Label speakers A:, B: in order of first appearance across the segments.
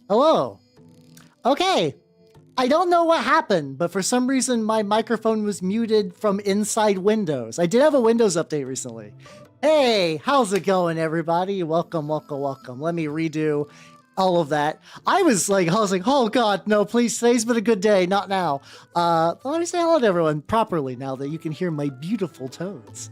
A: Hello. Okay. I don't know what happened, but for some reason my microphone was muted from inside Windows. I did have a Windows update recently. Hey, how's it going, everybody? Welcome, welcome, welcome. Let me redo all of that. I was like, oh God, no, please, today's been a good day, not now. Let me say hello to everyone properly now that you can hear my beautiful tones.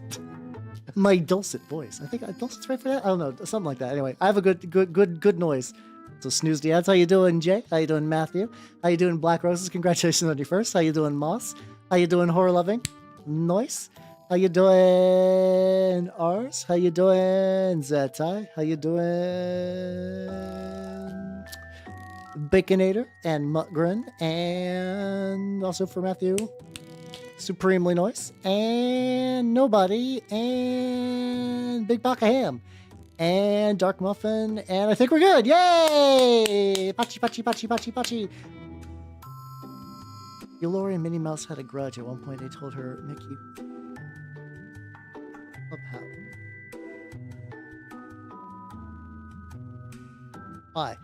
A: My dulcet voice. I think dulcet's right for that. I don't know, something like that. Anyway, I have a good noise. So snooze the ads. How you doing, Jay? How you doing, Matthew? How you doing, Black Roses? Congratulations on your first. How you doing, Moss? How you doing, Horror Loving? Nice. How you doing, Ars? How you doing, Zetai? How you doing, Baconator and Muttgren? And also for Matthew, Supremely Noise and Nobody and Big Baka Ham. And Dark Muffin, and I think we're good. Yay! Pachi, pachi, pachi, pachi, pachi. Lori and Minnie Mouse had a grudge. At one point, they told her, Mickey... What happened? Hi.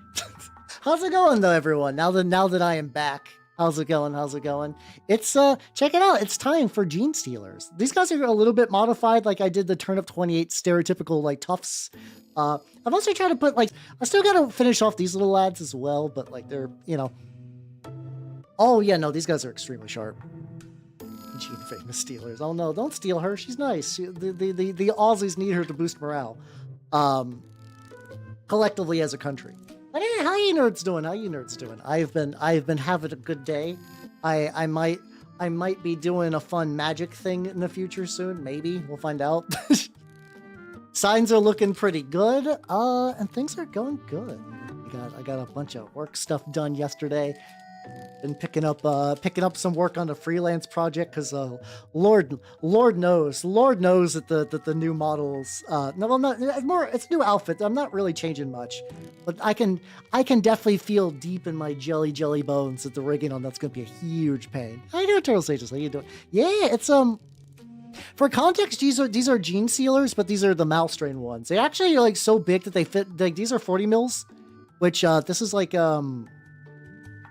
A: How's it going, though, everyone? Now that I am back. How's it going? How's it going? It's, check it out. It's time for Genestealers. These guys are a little bit modified, like I did the Turnip28 stereotypical, like, toughs. I've also tried to put, like, I still gotta finish off these little lads as well, but, like, they're, you know. Oh, yeah, no, these guys are extremely sharp. Gene famous stealers. Oh, no, don't steal her. She's nice. The Aussies need her to boost morale. Collectively as a country. But hey, how you nerds doing? How you nerds doing? I've been having a good day. I might be doing a fun magic thing in the future soon. Maybe we'll find out. Signs are looking pretty good. And things are going good. I got a bunch of work stuff done yesterday. Been picking up some work on a freelance project because Lord knows that the new models it's new outfit. I'm not really changing much, but I can definitely feel deep in my jelly bones that the rigging on that's gonna be a huge pain. How you doing, Turtle Sages? How you doing? Yeah, it's for context, these are Genestealers, but these are the Malstrain ones. They actually are like so big that they fit. Like these are 40 mils, which this is like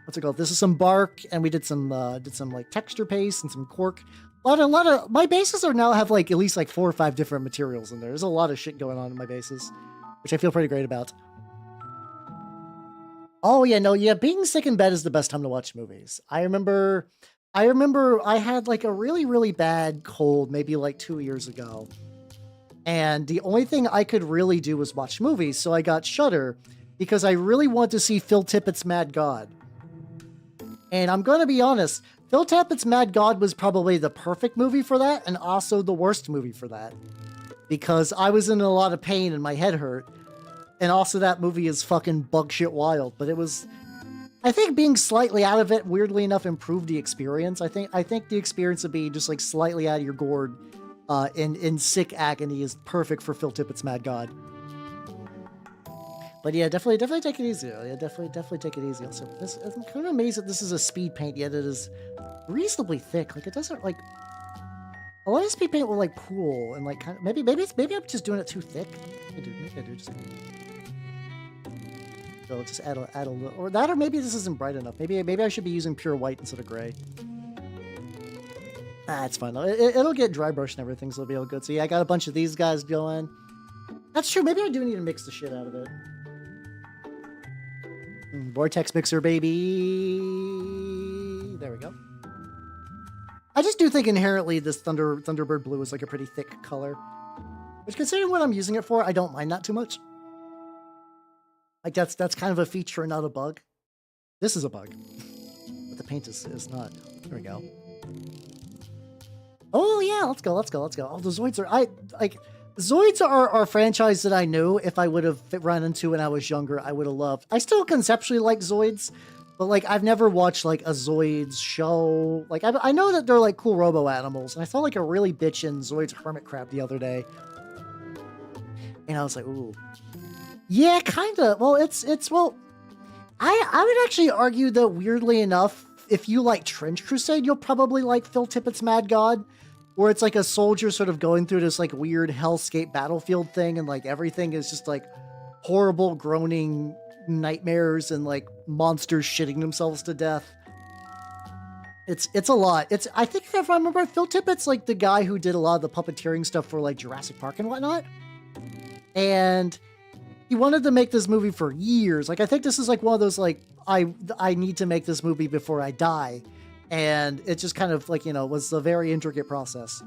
A: what's it called? This is some bark, and we did some like texture paste and some cork. A lot of my bases are now have like at least like 4 or 5 different materials in there. There's a lot of shit going on in my bases, which I feel pretty great about. Oh yeah, no, yeah, being sick in bed is the best time to watch movies. I remember I had like a really bad cold maybe like 2 years ago. And the only thing I could really do was watch movies, so I got Shudder because I really wanted to see Phil Tippett's Mad God. And I'm going to be honest, Phil Tippett's Mad God was probably the perfect movie for that, and also the worst movie for that. Because I was in a lot of pain and my head hurt. And also that movie is fucking bug shit wild. But it was... I think being slightly out of it, weirdly enough, improved the experience. I think the experience of being just like slightly out of your gourd in sick agony is perfect for Phil Tippett's Mad God. But yeah, definitely take it easy. Yeah, definitely take it easy. Also, I'm kind of amazed that this is a speed paint, yet it is reasonably thick. Like it doesn't like a lot of speed paint will like pool and like kind of maybe I'm just doing it too thick. Maybe I do just. So let's just add a little, or that, or maybe this isn't bright enough. Maybe I should be using pure white instead of gray. It's fine though. It'll get dry brush and everything, so it'll be all good. So yeah, I got a bunch of these guys going. That's true. Maybe I do need to mix the shit out of it. Vortex mixer, baby. There we go. I just do think inherently this Thunderbird blue is like a pretty thick color, which considering what I'm using it for, I don't mind that too much. Like that's kind of a feature and not a bug. This is a bug, but the paint is not. There we go. Oh yeah, let's go. Oh, the Zoids are Zoids are a franchise that I knew if I would have run into when I was younger, I would have loved. I still conceptually like Zoids, but like I've never watched like a Zoids show. Like I know that they're like cool robo animals, and I saw like a really bitchin' Zoids hermit crab the other day, and I was like, ooh, yeah, kind of. Well, well, I would actually argue that weirdly enough, if you like Trench Crusade, you'll probably like Phil Tippett's Mad God. Where it's like a soldier sort of going through this like weird hellscape battlefield thing, and like everything is just like horrible, groaning, nightmares and like monsters shitting themselves to death. It's a lot. I think if I remember, Phil Tippett's like the guy who did a lot of the puppeteering stuff for like Jurassic Park and whatnot. And he wanted to make this movie for years. Like, I think this is like one of those like, I need to make this movie before I die. And it just kind of like, you know, was a very intricate process.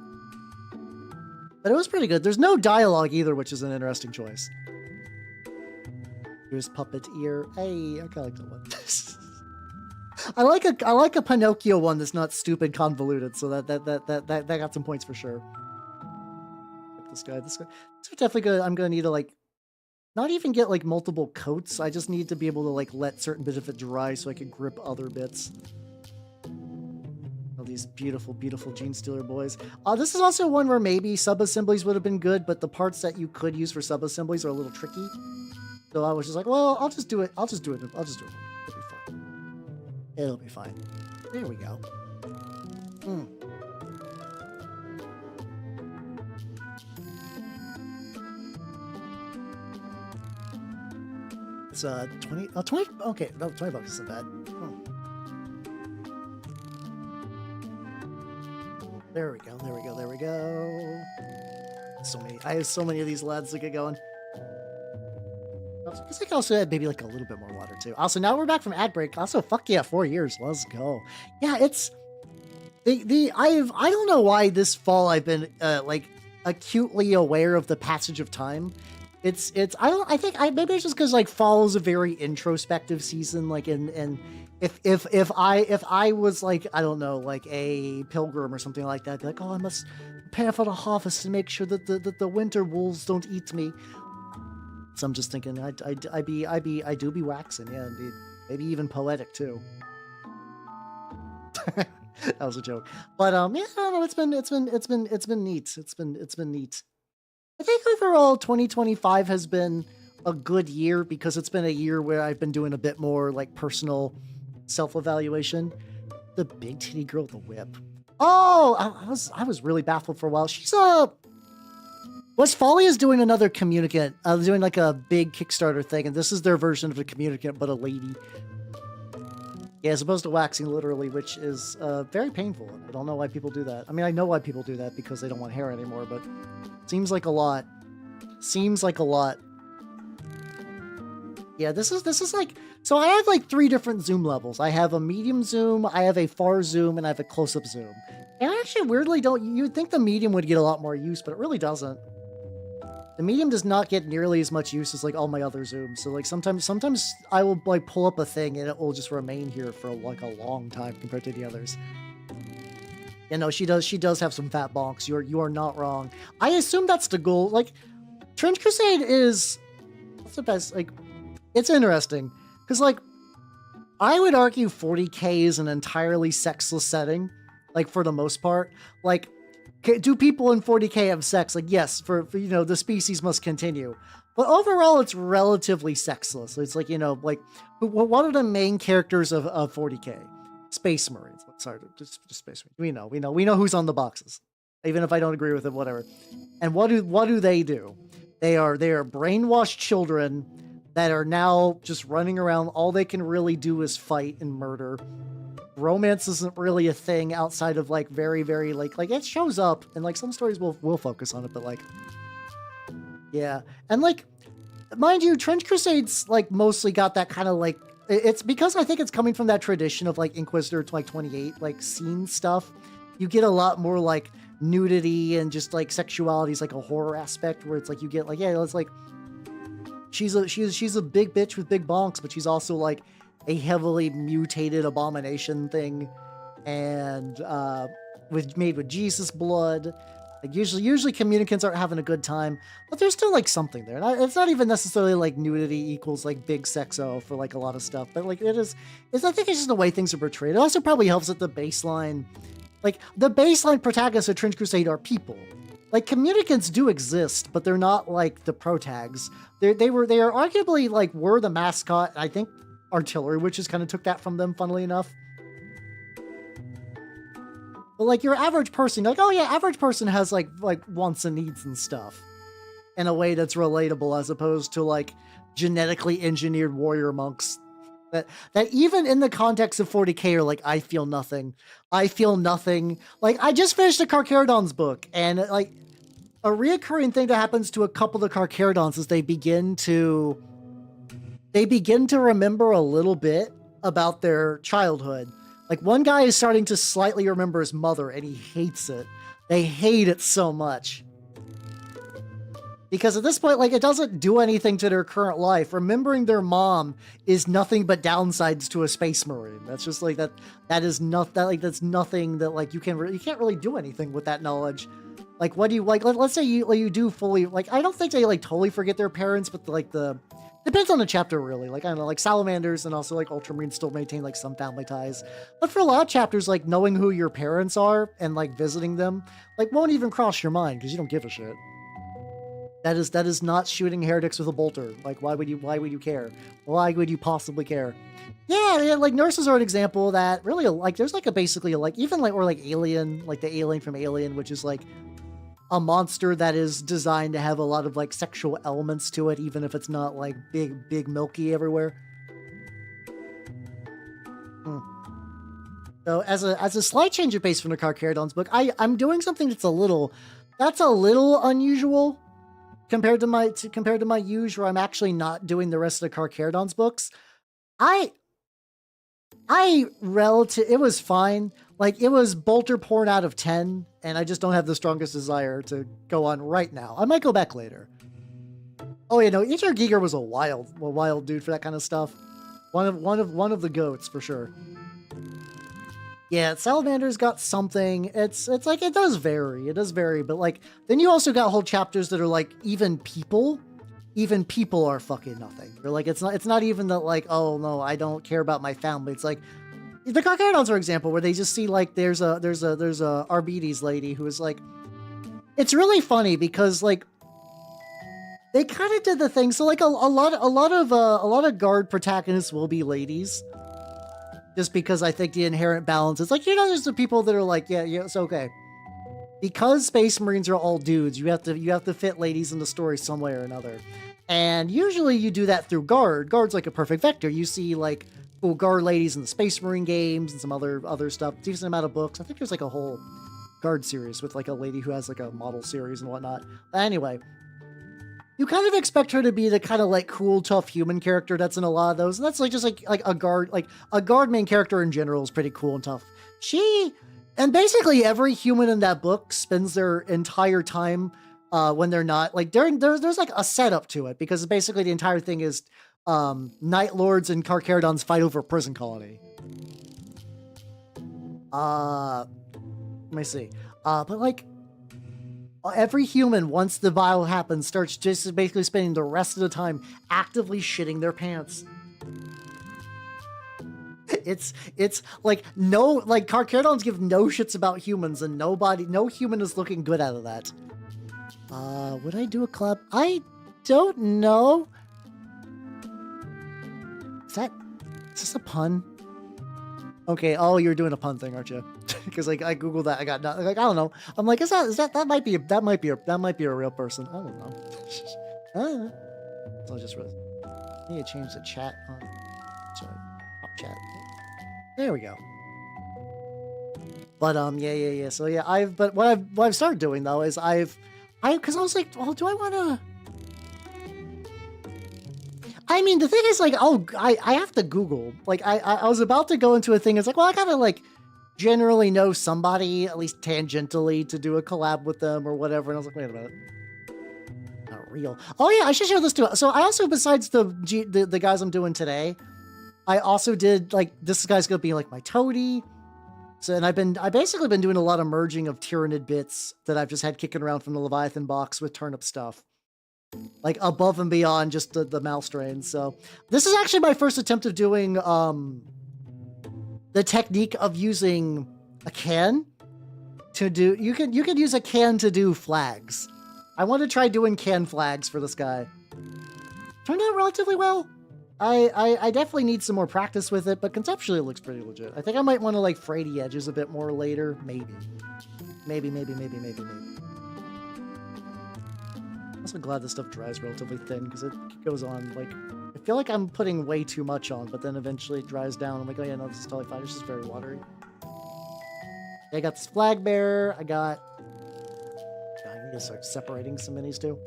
A: But it was pretty good. There's no dialogue either, which is an interesting choice. Here's Puppet Ear. Hey, I kind of like that one. I like a Pinocchio one that's not stupid convoluted, so that got some points for sure. This guy. This definitely good. I'm gonna need to like not even get like multiple coats. I just need to be able to like let certain bits of it dry so I can grip other bits. All these beautiful, beautiful Genestealer boys. This is also one where maybe sub-assemblies would have been good, but the parts that you could use for sub-assemblies are a little tricky. So I was just like, well, I'll just do it. It'll be fine. It'll be fine. There we go. It's 20, okay, no, 20 bucks isn't bad. There we go, there we go, there we go. I have so many of these lads to get going. I guess I can also add maybe like a little bit more water too. Also, now we're back from ad break. Also, fuck yeah, 4 years. Let's go. Yeah, it's I don't know why this fall I've been like acutely aware of the passage of time. I think maybe it's just because like fall is a very introspective season. Like and if I was like, I don't know, like a pilgrim or something like that, like, oh, I must prepare for the harvest and make sure that the winter wolves don't eat me. So I'm just thinking, I do be waxing, yeah, indeed. Maybe even poetic too. That was a joke, but yeah, I don't know. It's been neat. It's been neat. I think overall 2025 has been a good year because it's been a year where I've been doing a bit more like personal self-evaluation. The big titty girl with the whip. Oh, I was really baffled for a while. She's Westphalia is doing another communicant, doing like a big Kickstarter thing, and this is their version of a communicant, but a lady. Yeah, as opposed to waxing literally, which is very painful. I don't know why people do that. I mean, I know why people do that because they don't want hair anymore, but seems like a lot. Seems like a lot. Yeah, this is like, so I have like 3 different zoom levels. I have a medium zoom, I have a far zoom, and I have a close-up zoom. And I actually weirdly you'd think the medium would get a lot more use, but it really doesn't. The medium does not get nearly as much use as like all my other zooms. So like sometimes I will like pull up a thing and it will just remain here for like a long time compared to the others. You know, she does have some fat bonks. You are not wrong. I assume that's the goal. Like, Trench Crusade is, what's the best, like, it's interesting because like I would argue 40k is an entirely sexless setting, like for the most part. Like, do people in 40k have sex? Like, yes, for you know, the species must continue. But overall, it's relatively sexless. It's like, you know, like, what are the main characters of 40k? Space Marines. Sorry, just Space Marines. We know who's on the boxes. Even if I don't agree with it, whatever. And what do they do? They are brainwashed children that are now just running around. All they can really do is fight and murder. Romance isn't really a thing outside of like very, very like it shows up and like some stories will focus on it, but like, yeah. And like, mind you, Trench Crusades like mostly got that kind of like, it's because I think it's coming from that tradition of like Inquisitor like 28 like scene stuff. You get a lot more like nudity and just like sexuality is like a horror aspect where it's like you get like, yeah, it's like she's a big bitch with big bonks, but she's also like a heavily mutated abomination thing, and made with Jesus blood. Like usually communicants aren't having a good time, but there's still like something there. And it's not even necessarily like nudity equals like big sexo for like a lot of stuff, but like I think it's just the way things are portrayed. It also probably helps that the baseline protagonists of Trench Crusade are people. Like communicants do exist, but they're not like the protags. They are arguably like were the mascot. I think Artillery Witches kind of took that from them, funnily enough. But like your average person, like, oh yeah, average person has like wants and needs and stuff in a way that's relatable, as opposed to like genetically engineered warrior monks that even in the context of 40k are like, I feel nothing. I feel nothing. Like, I just finished a Carcharodon's book, and like a reoccurring thing that happens to a couple of Carcharodons is they begin to remember a little bit about their childhood. Like, one guy is starting to slightly remember his mother, and he hates it. They hate it so much. Because at this point, like, it doesn't do anything to their current life. Remembering their mom is nothing but downsides to a space marine. That's just like that's nothing that like you can't really do anything with that knowledge. Like, what do you like? Let's say you do fully, like, I don't think they like totally forget their parents, but like depends on the chapter really. Like, I don't know, like salamanders and also like ultramarines still maintain like some family ties. But for a lot of chapters, like knowing who your parents are and like visiting them, like won't even cross your mind because you don't give a shit. That is not shooting heretics with a bolter. Like, why would you care? Why would you possibly care? Yeah, like nurses are an example of that. Really, like there's like basically like even like, or like Alien, like the alien from Alien, which is like a monster that is designed to have a lot of like sexual elements to it, even if it's not like big milky everywhere. So as a slight change of pace from the Carcharodon's book, I'm doing something that's a little unusual compared to my usual, where I'm actually not doing the rest of the Carcharodon's books. It was fine. Like, it was bolter porn out of 10, and I just don't have the strongest desire to go on right now. I might go back later. Oh, you know, H.R. Giger was a wild dude for that kind of stuff. One of the goats for sure. Yeah, Salamander's got something. It's like it does vary, but like then you also got whole chapters that are like even people are fucking nothing. Or like it's not even that like, oh no, I don't care about my family. It's like the Carcharodons are an example where they just see like there's a Arbides lady who is like, it's really funny because like they kind of did the thing. So like a lot of guard protagonists will be ladies. Just because I think the inherent balance is like, there's the people that are like, yeah, it's okay. Because Space Marines are all dudes, you have to fit ladies in the story some way or another. And usually you do that through Guard. Guard's like a perfect vector. You see like cool Guard ladies in the Space Marine games and some other stuff. Decent amount of books. I think there's like a whole Guard series with like a lady who has like a model series and whatnot. But anyway, you kind of expect her to be the kind of like cool, tough human character that's in a lot of those. And that's like just like a guard main character in general is pretty cool and tough. And basically every human in that book spends their entire time when they're not like there's like a setup to it, because basically the entire thing is Night Lords and Carcharodons fight over a prison colony. Let me see. But like, every human, once the vial happens, starts just basically spending the rest of the time actively shitting their pants. It's like Carcharodons give no shits about humans, and no human is looking good out of that. Would I do a collab? I don't know. Is this a pun? Okay, oh, you're doing a pun thing, aren't you? Because like I googled that, I got nothing. Like, I don't know. I'm like, that might be a real person. I don't know. I don't know. So I just I need to change the chat on. Sorry, pop chat. There we go. But yeah. So yeah, what I've started doing though is because I was like, well, do I want to? I mean, the thing is like, I have to Google. Like I was about to go into a thing. It's like, well, I gotta like generally know somebody, at least tangentially, to do a collab with them or whatever. And I was like, wait a minute. Not real. Oh yeah, I should share this too. So I also, besides the guys I'm doing today, I also did like, this guy's gonna be like my toady. So, and I've basically been doing a lot of merging of Tyranid bits that I've just had kicking around from the Leviathan box with Turnip stuff. Like above and beyond just the Malstrain. So this is actually my first attempt of doing the technique of using a can to do. You can use a can to do flags. I want to try doing can flags for this guy. Turned out relatively well. I definitely need some more practice with it, but conceptually it looks pretty legit. I think I might want to like fray the edges a bit more later. Maybe. also glad this stuff dries relatively thin because it goes on like, I feel like I'm putting way too much on, but then eventually it dries down. I'm like, oh yeah, no, this is totally fine. It's just very watery. I got this flag bearer. I need to start separating some minis too.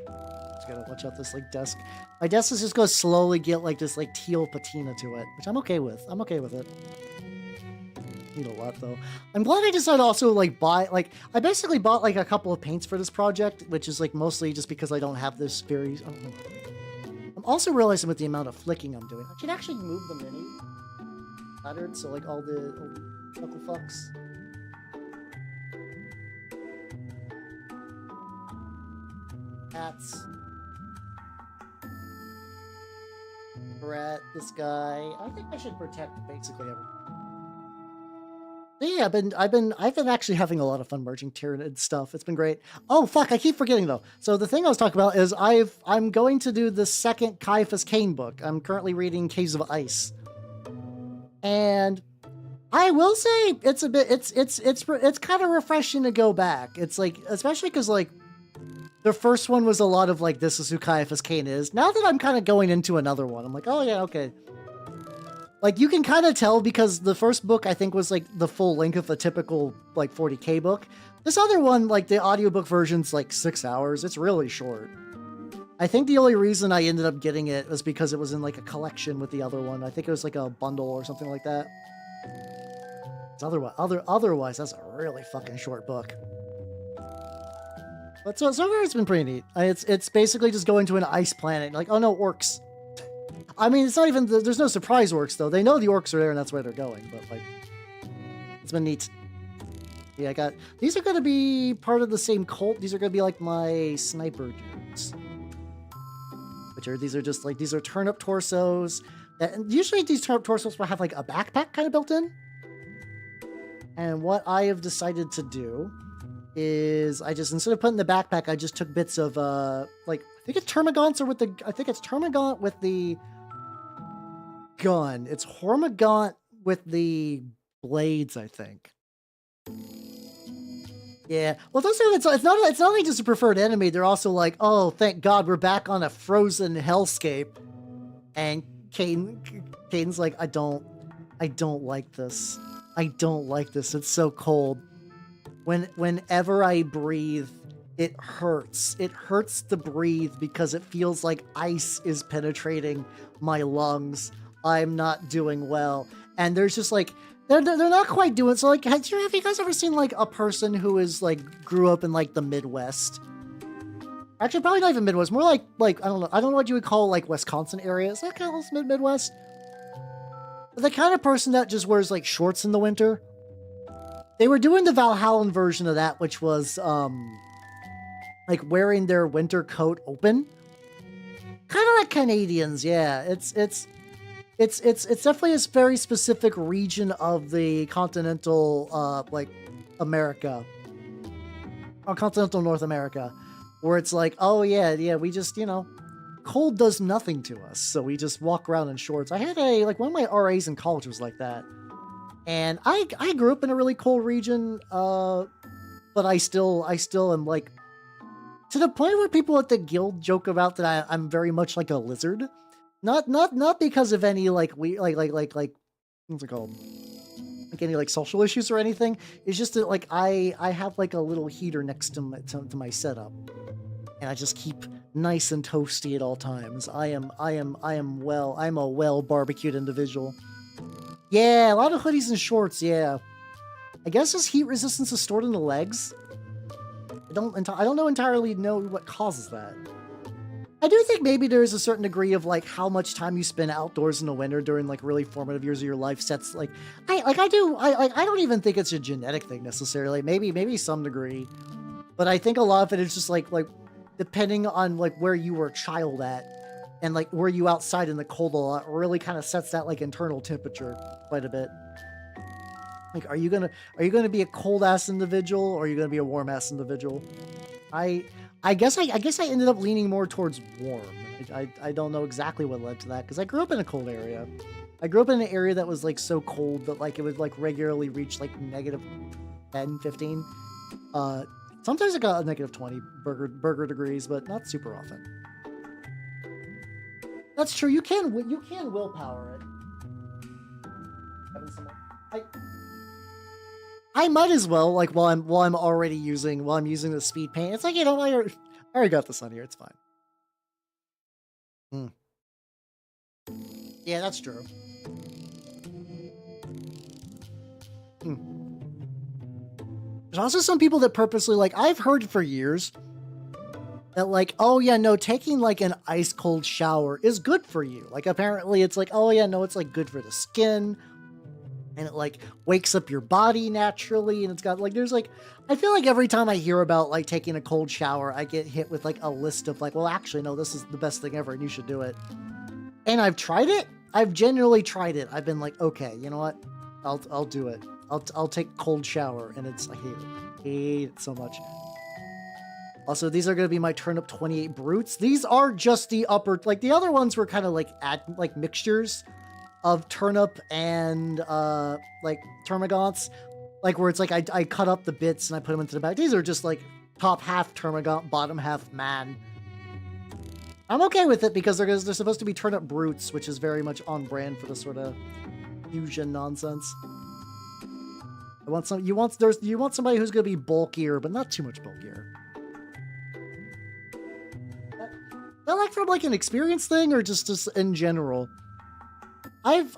A: Just gotta watch out this like desk. My desk is just gonna slowly get like this like teal patina to it, which I'm okay with. I'm okay with it. Need a lot though. I'm glad I decided to also like buy like I basically bought like a couple of paints for this project, which is like mostly just because I don't have this very. I'm also realizing with the amount of flicking I'm doing, I should actually move the mini pattern so like all the knuckle fucks. Cats. Rat, this guy. I think I should protect basically everything. Yeah, I've been actually having a lot of fun merging Tyranid stuff. It's been great. Oh fuck, I keep forgetting though. So the thing I was talking about is I'm going to do the second Caiaphas Cain book. I'm currently reading Caves of Ice. And I will say it's a bit it's kind of refreshing to go back. It's like, especially because like the first one was a lot of like, this is who Caiaphas Cain is. Now that I'm kind of going into another one, I'm like, oh yeah, okay. Like you can kind of tell because the first book I think was like the full length of a typical like 40K book. This other one, like the audiobook version's like 6 hours. It's really short. I think the only reason I ended up getting it was because it was in like a collection with the other one. I think it was like a bundle or something like that. Otherwise, that's a really fucking short book. But so far it's been pretty neat. It's basically just going to an ice planet. Like, oh no, orcs. I mean, it's not even, there's no surprise orcs though. They know the orcs are there and that's where they're going, but like, it's been neat. Yeah, these are going to be part of the same cult. These are going to be like my sniper dudes. These are turnip torsos. And usually these turnip torsos will have like a backpack kind of built in. And what I have decided to do is instead of putting the backpack, I just took bits of like I think it's Termagants or it's Termagant with the gun. It's Hormagant with the blades, I think. Yeah. Well, it's not only just a preferred enemy, they're also like, oh, thank God we're back on a frozen hellscape. And Caden's like, I don't like this. I don't like this. It's so cold. Whenever I breathe, it hurts. It hurts to breathe because it feels like ice is penetrating my lungs. I'm not doing well. And there's just like, they're not quite doing so. Like, have you guys ever seen like a person who is like grew up in like the Midwest? Actually, probably not even Midwest. More like I don't know what you would call like Wisconsin area. Is that kind of Midwest? The kind of person that just wears like shorts in the winter. They were doing the Valhallan version of that, which was like wearing their winter coat open. Kind of like Canadians, yeah. It's definitely a very specific region of the continental like America. Or continental North America. Where it's like, oh yeah, we just, cold does nothing to us, so we just walk around in shorts. I had one of my RAs in college was like that. And I grew up in a really cold region, but I still am like, to the point where people at the guild joke about that I'm very much like a lizard. Not because of any like what's it called? Like any like social issues or anything. It's just that like I have like a little heater next to my setup, and I just keep nice and toasty at all times. I'm a well barbecued individual. Yeah, a lot of hoodies and shorts. Yeah, I guess this heat resistance is stored in the legs. I don't entirely know what causes that. I do think maybe there is a certain degree of like how much time you spend outdoors in the winter during like really formative years of your life sets like I don't even think it's a genetic thing necessarily. Maybe some degree, but I think a lot of it is just like depending on like where you were a child at and like were you outside in the cold a lot really kind of sets that like internal temperature quite a bit. Like, are you gonna be a cold ass individual or are you gonna be a warm ass individual? I guess I ended up leaning more towards warm. I don't know exactly what led to that because I grew up in a cold area. I grew up in an area that was like so cold that like it would like regularly reach like -10, 15. Sometimes I got a negative 20 burger degrees, but not super often. That's true. You can willpower it. I might as well, like, while I'm using the speed paint. It's like, you know, I already got this on here. It's fine. Yeah, that's true. There's also some people that purposely, like, I've heard for years that, like, oh yeah, no, taking like an ice cold shower is good for you. Like, apparently it's like, oh yeah, no, it's like good for the skin, and it like wakes up your body naturally, and it's got like, there's like, I feel like every time I hear about like taking a cold shower, I get hit with like a list of like, well, actually, no, this is the best thing ever, and you should do it. And I've tried it. I've genuinely tried it. I've been like, okay, you know what? I'll do it. I'll take a cold shower, and it's, I hate it. I hate it so much. Also, these are going to be my Turnip28 brutes. These are just the upper, like the other ones were kind of like mixtures of turnip and like termagants, like where it's like I cut up the bits and I put them into the bag. These are just like top half termagant, bottom half man. I'm okay with it because they're supposed to be turnip brutes, which is very much on brand for the sort of fusion nonsense. You want somebody who's going to be bulkier, but not too much bulkier. Is that like from like an experience thing or just in general? I've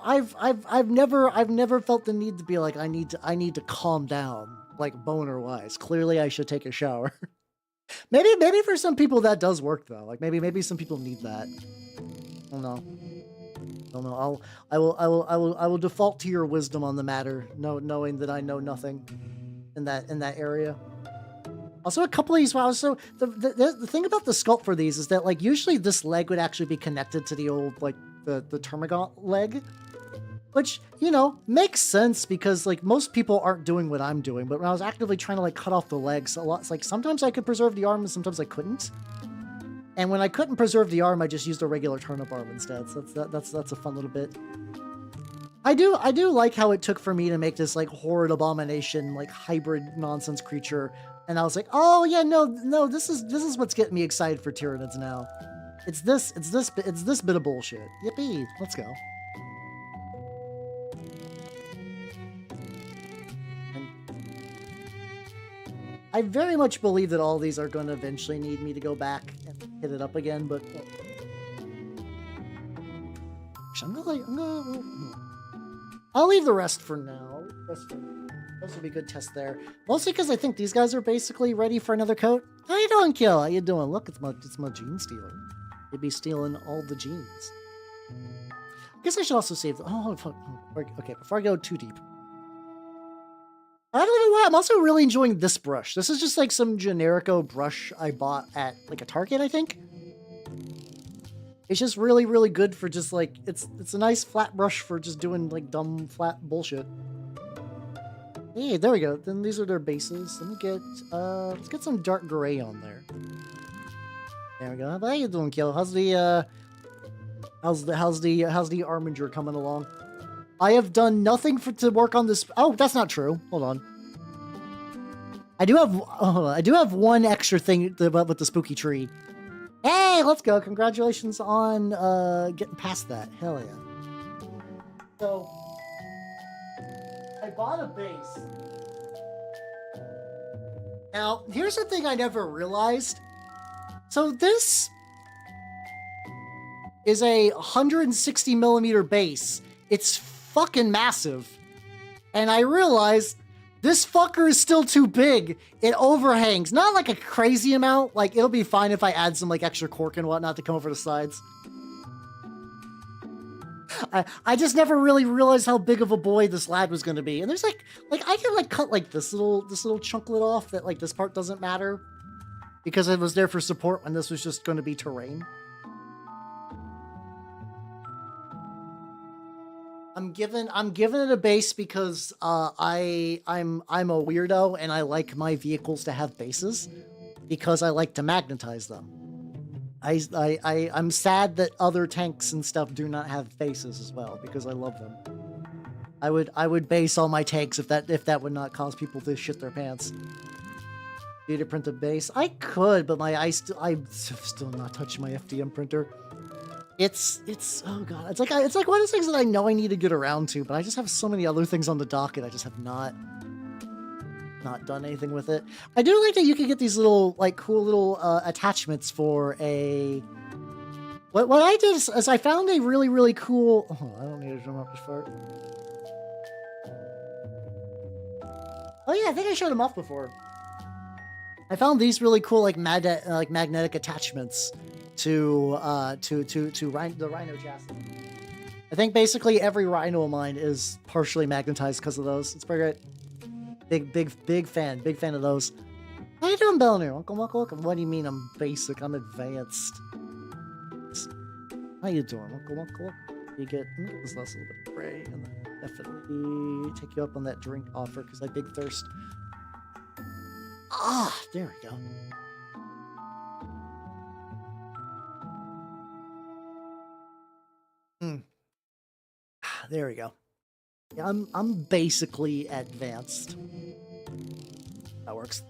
A: never felt the need to be like, I need to calm down, like boner wise. Clearly I should take a shower. maybe for some people that does work though. Like maybe some people need that. I don't know. I will default to your wisdom on the matter, knowing that I know nothing in that area. Also, a couple of these, wow, so the thing about the sculpt for these is that, like, usually this leg would actually be connected to the old, like, the termagant leg, which, you know, makes sense because, like, most people aren't doing what I'm doing, but when I was actively trying to, like, cut off the legs, it's like, sometimes I could preserve the arm and sometimes I couldn't. And when I couldn't preserve the arm, I just used a regular turnip arm instead, so that's a fun little bit. I do like how it took for me to make this, like, horrid abomination, like, hybrid nonsense creature. And I was like, oh yeah, no, this is what's getting me excited for Tyranids now. It's this bit of bullshit. Yippee, let's go. And I very much believe that all these are going to eventually need me to go back and hit it up again, but I'll leave the rest for now. This will be a good test there. Mostly because I think these guys are basically ready for another coat. How you doing, Kill? How you doing? Look, it's my Genestealer. You'd be stealing all the genes. I guess I should also save the... Oh, fuck. Okay, before I go too deep. I don't know why. I'm also really enjoying this brush. This is just like some generico brush I bought at like a Target, I think. It's just really, really good for just like... It's a nice flat brush for just doing like dumb, flat bullshit. Hey, there we go. Then these are their bases. Let me get, let's get some dark gray on there. There we go. How you doing, Kill? How's the arminger coming along? I have done nothing to work on this. Oh, that's not true. Hold on. I do have one extra thing with the spooky tree. Hey, let's go. Congratulations on, getting past that. Hell yeah. So... I bought a base. Now, here's the thing I never realized. So this is a 160 millimeter base. It's fucking massive. And I realized this fucker is still too big. It overhangs. Not like a crazy amount. Like, it'll be fine if I add some like extra cork and whatnot to come over the sides. I just never really realized how big of a boy this lad was going to be. And there's like I can like cut like this little chunklet off that like this part doesn't matter because it was there for support when this was just going to be terrain. I'm giving it a base because I'm a weirdo and I like my vehicles to have bases because I like to magnetize them. I'm sad that other tanks and stuff do not have bases as well because I love them. I would base all my tanks if that would not cause people to shit their pants. to print a base. I could, but I'm still not touching my FDM printer. It's oh god, it's like one of those things that I know I need to get around to, but I just have so many other things on the docket. I just have not done anything with it. I do like that you can get these little like cool little attachments for a. What I did is I found a really cool. Oh, I don't need to drum up this fart. Oh yeah, I think I showed them off before. I found these really cool like magnetic attachments to the Rhino chassis. I think basically every Rhino of mine is partially magnetized because of those. It's pretty great. Big fan of those. How you doing, Belner? Welcome. What do you mean I'm basic? I'm advanced. How you doing? Welcome. You get this last little bit of gray, and then definitely take you up on that drink offer because I big thirst. Ah, there we go. There we go. Yeah, I'm basically advanced. That works.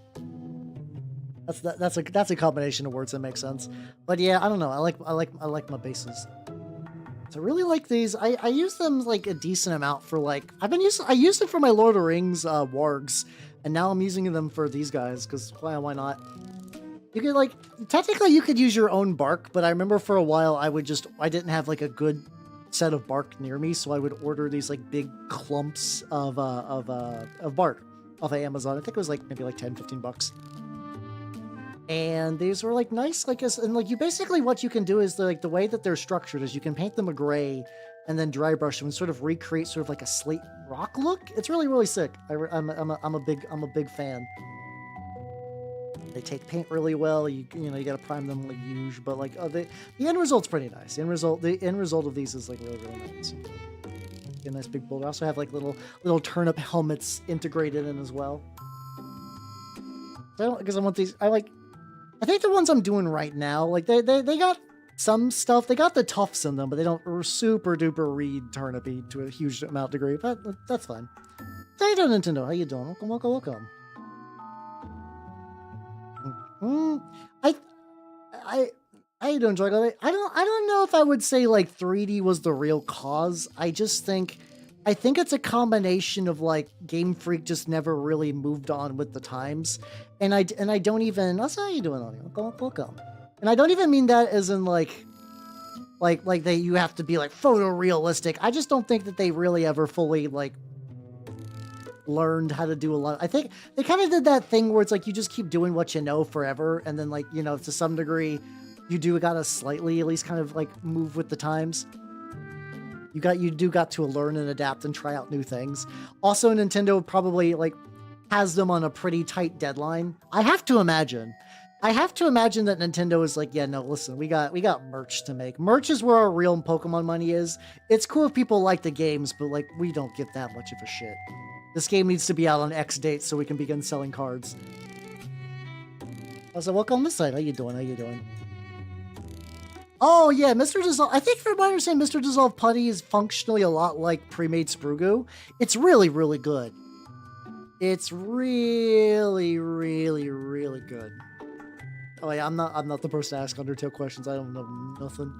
A: That's a combination of words that makes sense. But yeah, I don't know. I like my bases. So I really like these. I use them like a decent amount for like I used it for my Lord of the Rings wargs, and now I'm using them for these guys because why not? You could like technically you could use your own bark, but I remember for a while I didn't have like a good set of bark near me, so I would order these like big clumps of bark off of Amazon. I think it was like maybe like 10-15 bucks. And these were like nice, like and like you basically what you can do is the way that they're structured is you can paint them a gray and then dry brush them and sort of recreate sort of like a slate rock look. It's really sick. I'm a big fan. They take paint really well. You know you gotta prime them like usual, but like the end result's pretty nice. The end result of these is like really nice. A nice big boulder. I also have like little turnip helmets integrated in as well. Because I want these. I think the ones I'm doing right now, like they got some stuff. They got the tufts in them, but they don't super duper read turnipy to a huge amount degree. But that's fine. How you doing, Nintendo? How you doing? Welcome. How you doing, Juggler? I don't know if I would say like 3D was the real cause. I think it's a combination of like Game Freak just never really moved on with the times, and I don't even. That's how you doing, Audio? Welcome. And I don't even mean that as in like you have to be like photorealistic. I just don't think that they really ever fully like learned how to do a lot. I think they kind of did that thing where it's like you just keep doing what you know forever, and then like to some degree, you gotta slightly at least kind of like move with the times. You do got to learn and adapt and try out new things. Also, Nintendo probably like has them on a pretty tight deadline. I have to imagine that Nintendo is like, yeah, no, listen, we got merch to make. Merch is where our real Pokemon money is. It's cool if people like the games, but like we don't give that much of a shit. This game needs to be out on X date so we can begin selling cards. So welcome on this side. How you doing? Oh yeah, Mr. Dissolve. I think from what I understand, Mr. Dissolve Putty is functionally a lot like pre-made Sprugoo. It's really good. It's really good. Oh yeah, I'm not the person to ask Undertale questions. I don't know nothing.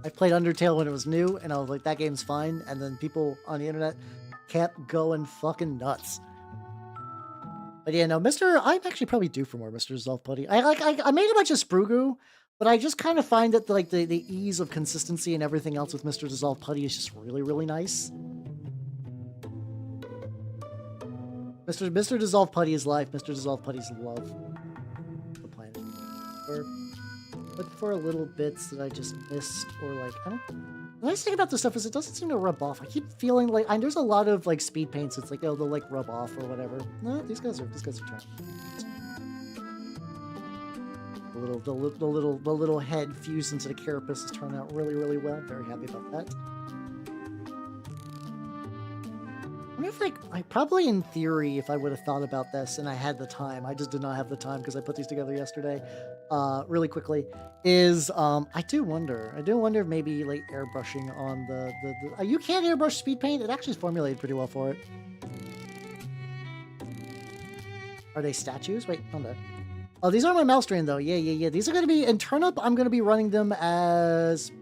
A: I played Undertale when it was new, and I was like, that game's fine. And then people on the internet kept going fucking nuts. But yeah, no, I'm actually probably due for more Mr. Dissolve Putty. I made a bunch of Sprugoo. But I just kind of find that like the ease of consistency and everything else with Mr. Dissolve Putty is just really nice. Mr. Dissolve Putty is life. Mr. Dissolve Putty's love. The planet. Look for little bits that I just missed, or like I don't. The nice thing about this stuff is it doesn't seem to rub off. I keep feeling like there's a lot of like speed paints. It's like they'll like rub off or whatever. No, these guys are trying. The little head fused into the carapace has turned out really well. Very happy about that. I wonder if I probably in theory, if I would have thought about this and I had the time, I just did not have the time because I put these together yesterday, really quickly, is I do wonder if maybe like airbrushing on the you can airbrush speed paint. It actually is formulated pretty well for it. Are they statues? Wait, hold on. Oh, these are my Malstrain though. Yeah. These are going to be, in Turnip, I'm going to be running them as...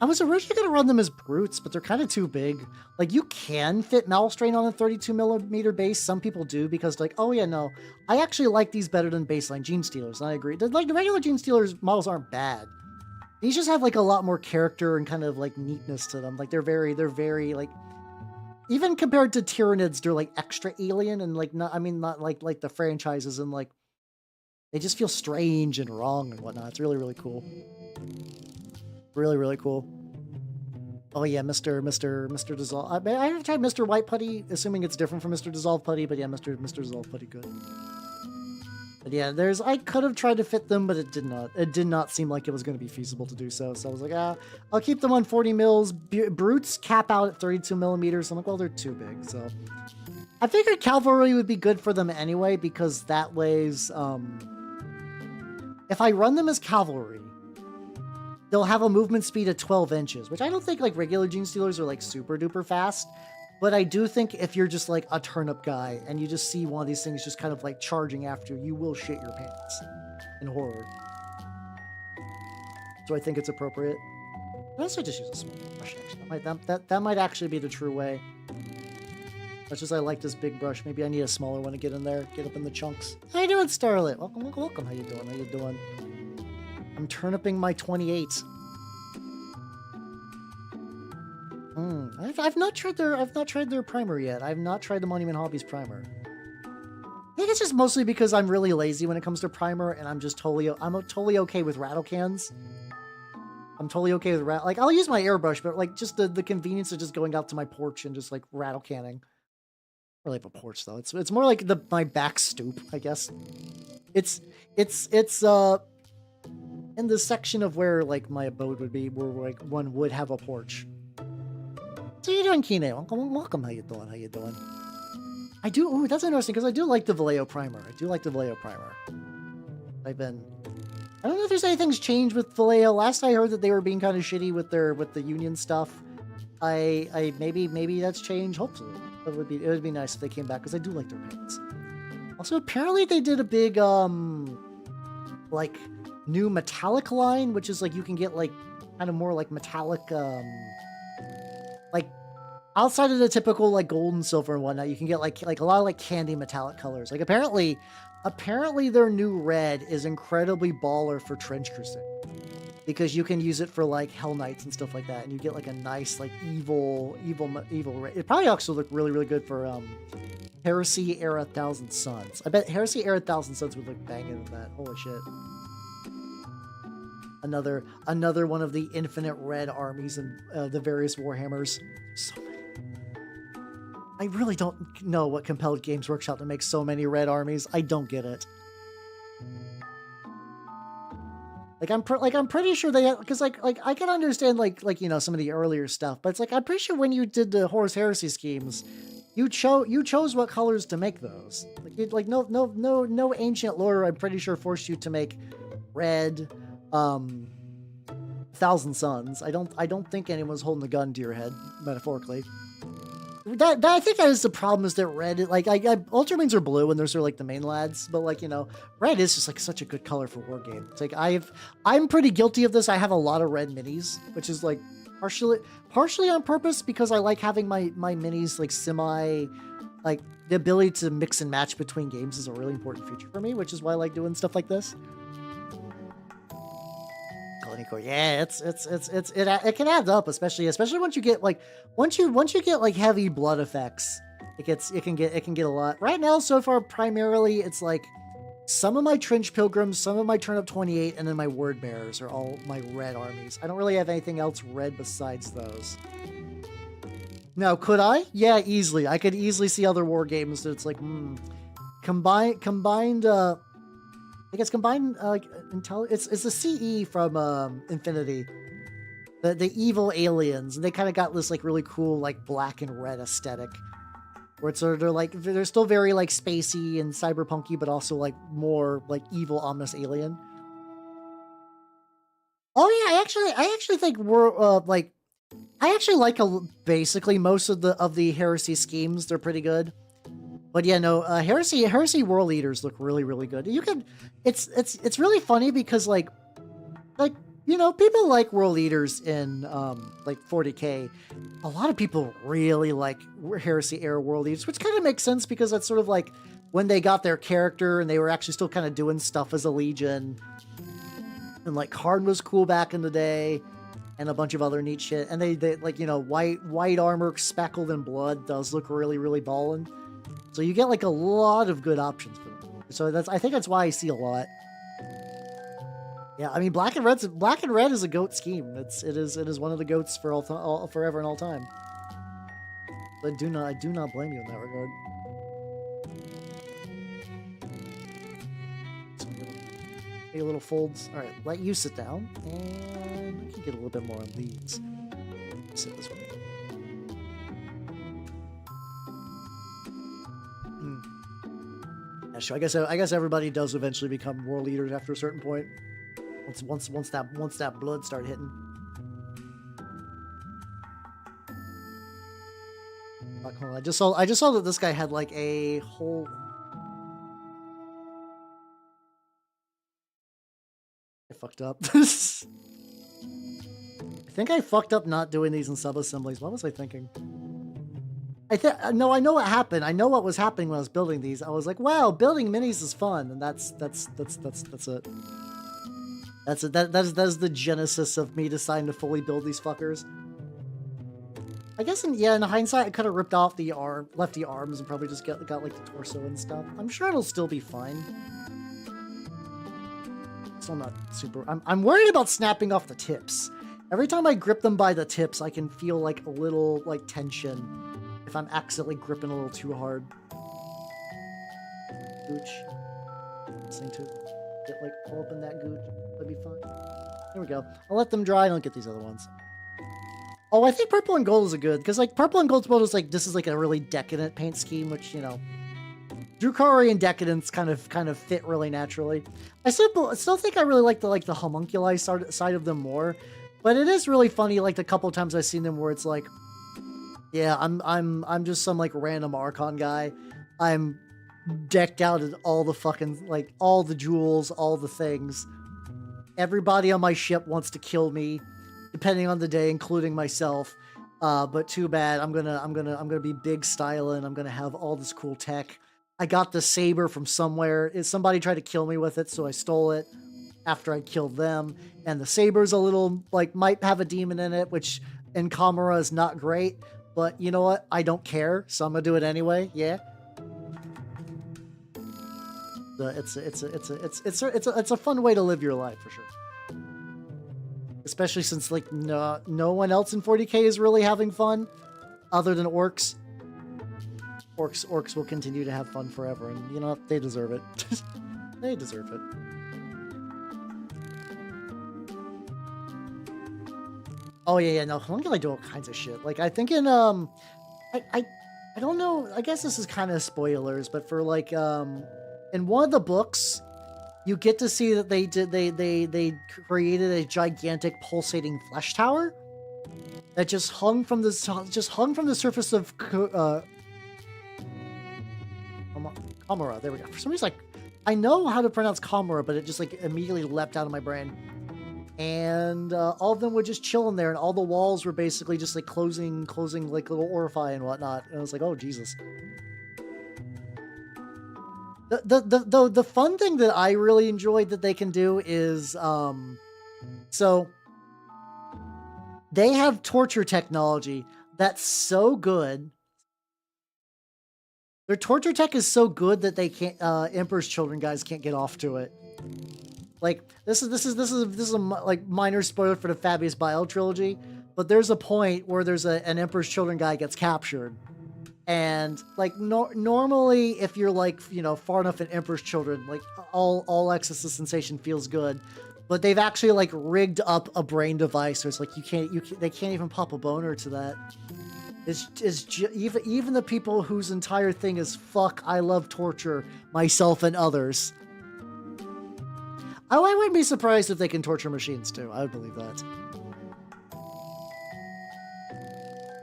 A: I was originally going to run them as brutes, but they're kind of too big. Like, you can fit Malstrain on a 32mm base. Some people do because, like, oh yeah, no. I actually like these better than baseline Genestealers, and I agree. Like, the regular Genestealers models aren't bad. These just have, like, a lot more character and kind of, like, neatness to them. Like, they're very, like... Even compared to Tyranids, they're, like, extra alien and, like, not like the franchises and, like... They just feel strange and wrong and whatnot. It's really, really cool. Really cool. Oh yeah, Mr. Dissolve. I have tried Mr. White Putty, assuming it's different from Mr. Dissolve Putty, but yeah, Mr. Dissolve Putty good. But yeah, I could have tried to fit them, but it did not. It did not seem like it was going to be feasible to do so. So I was like, I'll keep them on 40 mils. Brutes cap out at 32mm. I'm like, well, they're too big. So I figured cavalry would be good for them anyway, because that weighs, if I run them as cavalry, they'll have a movement speed of 12 inches, which I don't think like regular Genestealers are like super duper fast. But I do think if you're just like a turnip guy and you just see one of these things just kind of like charging after you, you will shit your pants in horror. So I think it's appropriate. Unless I just use a small brush, actually. That might actually be the true way. Much as I like this big brush, maybe I need a smaller one to get in there, get up in the chunks. How you doing, Starlit? Welcome. How you doing? I'm turniping my 28. I've not tried their primer yet. I've not tried the Monument Hobbies primer. I think it's just mostly because I'm really lazy when it comes to primer, and I'm totally okay with rattle cans. I'm totally okay with like I'll use my airbrush, but like just the convenience of just going out to my porch and just like rattle canning. I really have a porch though. It's more like my back stoop, I guess. It's in the section of where like my abode would be, where like one would have a porch. So how you doing, Kine? Welcome. How you doing? I do. Ooh, that's interesting because I do like the Vallejo primer. I don't know if there's anything's changed with Vallejo. Last I heard that they were being kind of shitty with the Union stuff. Maybe that's changed. Hopefully, it would be nice if they came back because I do like their paints. Also, apparently they did a big like new metallic line, which is like you can get like kind of more like metallic like outside of the typical like gold and silver and whatnot. You can get like a lot of like candy metallic colors. Like apparently their new red is incredibly baller for Trench Crusade because you can use it for like Hell Knights and stuff like that, and you get like a nice like evil red. It probably also look really good for Heresy Era Thousand Suns. I bet Heresy Era Thousand Suns would look banging with that. Holy shit. Another one of the infinite red armies in the various Warhammers. So many. I really don't know what compelled Games Workshop to make so many red armies. I don't get it. Like I'm pretty sure they, because like I can understand like you know some of the earlier stuff, but it's like I'm pretty sure when you did the Horus Heresy schemes, you chose what colors to make those. Like no ancient lore, I'm pretty sure, forced you to make red. Thousand Suns. I don't think anyone's holding a gun to your head, metaphorically. That I think that is the problem, is that red, like Ultramarines are blue and those are like the main lads, but like, you know, red is just like such a good color for war game. It's like I'm pretty guilty of this. I have a lot of red minis, which is like partially on purpose because I like having my minis like like the ability to mix and match between games is a really important feature for me, which is why I like doing stuff like this. Yeah, it can add up, especially once you get like once you get like heavy blood effects, it can get a lot. Right now, so far, primarily it's like some of my Trench Pilgrims, some of my Turnip28, and then my Word Bearers are all my red armies. I don't really have anything else red besides those. Now, could I? Yeah, easily. I could easily see other war games that it's like combined. I guess combined like it's a CE from Infinity, the evil aliens, and they kind of got this like really cool like black and red aesthetic, where it's sort of they're still very like spacey and cyberpunky, but also like more like evil ominous alien. Oh yeah, I actually think we're like I actually like basically most of the heresy schemes. They're pretty good. But yeah, no, heresy world leaders look really good. You can, it's really funny because like you know, people like world leaders in like 40k. A lot of people really like heresy era world leaders, which kind of makes sense because that's sort of like when they got their character and they were actually still kind of doing stuff as a legion. And like Karn was cool back in the day, and a bunch of other neat shit. And they like, you know, white armor speckled in blood does look really ballin'. So you get like a lot of good options for them. So I think that's why I see a lot. Yeah, I mean, black and red is a goat scheme. It is one of the goats for forever and all time. But I do not blame you in that regard. A little folds. All right, let you sit down, and we can get a little bit more on these. Sit this way. Yeah, sure. I guess everybody does eventually become world leaders after a certain point. Once that blood start hitting. I just saw that this guy had like a whole. I fucked up. I think I fucked up not doing these in sub-assemblies. What was I thinking? No, I know what happened. I know what was happening when I was building these. I was like, wow, building minis is fun, and that's it. That is the genesis of me deciding to fully build these fuckers. I guess in hindsight, I could have ripped off left the arms, and probably just got like the torso and stuff. I'm sure it'll still be fine. Still not super. I'm worried about snapping off the tips. Every time I grip them by the tips, I can feel like a little like tension if I'm accidentally gripping a little too hard. Gooch. Listening to get like all up in that gooch. That'd be fun. There we go. I'll let them dry and I'll get these other ones. Oh, I think purple and gold is a good, because like purple and gold is like, this is like a really decadent paint scheme, which, you know, Drukhari and decadence kind of fit really naturally. I still think I really like the homunculi side of them more, but it is really funny. Like the couple times I've seen them where it's like, yeah, I'm just some like random Archon guy. I'm decked out in all the fucking like all the jewels, all the things. Everybody on my ship wants to kill me, depending on the day, including myself. But too bad. I'm gonna be big styling. I'm gonna have all this cool tech. I got the saber from somewhere. Somebody tried to kill me with it, so I stole it after I killed them. And the saber's a little, like, might have a demon in it, which in Kamara is not great. But you know what? I don't care, so I'm gonna do it anyway. Yeah. It's a fun way to live your life for sure. Especially since like no one else in 40k is really having fun, other than orcs. Orcs will continue to have fun forever, and you know what? They deserve it. They deserve it. Oh yeah, no, homunculi do all kinds of shit. Like I think in I don't know. I guess this is kind of spoilers, but for like in one of the books, you get to see that they created a gigantic pulsating flesh tower that just hung from the surface of Kamara. There we go. For some reason, like I know how to pronounce Kamara, but it just like immediately leapt out of my brain. And all of them were just chilling there, and all the walls were basically just like closing like little orify and whatnot. And I was like, oh Jesus. The fun thing that I really enjoyed that they can do is so they have torture technology that's so good. Their torture tech is so good that they can't Emperor's Children guys can't get off to it. Like this is a like minor spoiler for the Fabius Bile trilogy, but there's a point where there's an Emperor's Children guy gets captured. And like normally if you're like, you know, far enough in Emperor's Children, like all access to sensation feels good, but they've actually like rigged up a brain device so it's like they can't even pop a boner to that. Even the people whose entire thing is fuck I love torture myself and others. Oh, I wouldn't be surprised if they can torture machines too. I would believe that.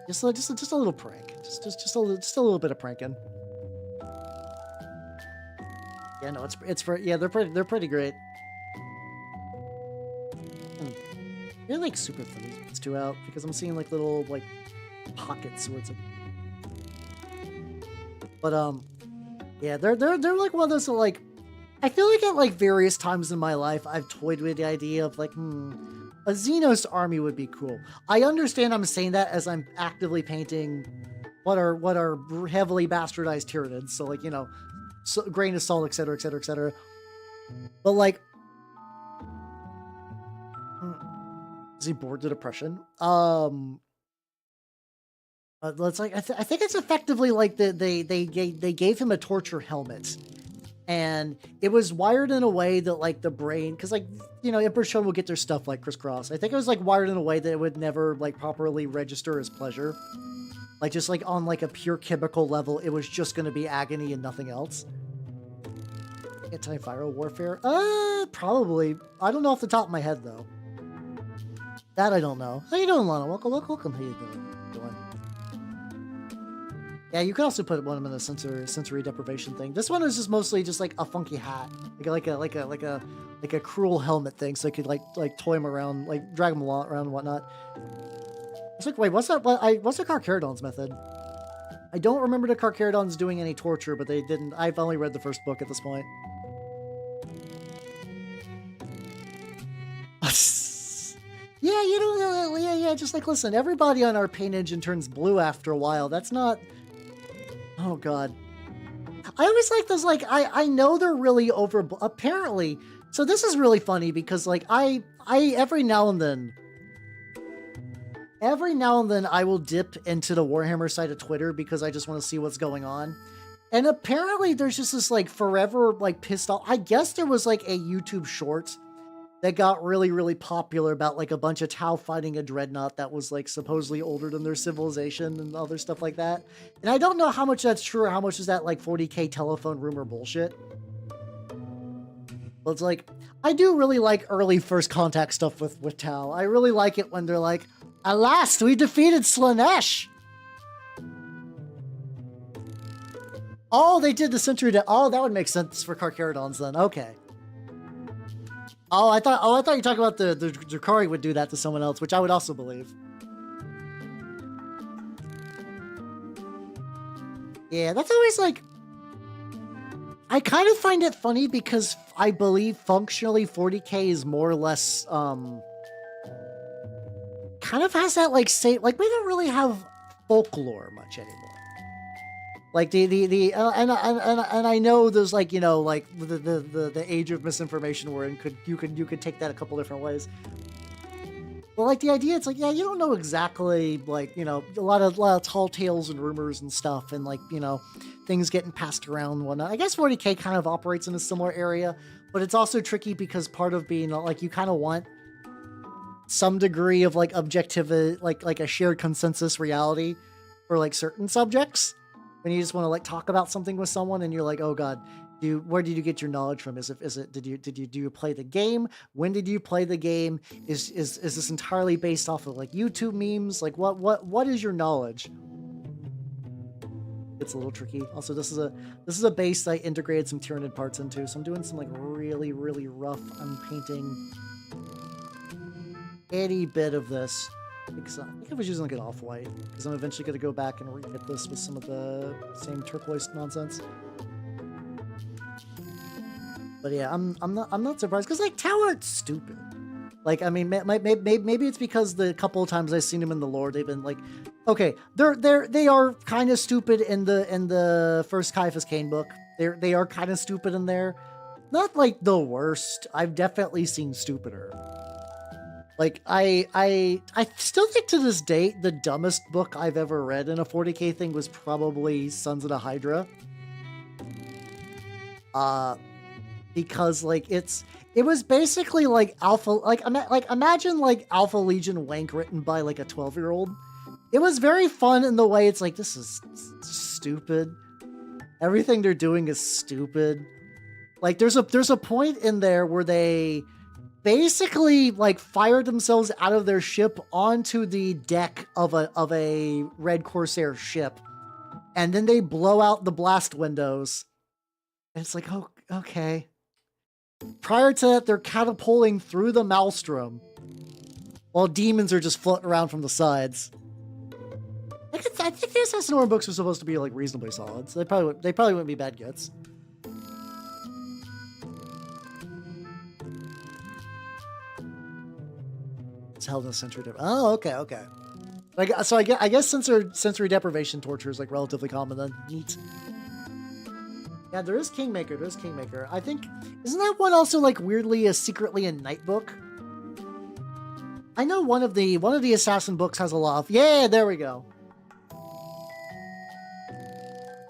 A: Just a little prank. Just a little bit of pranking. Yeah, no, yeah, they're pretty great. They're like super thin these two out because I'm seeing like little like pockets where it's like. But yeah, they're like one of those like, I feel like at like various times in my life I've toyed with the idea of like, a Xenos army would be cool. I understand I'm saying that as I'm actively painting what are heavily bastardized Tyranids, so like, you know, so, grain of salt, etc., etc., etc. But like, is he bored to depression? Let's like, I think it's effectively like they gave him a torture helmet, and it was wired in a way that like the brain, because like, you know, Emperor Shun will get their stuff like crisscross. I think it was like wired in a way that it would never like properly register as pleasure. Like just like on like a pure chemical level, it was just going to be agony and nothing else. Anti-viral warfare? Probably. I don't know off the top of my head though. That I don't know. How you doing, Lana? Welcome. How you doing? Yeah, you can also put one of them in the sensory deprivation thing. This one is just mostly just like a funky hat, like a cruel helmet thing, so I could like toy him around, like drag him around and whatnot. It's like, wait, what's that? What's the Carcharodon's method? I don't remember the Carcharodons doing any torture, but they didn't. I've only read the first book at this point. Yeah, you know, yeah. Just like, listen, everybody on our paint engine turns blue after a while. That's not. Oh God. I always like those. Like, I know they're really over. Apparently, so this is really funny because like I every now and then I will dip into the Warhammer side of Twitter because I just want to see what's going on. And apparently there's just this like forever like pissed off. I guess there was like a YouTube short that got really, really popular about like a bunch of Tau fighting a dreadnought that was like supposedly older than their civilization and other stuff like that. And I don't know how much that's true or how much is that like 40K telephone rumor bullshit. But it's like, I do really like early first contact stuff with Tau. I really like it when they're like, at last, we defeated Slanesh! Oh, they did the Century to... Oh, that would make sense for Carcharodons then. Okay. Oh, I thought you were talking about the Drukhari would do that to someone else, which I would also believe. Yeah, that's always like... I kind of find it funny because I believe functionally 40K is more or less, kind of has that like, say, like we don't really have folklore much anymore. Like and I know there's like, you know, like the age of misinformation we're in, you could take that a couple different ways. But like the idea, it's like, yeah, you don't know exactly, like, you know, a lot of tall tales and rumors and stuff, and like, you know, things getting passed around and whatnot. I guess 40K kind of operates in a similar area, but it's also tricky because part of being like, you kind of want some degree of like objectivity, like a shared consensus reality for like certain subjects. When you just want to like talk about something with someone and you're like, oh God, where did you get your knowledge from? Do you play the game? When did you play the game? Is this entirely based off of like YouTube memes? Like what is your knowledge? It's a little tricky. Also, this is a base that I integrated some Tyranid parts into, so I'm doing some like really, really rough unpainting any bit of this. I think I was using like an off-white, because I'm eventually going to go back and re-hit this with some of the same turquoise nonsense. But yeah, I'm not surprised, because like Tau aren't stupid. Like, I mean, maybe it's because the couple of times I've seen them in the lore, they've been like, okay, they are kind of stupid in the first Caiaphas Cain book. They are kind of stupid in there. Not like the worst. I've definitely seen stupider. Like, I still think to this date, the dumbest book I've ever read in a 40K thing was probably Sons of the Hydra. Because, like, it was basically, like, imagine, like, Alpha Legion wank written by, like, a 12-year-old. It was very fun in the way it's like, this is stupid. Everything they're doing is stupid. Like, there's a point in there where they basically like fired themselves out of their ship onto the deck of a Red Corsair ship, and then they blow out the blast windows. And it's like, oh, Okay. Prior to that, they're catapulting through the Malstrain, while demons are just floating around from the sides. I think the Assassin books were supposed to be like reasonably solid, so they probably wouldn't be bad gets. It's held in a sensory deprivation. Oh, okay. So I guess sensory deprivation torture is like relatively common then. Neat. Yeah, there is Kingmaker. There's Kingmaker. I think, isn't that one also like weirdly secretly a night book? I know one of the assassin books has a lot of. Yeah, there we go.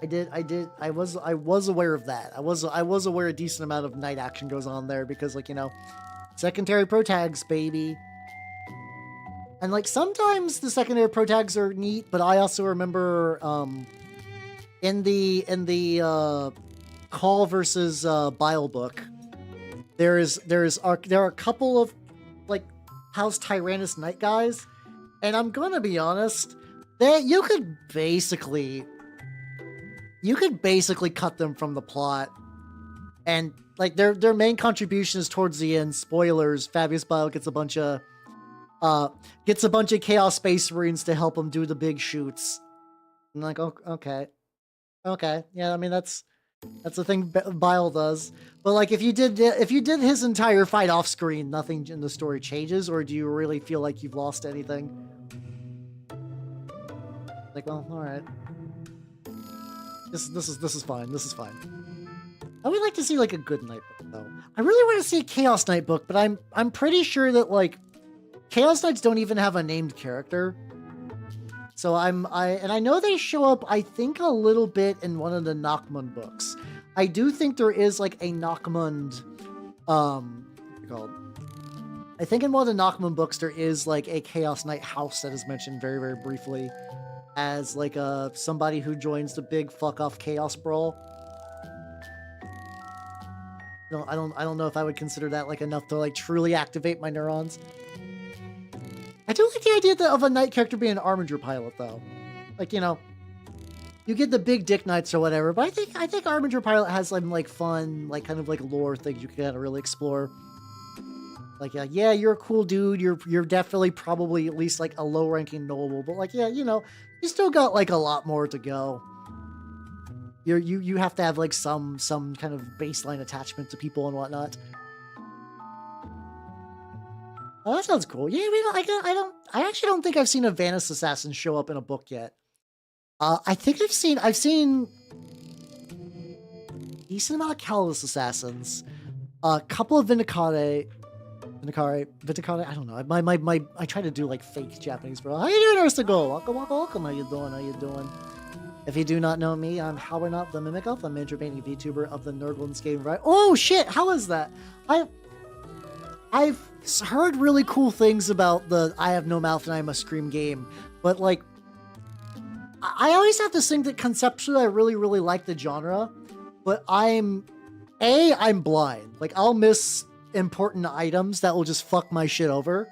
A: I was aware of that. I was aware a decent amount of night action goes on there because, like, you know, secondary protags, baby. And like sometimes the secondary protags are neat, but I also remember in the Call versus Bile book, there are a couple of like House Tyrannus Knight guys, and I'm gonna be honest, that you could basically cut them from the plot, and like their main contribution is towards the end. Spoilers: Fabius Bile gets a bunch of Chaos Space Marines to help him do the big shoots. I'm like, oh, okay, yeah. I mean, that's the thing Bile does. But like, if you did his entire fight off screen, nothing in the story changes, or do you really feel like you've lost anything? Like, well, all right. This is fine. This is fine. I would like to see like a good night book though. I really want to see a Chaos Knight book, but I'm pretty sure that like Chaos Knights don't even have a named character. So I know they show up, I think, a little bit in one of the Nachmund books. I do think there is like a Nachmund, what's it called? I think in one of the Nachmund books there is like a Chaos Knight house that is mentioned very, very briefly as like somebody who joins the big fuck off chaos brawl. No, I don't know if I would consider that like enough to like truly activate my neurons. I do like the idea of a knight character being an Armiger pilot, though. Like, you know, you get the big dick knights or whatever, but I think Armiger pilot has some like fun, like kind of like lore things you can kind of really explore. Like, yeah, you're a cool dude. You're definitely probably at least like a low-ranking noble, but like, yeah, you know, you still got like a lot more to go. You have to have like some kind of baseline attachment to people and whatnot. Oh, that sounds cool. Yeah, I actually don't think I've seen a Vanus assassin show up in a book yet. I think I've seen a decent amount of Calus assassins, a couple of Vindicare. I don't know. I try to do like fake Japanese, bro. How you doing, Ursago? Welcome. How you doing? If you do not know me, I'm Howard, the Mimic Elf. I'm a intervening VTuber of the Nerdlands game, right? Oh shit! How is that? I've heard really cool things about the I Have No Mouth and I Must Scream game, but like, I always have this thing that conceptually I really, really like the genre, but I'm blind. Like, I'll miss important items that will just fuck my shit over.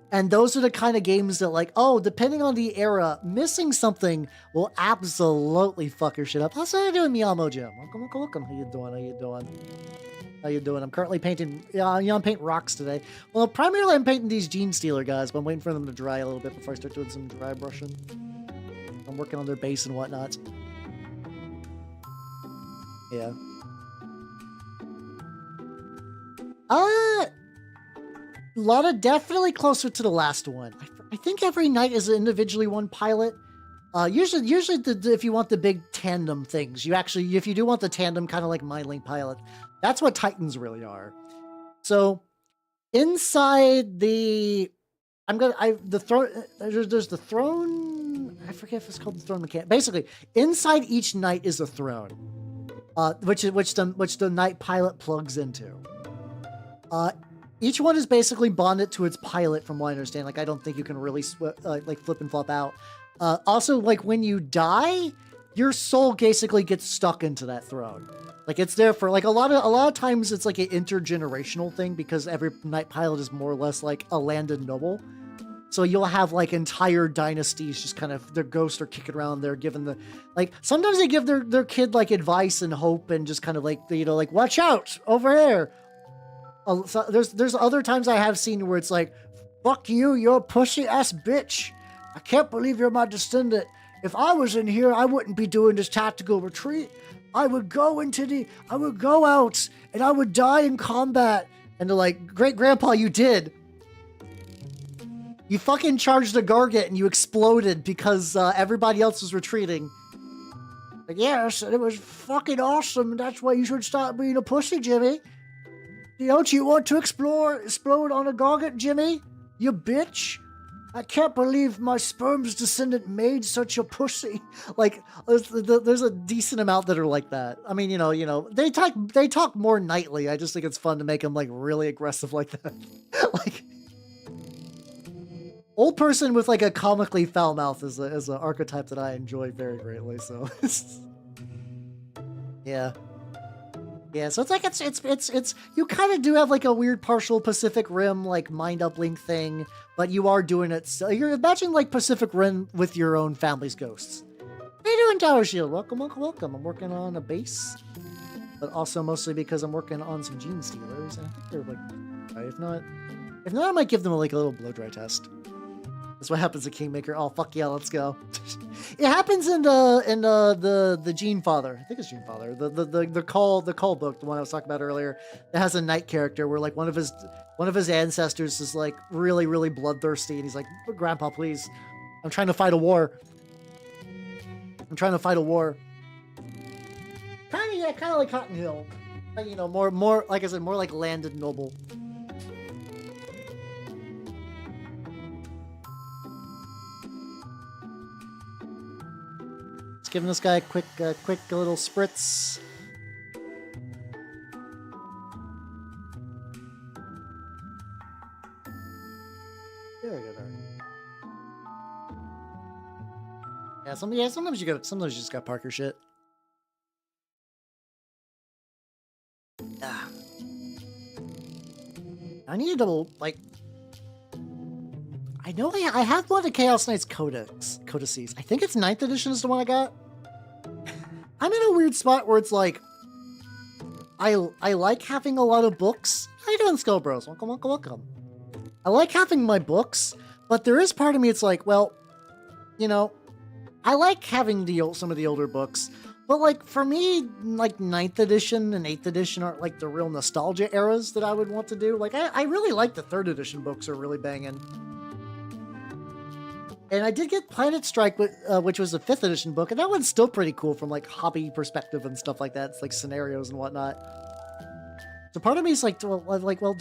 A: And those are the kind of games that like, oh, depending on the era, missing something will absolutely fuck your shit up. How's that doing, Miyamo Jim? Welcome. How you doing? I'm currently painting, I'm painting rocks today. Well, primarily I'm painting these Genestealer guys, but I'm waiting for them to dry a little bit before I start doing some dry brushing. I'm working on their base and whatnot. Yeah. Lotta definitely closer to the last one. I think every knight is individually one pilot. Usually if you want the big tandem things, if you do want the tandem kind of like Mind-Link pilot, that's what Titans really are. So inside the, there's the throne. I forget if it's called the throne mechanic. Basically, inside each knight is a throne, which the knight pilot plugs into. Each one is basically bonded to its pilot, from what I understand. Like, I don't think you can really like flip and flop out. Also, like when you die, your soul basically gets stuck into that throne. Like, it's there for like a lot of times. It's like an intergenerational thing because every knight pilot is more or less like a landed noble. So you'll have like entire dynasties just kind of, their ghosts are kicking around. They're giving the, like, sometimes they give their kid like advice and hope and just kind of like, you know, like, watch out over there. So there's other times I have seen where it's like, fuck you, you're a pussy ass bitch. I can't believe you're my descendant. If I was in here, I wouldn't be doing this tactical retreat. I would go out and I would die in combat. And they're like, great grandpa, you did. You fucking charged a Gargant and you exploded because everybody else was retreating. Like, yes, and it was fucking awesome. That's why you should stop being a pussy, Jimmy. Don't you want to explode on a Gargant, Jimmy? You bitch. I can't believe my sperm's descendant made such a pussy. Like, there's a decent amount that are like that. I mean, you know, they talk more nightly. I just think it's fun to make them like really aggressive like that. Like, old person with like a comically foul mouth is an archetype that I enjoy very greatly. So, yeah. Yeah, so it's like it's you kind of do have like a weird partial Pacific Rim like mind uplink thing, but you are doing it. So you're imagine like Pacific Rim with your own family's ghosts. How you doing, Tower Shield? Welcome. I'm working on a base, but also mostly because I'm working on some Genestealers. And I think they're like, if not, I might give them like a little blow dry test. That's what happens at Kingmaker. Oh fuck yeah, let's go. It happens in the Gene Father. I think it's Gene Father. The call book, the one I was talking about earlier, that has a knight character where like one of his ancestors is like really, really bloodthirsty, and he's like, Grandpa, please. I'm trying to fight a war. Kind of like Cotton Hill. But, you know, more like I said, more like landed noble. Just giving this guy a quick little spritz. There we go. Yeah, sometimes you just got Parker shit. Ah. I need a double, like, I know I have one of the Chaos Knights codices. I think it's 9th edition is the one I got. I'm in a weird spot where it's like, I like having a lot of books. How you doing, Skull Bros? Welcome. I like having my books, but there is part of me it's like, well, you know, I like having some of the older books, but like for me, like 9th edition and 8th edition aren't like the real nostalgia eras that I would want to do. Like I really like the 3rd edition books are really banging. And I did get Planet Strike, which was a 5th edition book, and that one's still pretty cool from like hobby perspective and stuff like that. It's like scenarios and whatnot. So part of me is like, well,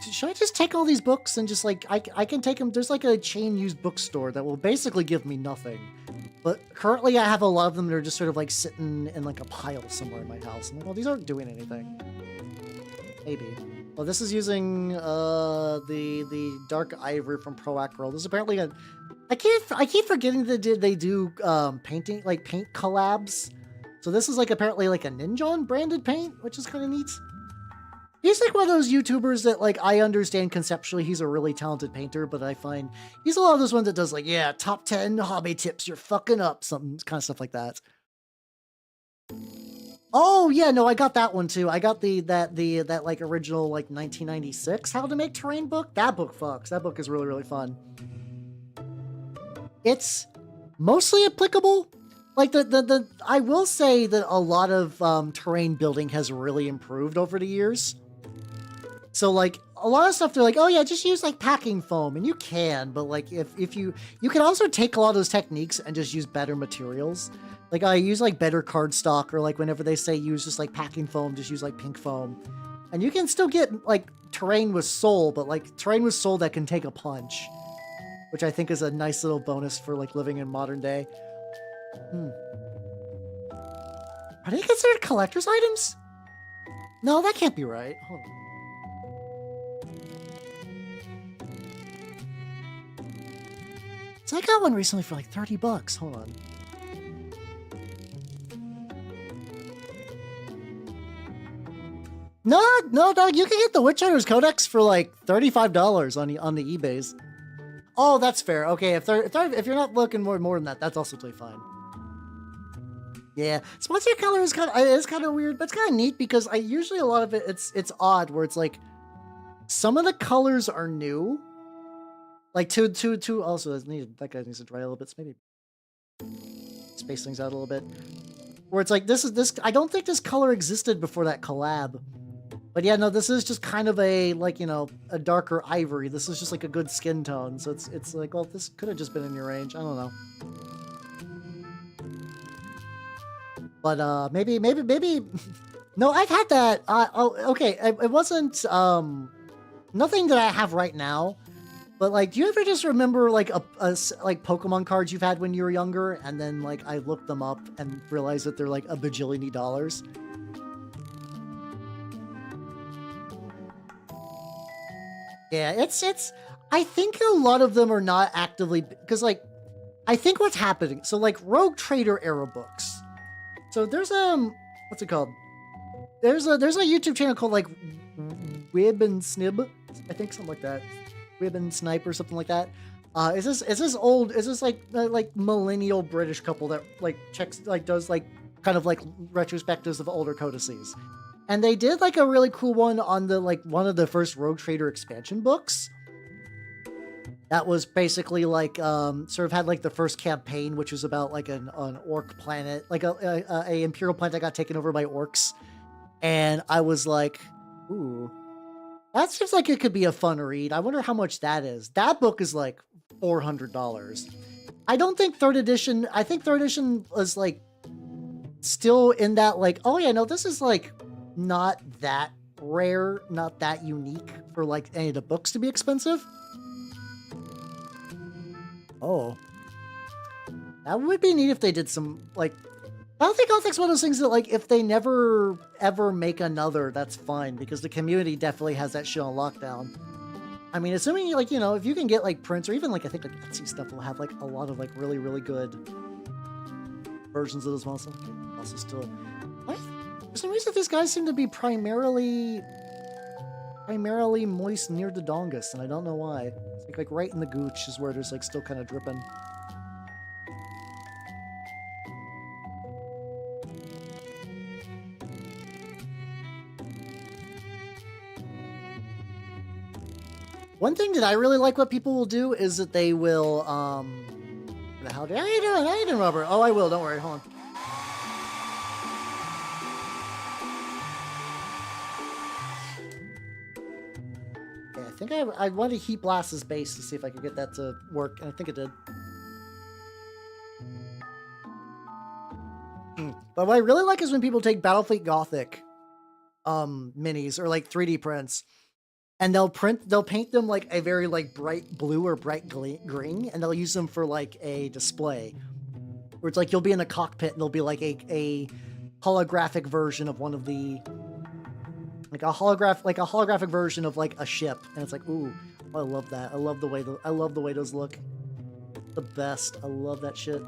A: should I just take all these books and just like, I can take them. There's like a chain used bookstore that will basically give me nothing. But currently I have a lot of them that are just sort of like sitting in like a pile somewhere in my house. I'm like, well, these aren't doing anything. Maybe. Well, this is using the Dark Ivory from Proac World. This is apparently a... I keep forgetting that they do paint collabs. So this is like apparently like a Ninjon branded paint, which is kind of neat. He's like one of those YouTubers that like I understand conceptually he's a really talented painter, but I find he's a lot of those ones that does like, yeah, top 10 hobby tips you're fucking up, something kind of stuff like that. Oh yeah, no, I got that one too. I got that like original like 1996 How to Make Terrain book. That book fucks. That book is really, really fun. It's mostly applicable. Like I will say that a lot of terrain building has really improved over the years. So like a lot of stuff they're like, oh yeah, just use like packing foam, and you can, but like if you can also take a lot of those techniques and just use better materials. Like I use like better cardstock, or like whenever they say use just like packing foam, just use like pink foam. And you can still get like terrain with soul, but like terrain with soul that can take a punch, which I think is a nice little bonus for like living in modern day. Are they considered collector's items? No, that can't be right. Hold on. So I got one recently for like $30. Hold on. No, dog. You can get the Witch Hunter's Codex for like $35 on the eBays. Oh, that's fair. Okay, if you're not looking more than that, that's also totally fine. Yeah, sponsored color is kind of weird, but it's kind of neat because usually a lot of it's odd where it's like some of the colors are new. Like two also that guy needs to dry a little bit, so maybe space things out a little bit. Where it's like this I don't think this color existed before that collab. But yeah, no, this is just kind of a like, you know, a darker ivory. This is just like a good skin tone. So it's like, well, this could have just been in your range. I don't know. But maybe no, I've had that. Okay, it wasn't nothing that I have right now. But like, do you ever just remember like a like Pokemon cards you've had when you were younger, and then like I looked them up and realized that they're like a bajillion dollars? Yeah, it's. I think a lot of them are not actively because like, I think what's happening. So like Rogue Trader era books. So there's what's it called? There's a YouTube channel called like Wib and Snib, I think something like that. Wib and Snipe or something like that. Is this like millennial British couple that like does like kind of like retrospectives of older codices. And they did like a really cool one on the like one of the first Rogue Trader expansion books. That was basically like sort of had like the first campaign, which was about like an orc planet, like a imperial planet that got taken over by orcs. And I was like, ooh, that seems like it could be a fun read. I wonder how much that is. That book is like $400. I don't think third edition. I think third edition was like still in that like, oh yeah, no, this is like not that rare, not that unique for like any of the books to be expensive. Oh, that would be neat if they did some like. I don't think Gothic's one of those things that like if they never ever make another, that's fine because the community definitely has that shit on lockdown. I mean, assuming like, you know, if you can get like prints or even like I think like Etsy stuff will have like a lot of like really really good versions of this monster. Also still, what? For some reason these guys seem to be primarily moist near the dongus, and I don't know why. It's like right in the gooch is where there's like still kind of dripping. One thing that I really like what people will do is that they will, how you doing, Robert? Oh, I will, don't worry, hold on. Okay, I think I wanted to heat blast his base to see if I could get that to work, and I think it did. But what I really like is when people take Battlefleet Gothic minis or like 3D prints, and they'll paint them like a very like bright blue or bright green, and they'll use them for like a display. Where it's like you'll be in a cockpit and there'll be like a holographic version of one of the like a holographic version of like a ship, and it's like, ooh, I love that. I love the way those look. The best. I love that shit.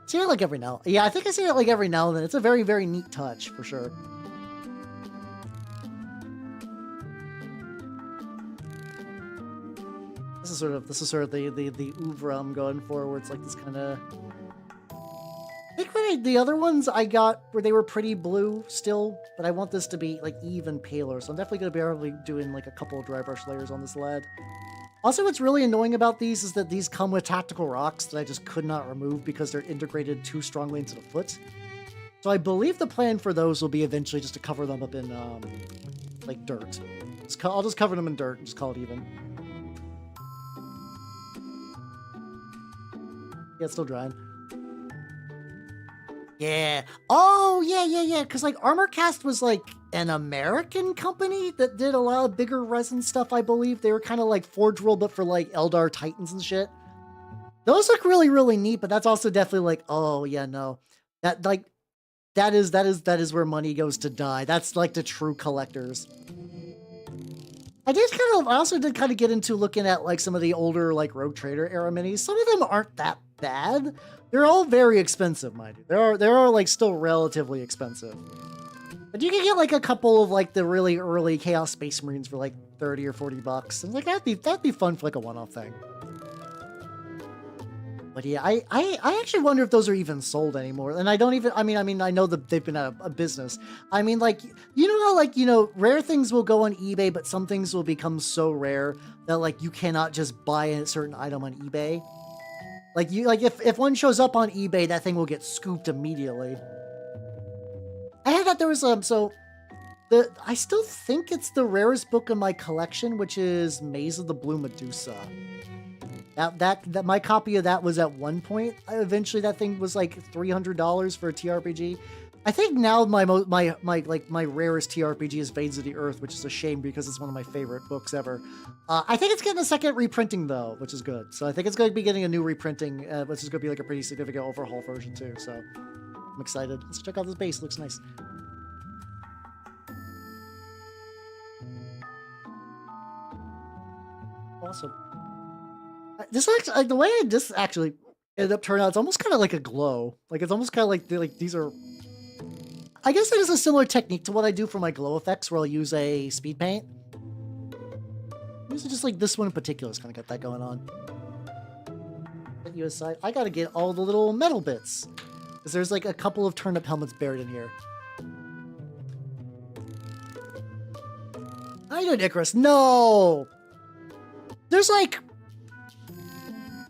A: See it like every now. Yeah, I think I see it like every now and then. It's a very, very neat touch for sure. This is sort of the oeuvre I'm going for, where it's like this kind of. I think the other ones I got where they were pretty blue still, but I want this to be like even paler, so I'm definitely gonna be doing like a couple of dry brush layers on this lad. Also, what's really annoying about these is that these come with tactical rocks that I just could not remove because they're integrated too strongly into the foot. So I believe the plan for those will be eventually just to cover them up in like dirt. I'll just cover them in dirt and just call it even. Yeah, it's still drying. Yeah. Oh, yeah. Because like ArmorCast was like an American company that did a lot of bigger resin stuff, I believe. They were kind of like Forge World, but for like Eldar Titans and shit. Those look really, really neat, but that's also definitely like, oh yeah, no. That is where money goes to die. That's like the true collectors. I also did kind of get into looking at like some of the older like Rogue Trader era minis. Some of them aren't that bad. They're all very expensive, mind you. They are like still relatively expensive. But you can get like a couple of like the really early Chaos Space Marines for like 30 or 40 bucks. And like that'd be fun for like a one-off thing. But yeah, I actually wonder if those are even sold anymore. And I don't even, I mean, I know that they've been out of business. I mean, like, you know how like, you know, rare things will go on eBay, but some things will become so rare that like you cannot just buy a certain item on eBay. Like if one shows up on eBay, that thing will get scooped immediately. I had that there was I still think it's the rarest book in my collection, which is Maze of the Blue Medusa. That my copy of that was at one point. Eventually, that thing was like $300 for a TRPG. I think now my rarest TRPG is Veins of the Earth, which is a shame because it's one of my favorite books ever. I think it's getting a second reprinting though, which is good. So I think it's going to be getting a new reprinting, which is going to be like a pretty significant overhaul version too. So I'm excited. Let's check out this base. It looks nice. Awesome. This actually, like the way this actually ended up turning out, it's almost kind of like a glow. Like it's almost kind of like these are. I guess it is a similar technique to what I do for my glow effects, where I'll use a speed paint. Just like this one in particular has kind of got that going on. Set you aside. I gotta get all the little metal bits because there's like a couple of turnip helmets buried in here. How you doing, Icarus? No. There's like.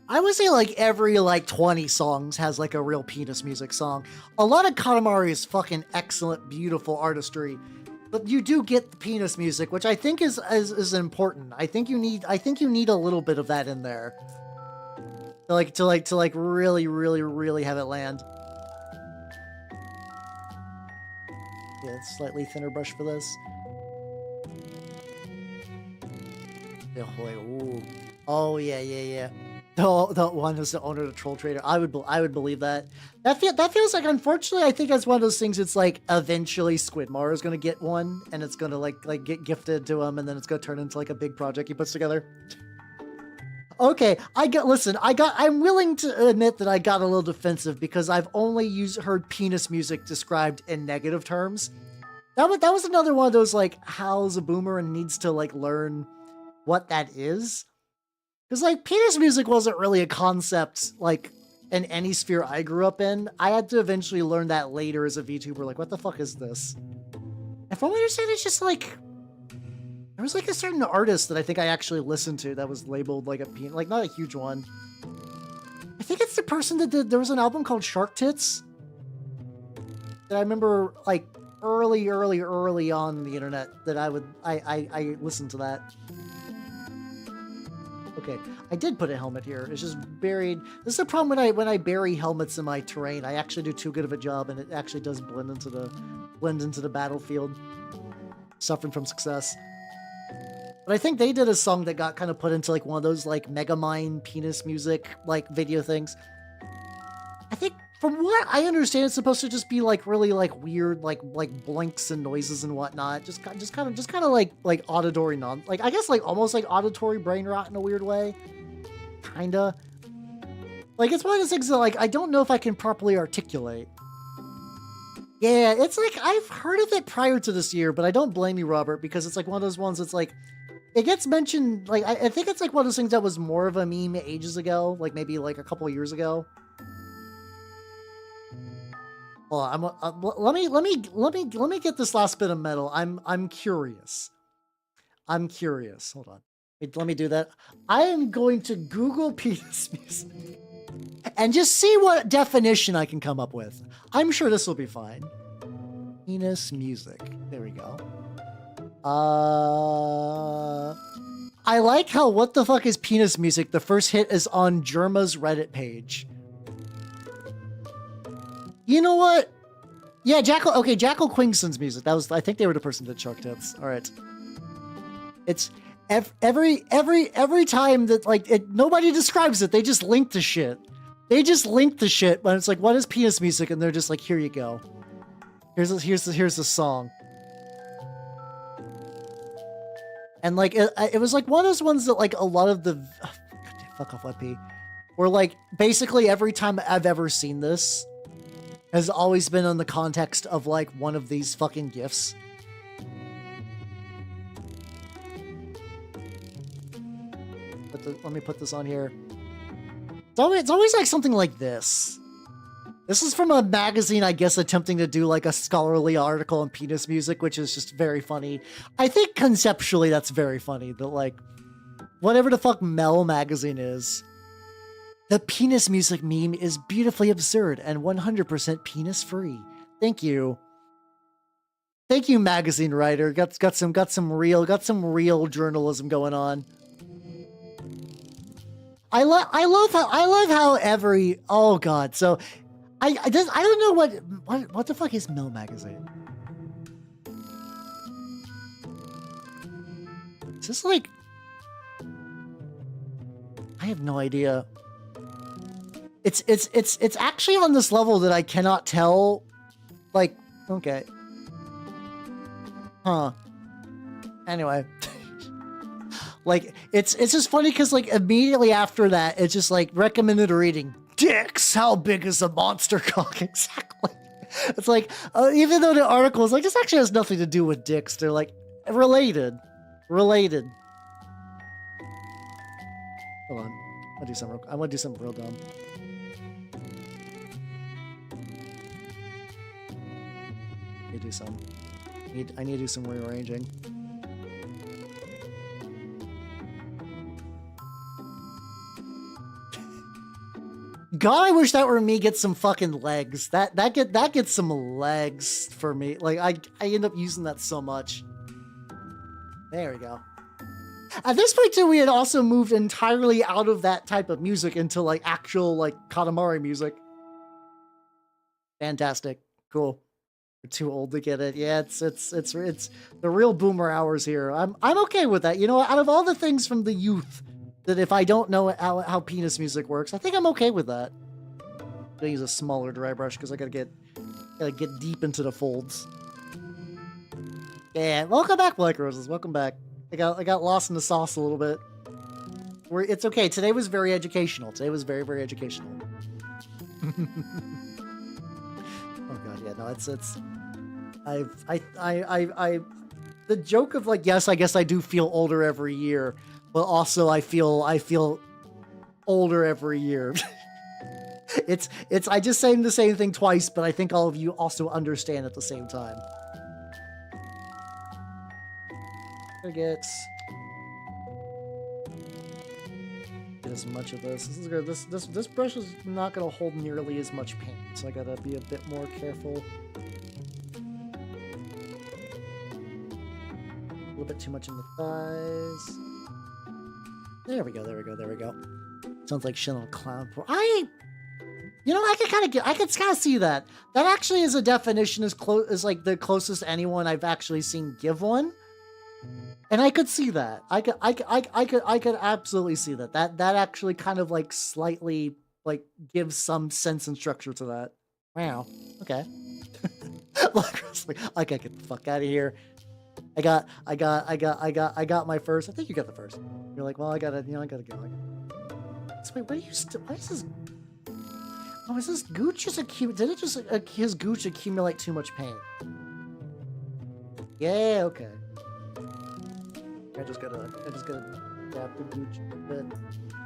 A: I would say like every like 20 songs has like a real penis music song. A lot of Katamari is fucking excellent, beautiful artistry, but you do get the penis music, which I think is important. I think you need a little bit of that in there to really have it land. Yeah, slightly thinner brush for this. Oh yeah. The one is the owner of the Troll Trader. I would believe that. That feels like, unfortunately, I think that's one of those things. It's like eventually Squidmar is gonna get one, and it's gonna like get gifted to him, and then it's gonna turn into like a big project he puts together. Okay, I'm willing to admit that I got a little defensive because I've only heard penis music described in negative terms. That was another one of those like Hal's a boomer and needs to like learn what that is. Because, like, penis music wasn't really a concept, like, in any sphere I grew up in. I had to eventually learn that later as a VTuber. Like, what the fuck is this? And from what I understand, it's just, like... There was, like, a certain artist that I think I actually listened to that was labeled, like, a penis... Like, not a huge one. I think it's the person that did... There was an album called Shark Tits. That I remember, like, early on the internet that I listened to that. Okay, I did put a helmet here. It's just buried. This is the problem when I bury helmets in my terrain. I actually do too good of a job, and it actually does blend into the battlefield. Suffering from success. But I think they did a song that got kind of put into like one of those like Megamind penis music like video things. I think from what I understand, it's supposed to just be like really like weird like blinks and noises and whatnot. Just kind of like auditory like I guess like almost like auditory brain rot in a weird way. Kinda. Like it's one of those things that like I don't know if I can properly articulate. Yeah, it's like I've heard of it prior to this year, but I don't blame you, Robert, because it's like one of those ones that's like it gets mentioned like I think it's like one of those things that was more of a meme ages ago, like maybe like a couple of years ago. Hold on, let me get this last bit of metal. I'm curious. Hold on. Let me do that. I am going to Google penis music and just see what definition I can come up with. I'm sure this will be fine. Penis music. There we go. I like how what the fuck is penis music? The first hit is on Germa's Reddit page. You know what? Yeah, Jackal Quingson's music. That was, I think they were the person that Shark Tits. All right. It's every time that like nobody describes it. They just link to shit. They just link to shit when it's like, what is penis music? And they're just like, here you go. Here's the song. And like it was like one of those ones that like a lot of the fuck off, LP. Where like basically every time I've ever seen this. has always been in the context of like one of these fucking gifts. Let me put this on here. It's always like something like this. This is from a magazine, I guess, attempting to do like a scholarly article on penis music, which is just very funny. I think conceptually that's very funny that like whatever the fuck Mel magazine is, the penis music meme is beautifully absurd and 100% penis free. Thank you. Thank you, magazine writer. Got some real journalism going on. I love how every, oh god, so I don't know what the fuck is Mel magazine? Is this like, I have no idea. It's actually on this level that I cannot tell, like, okay. Huh. Anyway. Like, it's just funny because, like, immediately after that, it's just, like, recommended reading. Dicks! How big is a monster cock? Exactly. It's like, even though the article is like, this actually has nothing to do with dicks. They're, like, related. Related. Hold on. I want to do something real dumb. I need to do some. I need to do some rearranging. God, I wish that were me. Get some fucking legs. That gets some legs for me. Like I end up using that so much. There we go. At this point too, we had also moved entirely out of that type of music into like actual like Katamari music. Fantastic. Cool. We're too old to get it. Yeah, it's the real boomer hours here. I'm okay with that. You know, out of all the things from the youth that if I don't know how penis music works, I think I'm okay with that. I'm gonna use a smaller dry brush because I gotta get deep into the folds. Yeah, welcome back, Black Roses. Welcome back. I got lost in the sauce a little bit. It's okay. Today was very educational. Today was very, very educational. Oh god, yeah, no, it's the joke of like, yes, I guess I do feel older every year, but also I feel older every year. it's I just saying the same thing twice, but I think all of you also understand at the same time. Get as much of this. This is good. This brush is not gonna hold nearly as much paint, so I gotta be a bit more careful. A little bit too much in the thighs. There we go. There we go. There we go. Sounds like shit on a clown. You know, I can kind of see that. That actually is a definition as close as like the closest anyone I've actually seen give one. And I could see that. I could absolutely see that. That actually kind of like slightly like gives some sense and structure to that. Wow. Okay. I gotta get the fuck out of here. I got my first. I think you got the first. You're like, well, I gotta go. Wait, what are you still? Why is this? Oh, is this gooch just accumulate? Did it just his gooch accumulate too much paint? Yeah. Okay. I just gotta dab the gooch a bit.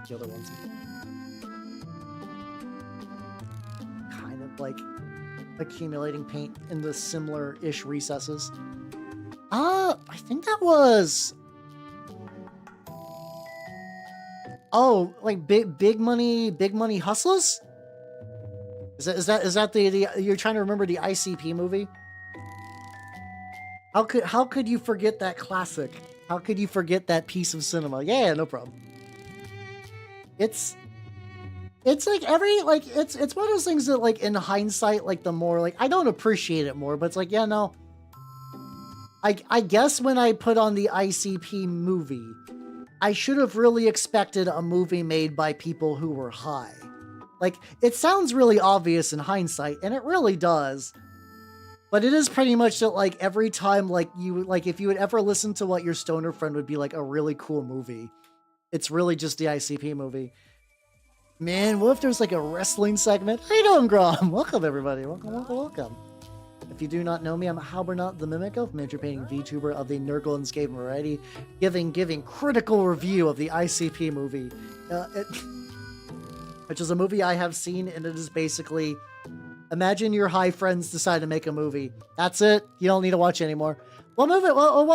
A: The other ones kind of like accumulating paint in the similar-ish recesses. I think that was. Oh, like big money hustlers? Is that the you're trying to remember the ICP movie? How could you forget that classic? How could you forget that piece of cinema? Yeah, no problem. It's like it's one of those things that like in hindsight, like the more like I don't appreciate it more, but it's like, yeah, no. I guess when I put on the ICP movie, I should have really expected a movie made by people who were high. Like, it sounds really obvious in hindsight, and it really does. But it is pretty much that, like, every time, like, if you would ever listen to what your stoner friend would be like a really cool movie, it's really just the ICP movie. Man, what if there's like a wrestling segment? How you doing, Grom? Welcome, everybody. Welcome. If you do not know me, I'm Halbernot the Mimico, miniature painting VTuber of the Nerdgolden variety, giving critical review of the ICP movie, which is a movie I have seen, and it is basically, imagine your high friends decide to make a movie. That's it. You don't need to watch anymore. What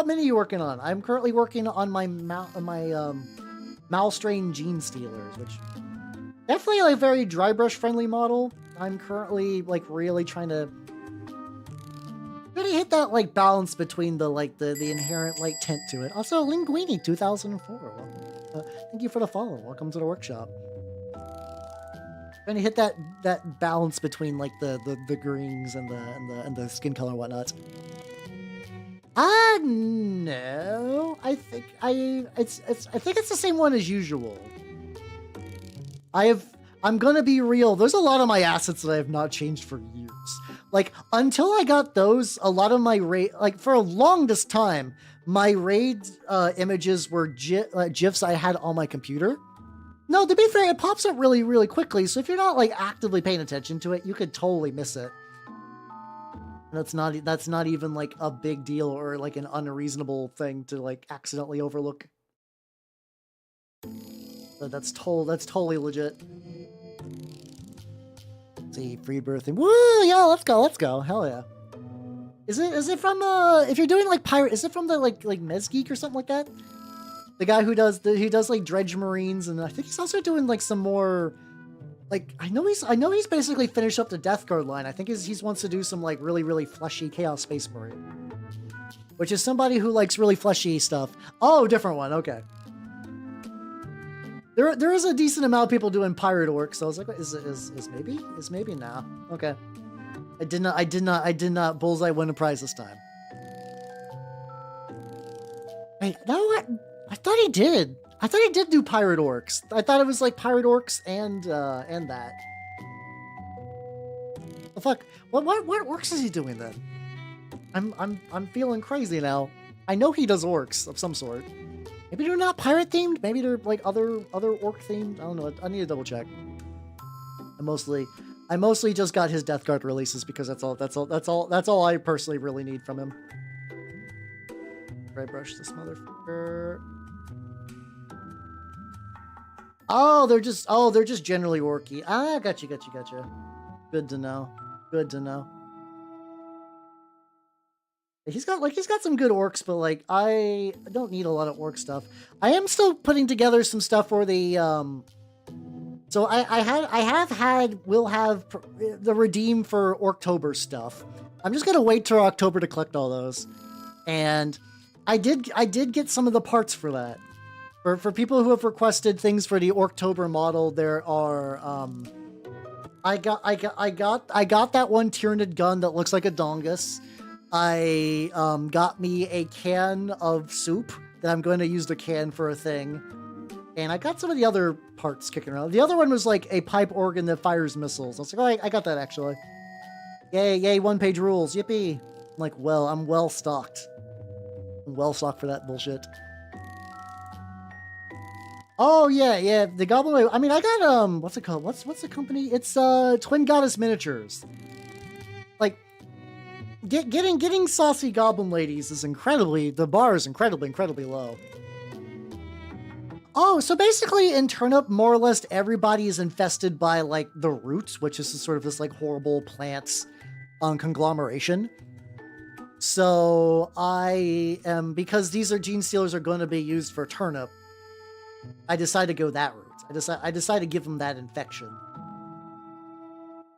A: mini are you working on? I'm currently working on my Malstrain Genestealers, which definitely like a very dry brush friendly model. I'm currently like really trying to hit that like balance between the inherent like tint to it. Also, Linguini 2004. Thank you for the follow. Welcome to the workshop. Trying to hit that balance between like the greens and the skin color and whatnot. No. I think it's the same one as usual. I'm gonna be real. There's a lot of my assets that I have not changed for years. Like, until I got those, a lot of my raid, like, for a longest time, my raid images were GIFs I had on my computer. No, to be fair, it pops up really, really quickly, so if you're not, like, actively paying attention to it, you could totally miss it. That's not even, like, a big deal or, like, an unreasonable thing to, like, accidentally overlook. But that's totally legit. See, free birthing. Woo! Yeah, let's go. Hell yeah. Is it from if you're doing like pirate, is it from the like Mezgeek or something like that? The guy who does like Dredge Marines, and I think he's also doing like some more like I know he's basically finished up the Death Guard line. I think he wants to do some like really fleshy Chaos Space Marine. Which is somebody who likes really fleshy stuff. Oh, different one, okay. There is a decent amount of people doing pirate orcs, so I was like, is maybe now? Okay. I did not bullseye win a prize this time. Wait, no, I thought he did. I thought he did do pirate orcs. I thought it was like pirate orcs and that. The fuck? What orcs is he doing then? I'm feeling crazy now. I know he does orcs of some sort. Maybe they're not pirate themed. Maybe they're like other orc themed. I don't know. I need to double check. I mostly just got his Death Guard releases because that's all I personally really need from him. Dry brush this motherfucker. Oh, they're just generally orky. Ah, gotcha. Good to know. He's got some good orcs, but like I don't need a lot of orc stuff. I am still putting together some stuff for the so we'll have the redeem for October stuff. I'm just gonna wait till October to collect all those. And I did get some of the parts for that. For people who have requested things for the October model, there are I got that one Tyranid gun that looks like a dongus. I got me a can of soup that I'm going to use the can for a thing. And I got some of the other parts kicking around. The other one was like a pipe organ that fires missiles. I was like, oh, I got that actually. Yay, one-page rules. Yippee. I'm like, well, I'm well stocked. I'm well stocked for that bullshit. Oh, yeah, the Goblin... I mean, I got, what's it called? What's the company? It's, Twin Goddess Miniatures. Like, getting saucy goblin ladies is the bar is incredibly low. Oh, so basically in Turnip, more or less everybody is infested by like the roots, which is sort of this like horrible plants conglomeration. So because these Genestealers are going to be used for Turnip, I decided to go that route. I decided to give them that infection.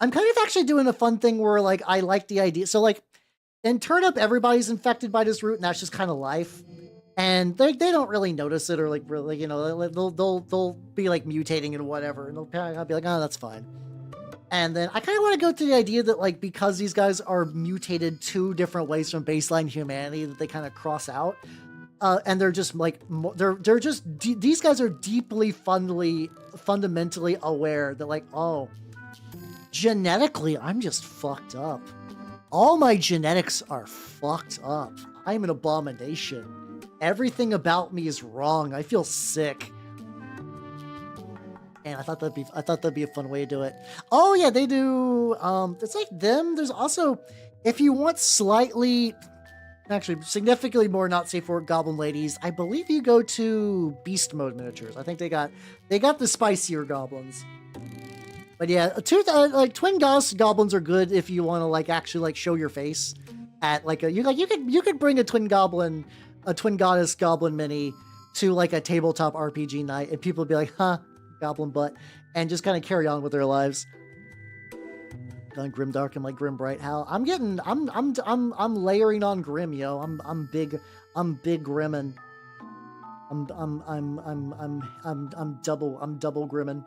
A: I'm kind of actually doing a fun thing where like I like the idea. So like in Turnip, everybody's infected by this root, and that's just kind of life. And they don't really notice it, or like really, you know, they'll be like mutating and whatever, and I'll be like, oh, that's fine. And then I kind of want to go to the idea that like because these guys are mutated two different ways from baseline humanity, that they kind of cross out, and they're just like these guys are deeply fundamentally aware that like, oh, genetically I'm just fucked up. All my genetics are fucked up. I'm an abomination. Everything about me is wrong. I feel sick. And I thought that'd be a fun way to do it. Oh yeah, they do. It's like them. There's also, if you want slightly, actually significantly more not safe for goblin ladies, I believe you go to beast mode miniatures. I think they got the spicier goblins. But yeah, like twin goddess goblins are good if you want to like actually like show your face at like you could bring a twin goddess goblin mini to like a tabletop RPG night, and people would be like, huh, goblin butt, and just kind of carry on with their lives. Gone grimdark and like grim bright. How I'm layering on grim, yo. I'm big grimmin'. I'm double grimmin'.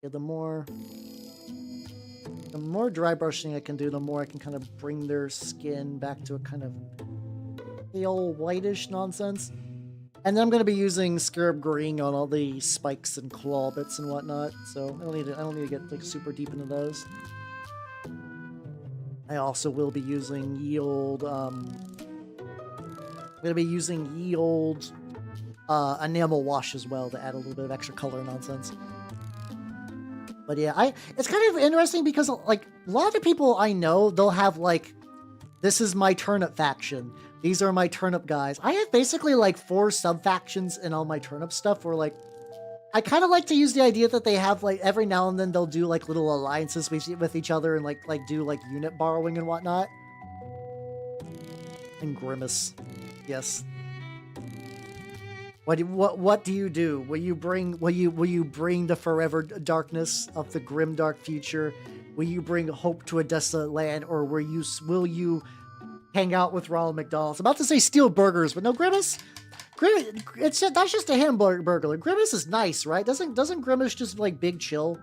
A: Yeah, the more dry brushing I can do, the more I can kind of bring their skin back to a kind of pale whitish nonsense. And then I'm going to be using scarab green on all the spikes and claw bits and whatnot, so I don't need to get like super deep into those. I also will be using ye old enamel wash as well to add a little bit of extra color nonsense. But yeah, it's kind of interesting because like a lot of the people I know, they'll have like, this is my turnip faction. These are my turnip guys. I have basically like 4 sub-factions in all my turnip stuff where like, I kind of like to use the idea that they have like, every now and then they'll do like little alliances with each other and like do like unit borrowing and whatnot. And Grimace. Yes. What do you do? Will you bring the forever darkness of the grim dark future? Will you bring hope to a desolate land, or will you hang out with Ronald McDonald? I'm about to say steal burgers, but no, Grimace. That's just a hamburger. Grimace is nice, right? Doesn't Grimace just like big chill?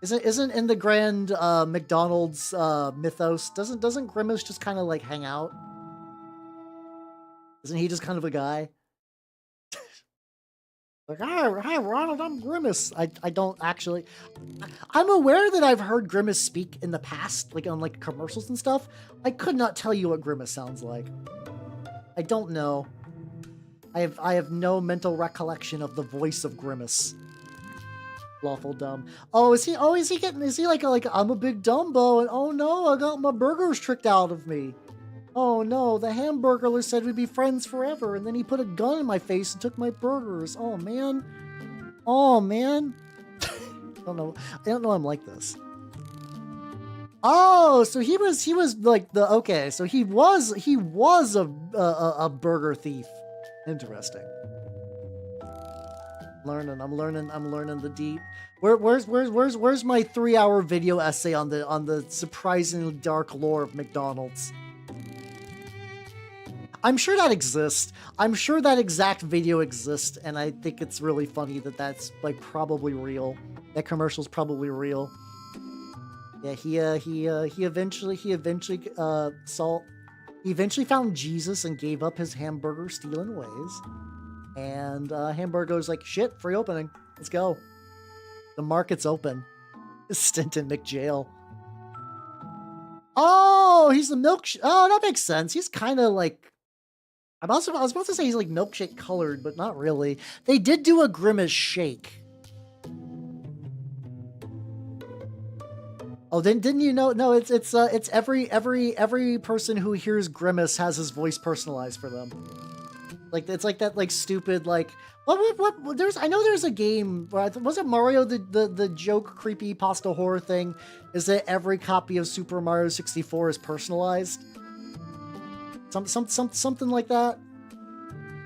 A: Isn't in the grand McDonald's mythos? Doesn't Grimace just kind of like hang out? Isn't he just kind of a guy? Like, hi, Ronald, I'm Grimace. I don't actually... I'm aware that I've heard Grimace speak in the past, like on like commercials and stuff. I could not tell you what Grimace sounds like. I don't know. I have no mental recollection of the voice of Grimace. Lawful dumb. Oh, is he like I'm a big Dumbo, and oh no, I got my burgers tricked out of me. Oh no, the hamburglar said we'd be friends forever, and then he put a gun in my face and took my burgers. Oh man. Oh man. I don't know I'm like this. Oh, so he was like okay, so he was a burger thief. Interesting. I'm learning the deep. Where's my 3-hour video essay on the surprisingly dark lore of McDonald's? I'm sure that exists. I'm sure that exact video exists, and I think it's really funny that that's like probably real. That commercial's probably real. Yeah, he eventually found Jesus and gave up his hamburger stealing ways. And Hamburger's like, shit, free opening. Let's go. The market's open. Stint in McJail. Oh, he's the milkshake. Oh, that makes sense. He's kind of like... I was about to say he's like milkshake colored, but not really. They did do a Grimace shake. Oh, didn't you know? No, it's every person who hears Grimace has his voice personalized for them. Like it's like that like stupid like what I know there's a game where was it Mario the joke creepy pasta horror thing is that every copy of Super Mario 64 is personalized. Something like that.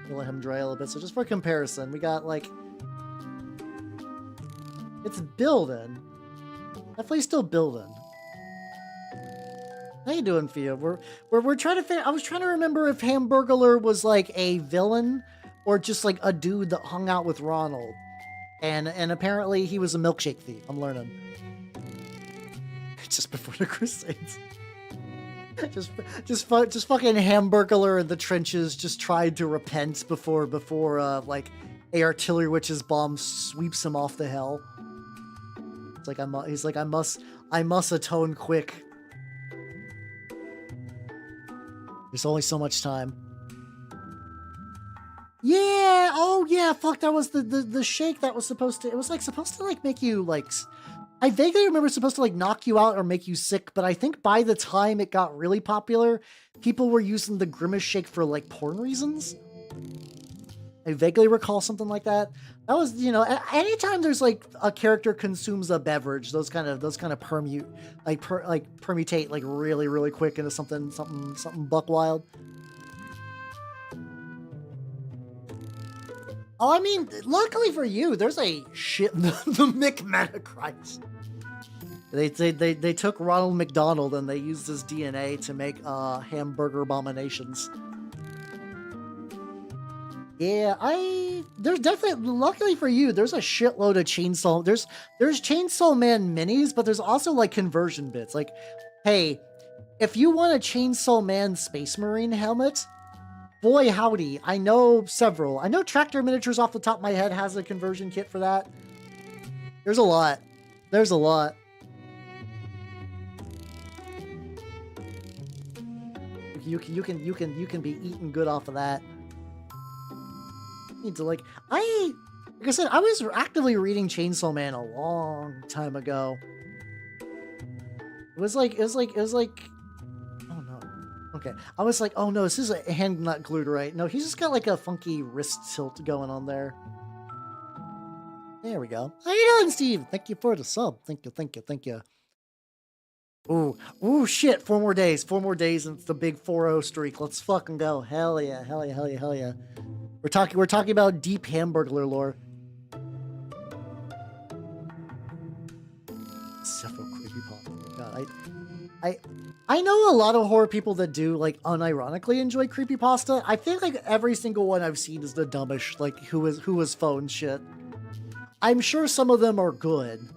A: We'll let him dry a little bit. So just for comparison, we got like it's building. Definitely still building. How you doing, Fia? We're trying to figure. I was trying to remember if Hamburglar was like a villain or just like a dude that hung out with Ronald, and apparently he was a milkshake thief. I'm learning. Just before the Crusades. just fucking Hamburglar in the trenches just tried to repent before like a artillery witch's bomb sweeps him off the hell. It's like he's like I must atone quick. There's only so much time. Yeah. Oh yeah. Fuck. That was the shake that was supposed to. It was like supposed to like make you like. I vaguely remember it's supposed to like knock you out or make you sick, but I think by the time it got really popular, people were using the Grimace shake for like porn reasons. I vaguely recall something like that. That was, you know, anytime there's like a character consumes a beverage, those kind of permutate like really quick into something buck wild. Oh, I mean, luckily for you, there's a shit the McMetacrites. They took Ronald McDonald and they used his DNA to make hamburger abominations. Yeah, there's definitely, luckily for you, there's a shitload of Chainsaw. There's Chainsaw Man minis, but there's also like conversion bits. Like, hey, if you want a Chainsaw Man Space Marine helmet, boy howdy, I know several. I know Tractor Miniatures off the top of my head has a conversion kit for that. There's a lot. There's a lot. You can be eating good off of that. Need to like I said, I was actively reading Chainsaw Man a long time ago. It was like oh no. Okay. I was like, oh no, this is a hand not glued right. No, he's just got like a funky wrist tilt going on there. There we go. How you doing, Steve? Thank you for the sub. Thank you. Ooh, shit. 4 more days. 4 more days and it's the big 4-0 streak. Let's fucking go. Hell yeah. We're talking about deep Hamburglar lore. Several creepypasta. God, I know a lot of horror people that do like unironically enjoy creepypasta. I feel like every single one I've seen is the dumbest, like who was phone shit. I'm sure some of them are good.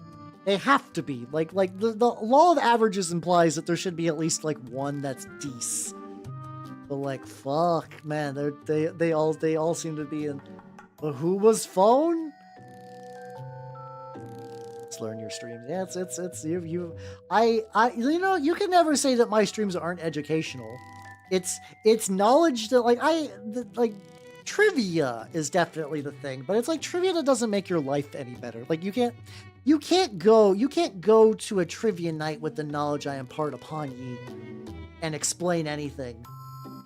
A: They have to be. Like the law of averages implies that there should be at least like one that's decent. But like, fuck, man, they all seem to be in. But who was phone? Let's learn your streams. Yeah, it's you you know, you can never say that my streams aren't educational. It's knowledge that like trivia is definitely the thing, but it's like trivia that doesn't make your life any better. Like you can't go to a trivia night with the knowledge I impart upon you and explain anything.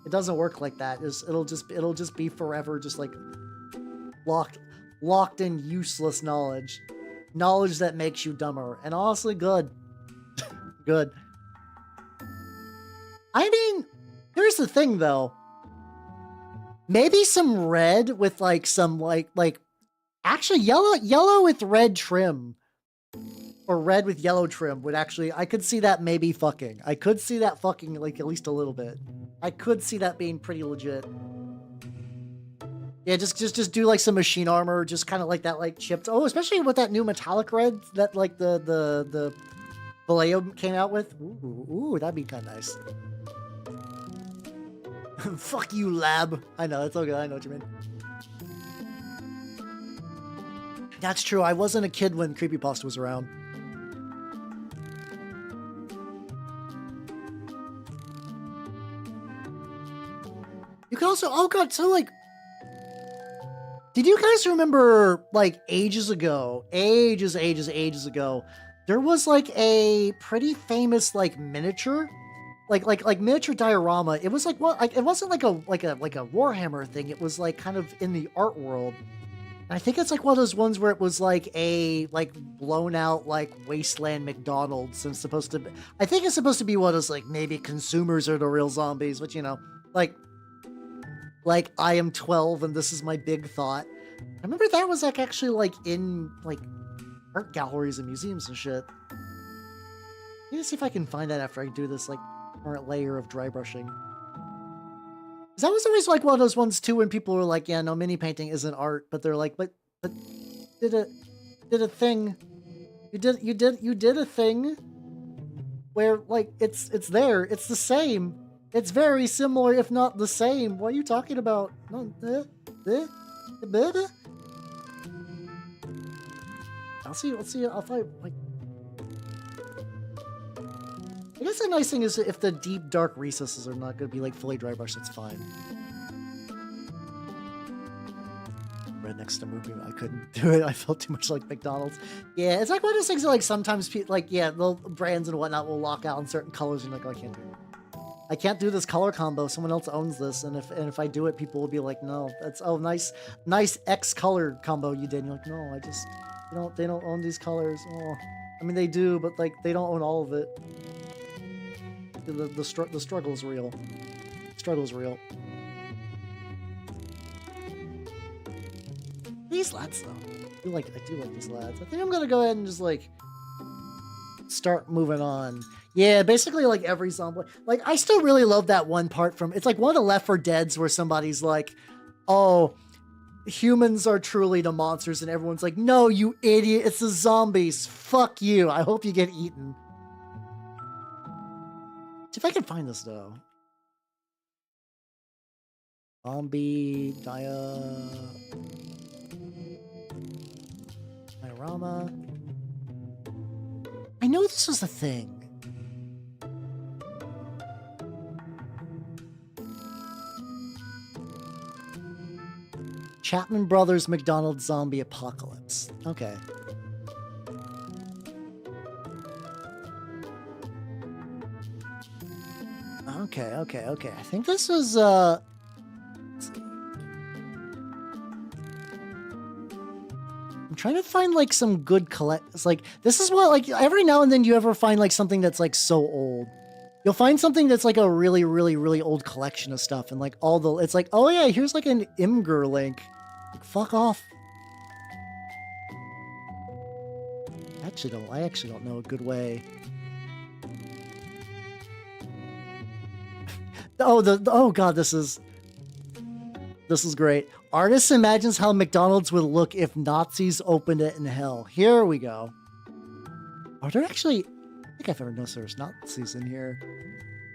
A: It doesn't work like that. It'll just be forever, just like locked in useless knowledge that makes you dumber. And honestly, good. Good. I mean, here's the thing though. Maybe some red with like some like actually yellow with red trim. Or red with yellow trim would actually, I could see that maybe fucking. I could see that fucking like at least a little bit. I could see that being pretty legit. Yeah, just do like some machine armor, just kind of like that like chipped. Oh, especially with that new metallic red that like the Vallejo came out with. Ooh, that'd be kind of nice. Fuck you, lab. I know, it's all good. I know what you mean. That's true. I wasn't a kid when creepypasta was around. You can also, oh god, so like, did you guys remember like ages ago, there was like a pretty famous like miniature, like miniature diorama. It was like what, like it wasn't like a Warhammer thing. It was like kind of in the art world. And I think it's like one of those ones where it was like a blown out like wasteland McDonald's and supposed to be, I think it's supposed to be one of those like maybe consumers are the real zombies, but you know, like I am 12 and this is my big thought. I remember that was like actually like in like art galleries and museums and shit. Let me see if I can find that after I do this like current layer of dry brushing. That was always like one of those ones too when people were like, yeah, no, mini painting isn't art, but they're like, but did a thing. You did a thing where like it's there, it's the same. It's very similar, if not the same. What are you talking about? No, I'll see. I'll find like. I guess the nice thing is if the deep dark recesses are not going to be like fully dry brushed, it's fine. right next to movie. I couldn't do it. I felt too much like McDonald's. Yeah, it's like one of those things that, like, sometimes people, like, yeah, the brands and whatnot will lock out in certain colors, and you're like, oh, I can't do it. I can't do this color combo. Someone else owns this, and if I do it, people will be like, no, that's nice X color combo you did. And you're like, no, I just they don't own these colors. Oh, I mean they do, but like they don't own all of it. The struggle's real. Struggle's real. These lads though, I do like these lads. I think I'm gonna go ahead and just like start moving on. Yeah, basically like every zombie. Like I still really love that one part from, it's like one of the Left 4 Deads where somebody's like, oh, humans are truly the monsters, and everyone's like, no, you idiot, it's the zombies. Fuck you. I hope you get eaten. See if I can find this though. Zombie diorama. I know this was a thing. Chapman Brothers McDonald's Zombie Apocalypse. Okay. Okay. I think this was, let's see. I'm trying to find, like, some good It's like, this is what, like, every now and then you ever find, like, something that's, like, so old. You'll find something that's, like, a really, really, really old collection of stuff, and, like, it's like, oh, yeah, here's, like, an Imgur link. Like, fuck off. I actually don't know a good way. Oh god, this is great. Artist imagines how McDonald's would look if Nazis opened it in hell. Here we go. Are there actually, I think I've ever noticed there's Nazis in here.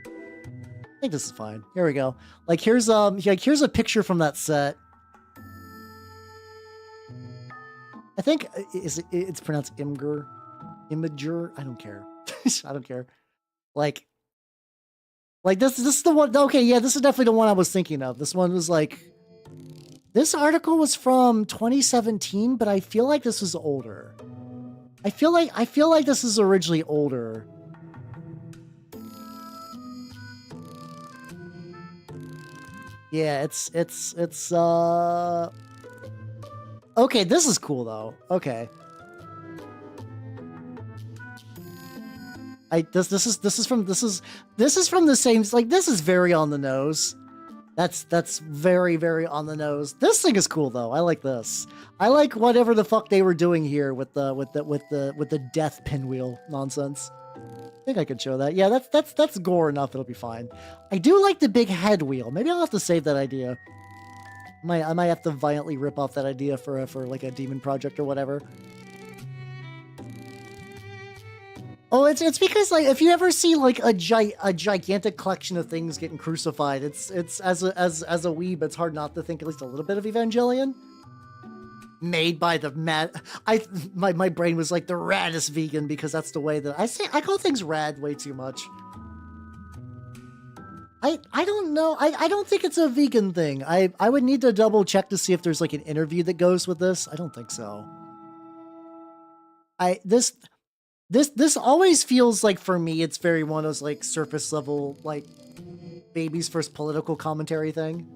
A: I think this is fine. Here we go. Like here's a picture from that set. I think it's pronounced Imager. I don't care. I don't care. Like this is the one. Okay, yeah, this is definitely the one I was thinking of. This one was like, this article was from 2017, but I feel like this was older. I feel like this is originally older. Yeah, it's okay, this is cool though. Okay. This is from the same, like, this is very on the nose. That's very, very on the nose. This thing is cool though. I like this. I like whatever the fuck they were doing here with the death pinwheel nonsense. I think I could show that. Yeah, that's gore enough. It'll be fine. I do like the big head wheel. Maybe I'll have to save that idea. I might have to violently rip off that idea for like a demon project or whatever. Oh, it's because, like, if you ever see like a gigantic collection of things getting crucified, it's as a weeb, it's hard not to think at least a little bit of Evangelion. Made by the my brain was like the raddest vegan, because that's the way that I call things rad way too much. I don't know. I don't think it's a vegan thing. I would need to double check to see if there's like an interview that goes with this. I don't think so. This always feels like, for me, it's very one of those like surface level, like baby's first political commentary thing.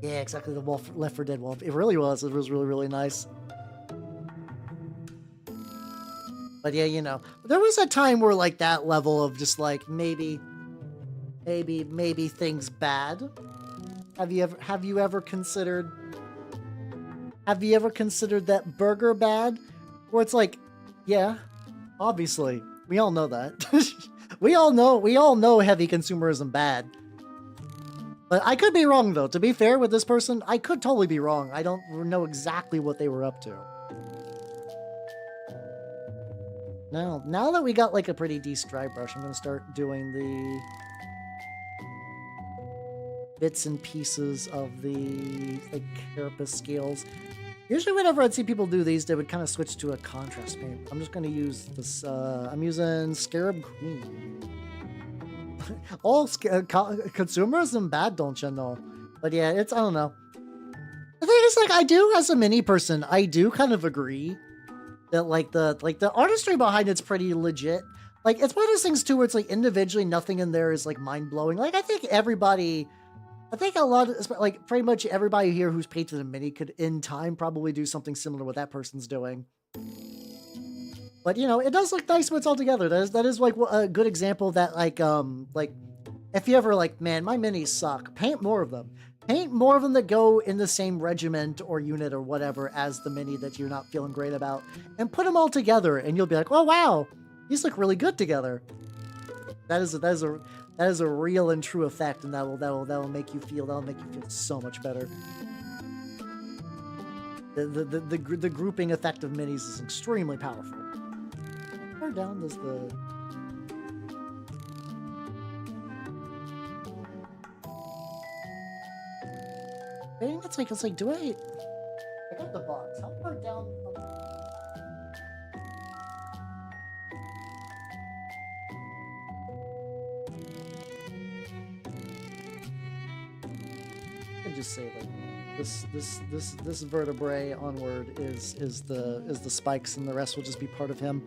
A: Yeah, exactly. The Left 4 Dead wall. It really was. It was really, really nice. But yeah, you know, there was a time where like that level of just like maybe things bad. Have you ever considered that burger bad? Where it's like, yeah, obviously, we all know that. we all know heavy consumerism bad. But I could be wrong though. To be fair with this person, I could totally be wrong. I don't know exactly what they were up to. Now that we got like a pretty decent dry brush, I'm gonna start doing the bits and pieces of the like carapace scales. Usually whenever I'd see people do these, they would kind of switch to a contrast paint. I'm just going to use this, I'm using Scarab Green. All consumerism bad, don't you know? But yeah, I don't know. The thing is, like, I do, as a mini person, I do kind of agree that the artistry behind it's pretty legit. Like, it's one of those things too where it's like individually nothing in there is like mind blowing. Like, I think a lot of, like, pretty much everybody here who's painted a mini could in time probably do something similar to what that person's doing. But you know, it does look nice when it's all together. That is like a good example of that, like if you ever like, man, my minis suck, paint more of them. Paint more of them that go in the same regiment or unit or whatever as the mini that you're not feeling great about, and put them all together, and you'll be like, oh wow, these look really good together. That is a real and true effect, and that'll make you feel so much better. The grouping effect of minis is extremely powerful. Where down does the I think it's like, do I got the box. How far down? I can just say like this vertebrae onward is the spikes, and the rest will just be part of him.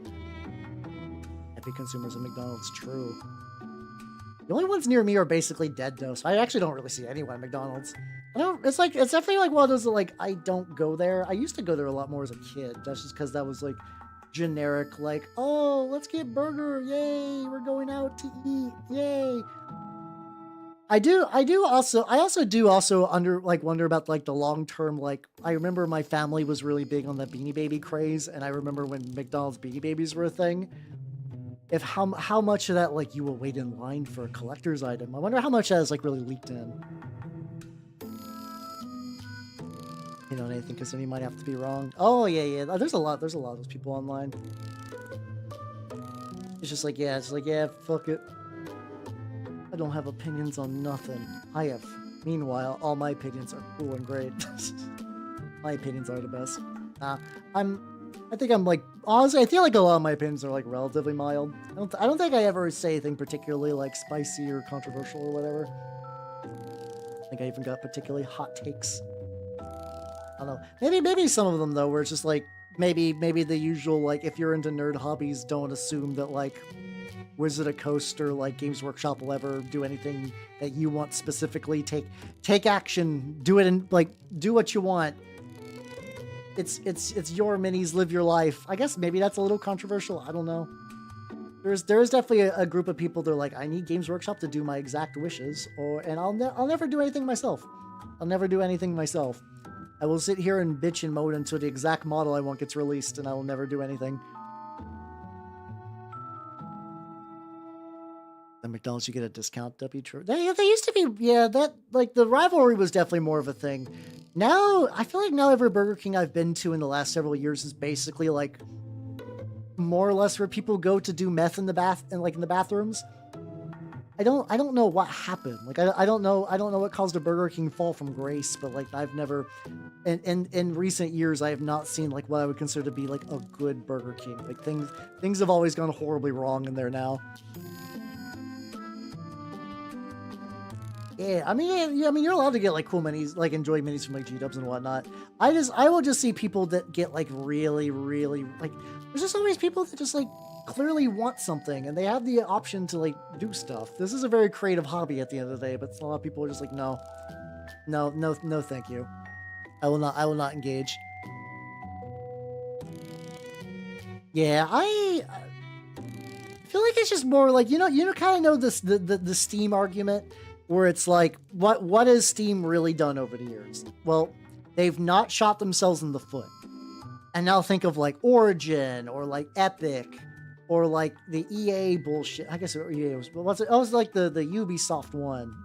A: Happy consumers of McDonald's, true. The only ones near me are basically dead though, so I actually don't really see anyone at McDonald's. It's definitely like one of those that, like, I don't go there. I used to go there a lot more as a kid. That's just because that was like generic, like, oh, let's get burger, yay, we're going out to eat, yay. I also wonder about like the long term. Like, I remember my family was really big on the Beanie Baby craze, and I remember when McDonald's Beanie Babies were a thing. If how much of that, like, you will wait in line for a collector's item. I wonder how much that is like really leaked in. You know anything? Because then you might have to be wrong. Oh yeah. There's a lot of those people online. It's just like, yeah, fuck it. I don't have opinions on nothing. Meanwhile, all my opinions are cool and great. My opinions are the best. I think I'm like, honestly, I feel like a lot of my opinions are like relatively mild. I don't think I ever say anything particularly like spicy or controversial or whatever. I think I even got particularly hot takes. I don't know. Maybe some of them though, where it's just like maybe the usual, like, if you're into nerd hobbies, don't assume that like Wizard of Coast or like Games Workshop will ever do anything that you want specifically. Take action. Do it, and like do what you want. It's your minis, live your life. I guess maybe that's a little controversial. I don't know. There is definitely a group of people that are like, I need Games Workshop to do my exact wishes, and I'll never do anything myself. I'll never do anything myself. I will sit here and bitch and moan until the exact model I want gets released, and I will never do anything. At McDonald's, you get a discount. True. They used to be, yeah. That, like, the rivalry was definitely more of a thing. Now I feel like every Burger King I've been to in the last several years is basically like more or less where people go to do meth in the bathrooms. I don't know what happened. Like, I don't know what caused a Burger King fall from grace, but like I've never, in recent years, I have not seen like what I would consider to be like a good Burger King. Like things have always gone horribly wrong in there now. Yeah, I mean, you're allowed to get like cool minis, like enjoy minis from like G-dubs and whatnot. I will just see people that get like really, really, like, there's just always people that just like clearly want something and they have the option to like do stuff. This is a very creative hobby at the end of the day, but a lot of people are just like, no, thank you. I will not engage. Yeah, I feel like it's just more like, you kind of know this, the Steam argument, where it's like, what has Steam really done over the years? Well, they've not shot themselves in the foot. And now think of like Origin or like Epic or like the EA bullshit. I guess EA was, what's it? Oh, it was like the Ubisoft one.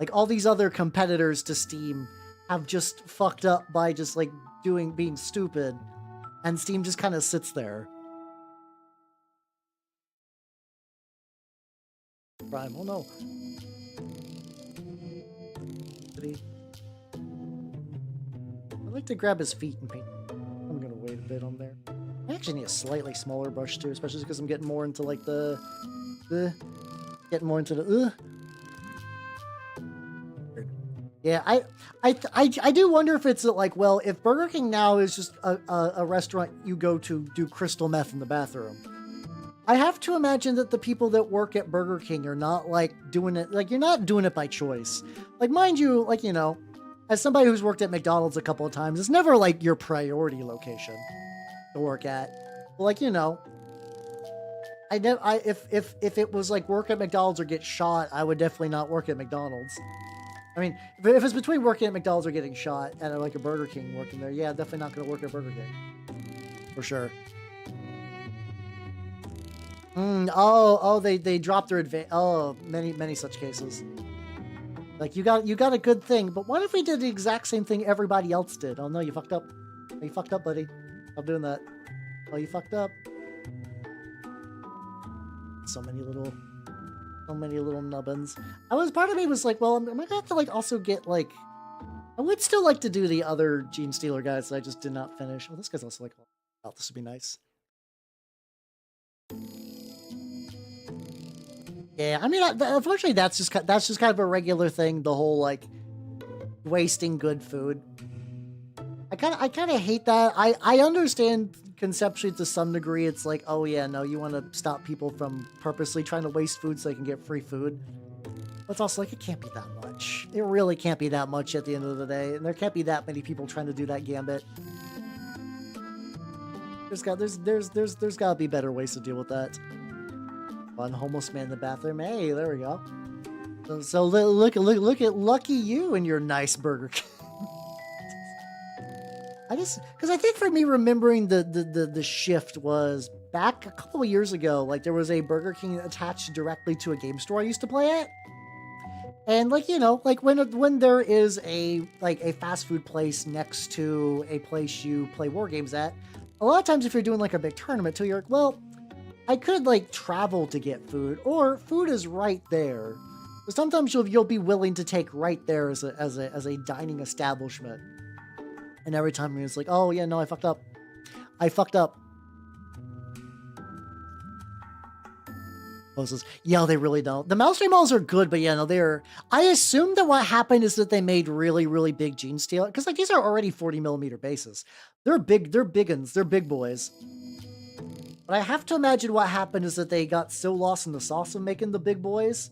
A: Like all these other competitors to Steam have just fucked up by just like being stupid. And Steam just kind of sits there. Prime, oh no. I'd like to grab his feet and paint. I'm gonna wait a bit on there. I actually need a slightly smaller brush too, especially because I'm getting more into like Yeah, I do wonder if it's like, well, if Burger King now is just a restaurant you go to do crystal meth in the bathroom, I have to imagine that the people that work at Burger King are not like doing it, like you're not doing it by choice. Like, mind you, like, you know, as somebody who's worked at McDonald's a couple of times, it's never like your priority location to work at. But, like, you know, if it was like work at McDonald's or get shot, I would definitely not work at McDonald's. I mean, if it's between working at McDonald's or getting shot and like a Burger King working there, yeah, definitely not going to work at Burger King. For sure. They dropped their advantage. Oh, many such cases. Like, you got a good thing, but what if we did the exact same thing everybody else did? Oh no, you fucked up. You fucked up, buddy. Stop doing that. Oh, you fucked up. So many little nubbins. Part of me was like, well, I'm gonna have to like also get like, I would still like to do the other Genestealer guys that I just did not finish. Oh, this guy's also like, oh, this would be nice. Yeah, I mean, unfortunately, that's just kind of a regular thing. The whole like wasting good food. I kind of hate that. I understand conceptually to some degree. It's like, oh yeah, no, you want to stop people from purposely trying to waste food so they can get free food. But it's also like, it can't be that much. It really can't be that much at the end of the day, and there can't be that many people trying to do that gambit. There's got to be better ways to deal with that. One homeless man in the bathroom. Hey, there we go. So look at lucky you and your nice Burger King. Because I think for me, remembering the shift was back a couple of years ago. Like, there was a Burger King attached directly to a game store I used to play at. And like, you know, like when there is a fast food place next to a place you play war games at, a lot of times if you're doing like a big tournament too, you're like, well, I could like travel to get food, or food is right there. So sometimes you'll be willing to take right there as a dining establishment. And every time it's like, oh yeah, no, I fucked up. Yeah, they really don't. The Malstrain malls are good, but yeah, no, they're. I assume that what happened is that they made really, really big Genestealer, because like these are already 40mm bases. They're big. They're big uns. They're big boys. But I have to imagine what happened is that they got so lost in the sauce of making the big boys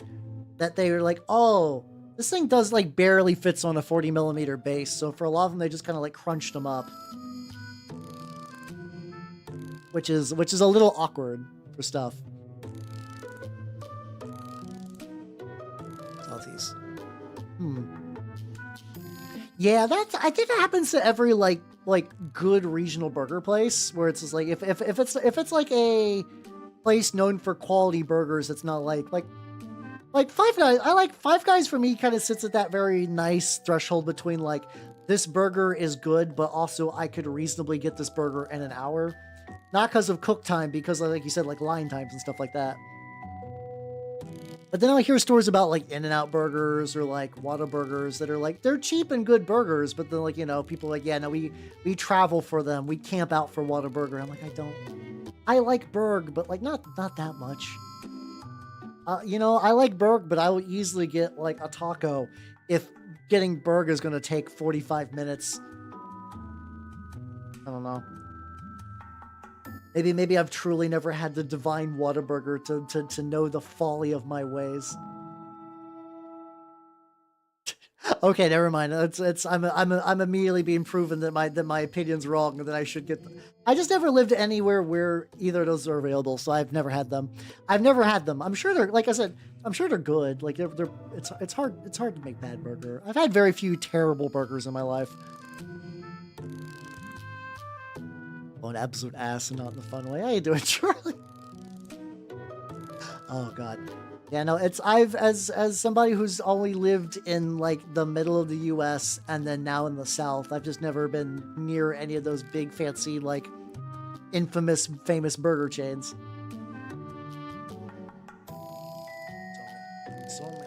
A: that they were like, oh, this thing does like barely fits on a 40mm base. So for a lot of them, they just kind of like crunched them up, which is a little awkward for stuff. These. Yeah, I think that happens to every like good regional burger place, where it's just like if it's like a place known for quality burgers, it's not like Five Guys. I like Five Guys for me kind of sits at that very nice threshold between like, this burger is good, but also I could reasonably get this burger in an hour, not because of cook time, because like you said, like line times and stuff like that. But then I hear stories about like In-N-Out burgers or like Whataburgers that are like, they're cheap and good burgers, but then like, you know, people are like, yeah, no, we travel for them. We camp out for Whataburger. I'm like, I like Burg, but like not that much. You know, I like Burg, but I would easily get like a taco if getting Burg is going to take 45 minutes. I don't know. Maybe I've truly never had the divine Whataburger to know the folly of my ways. Okay, never mind. I'm immediately being proven that my opinion's wrong and that I should get them. I just never lived anywhere where either of those are available, so I've never had them. I'm sure they're, like I said, I'm sure they're good. Like it's hard to make bad burger. I've had very few terrible burgers in my life. Oh, an absolute ass and not in the fun way. How you doing, Charlie? Oh God. Yeah, no, as somebody who's only lived in like the middle of the US and then now in the South, I've just never been near any of those big fancy like famous burger chains. So many.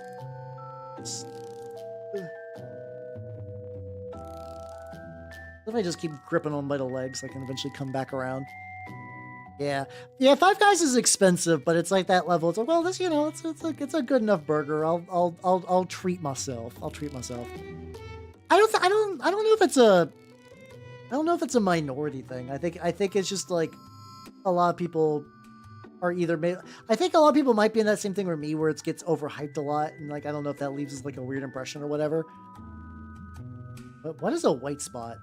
A: If I just keep gripping on by the legs, I can eventually come back around. Yeah, Five Guys is expensive, but it's like that level. It's like, well, this, you know, it's a good enough burger. I'll treat myself. I don't know if it's a, I don't know if it's a minority thing. I think it's just like a lot of people are either made. I think a lot of people might be in that same thing with me, where it gets overhyped a lot, and like I don't know if that leaves us like a weird impression or whatever. But what is a white spot?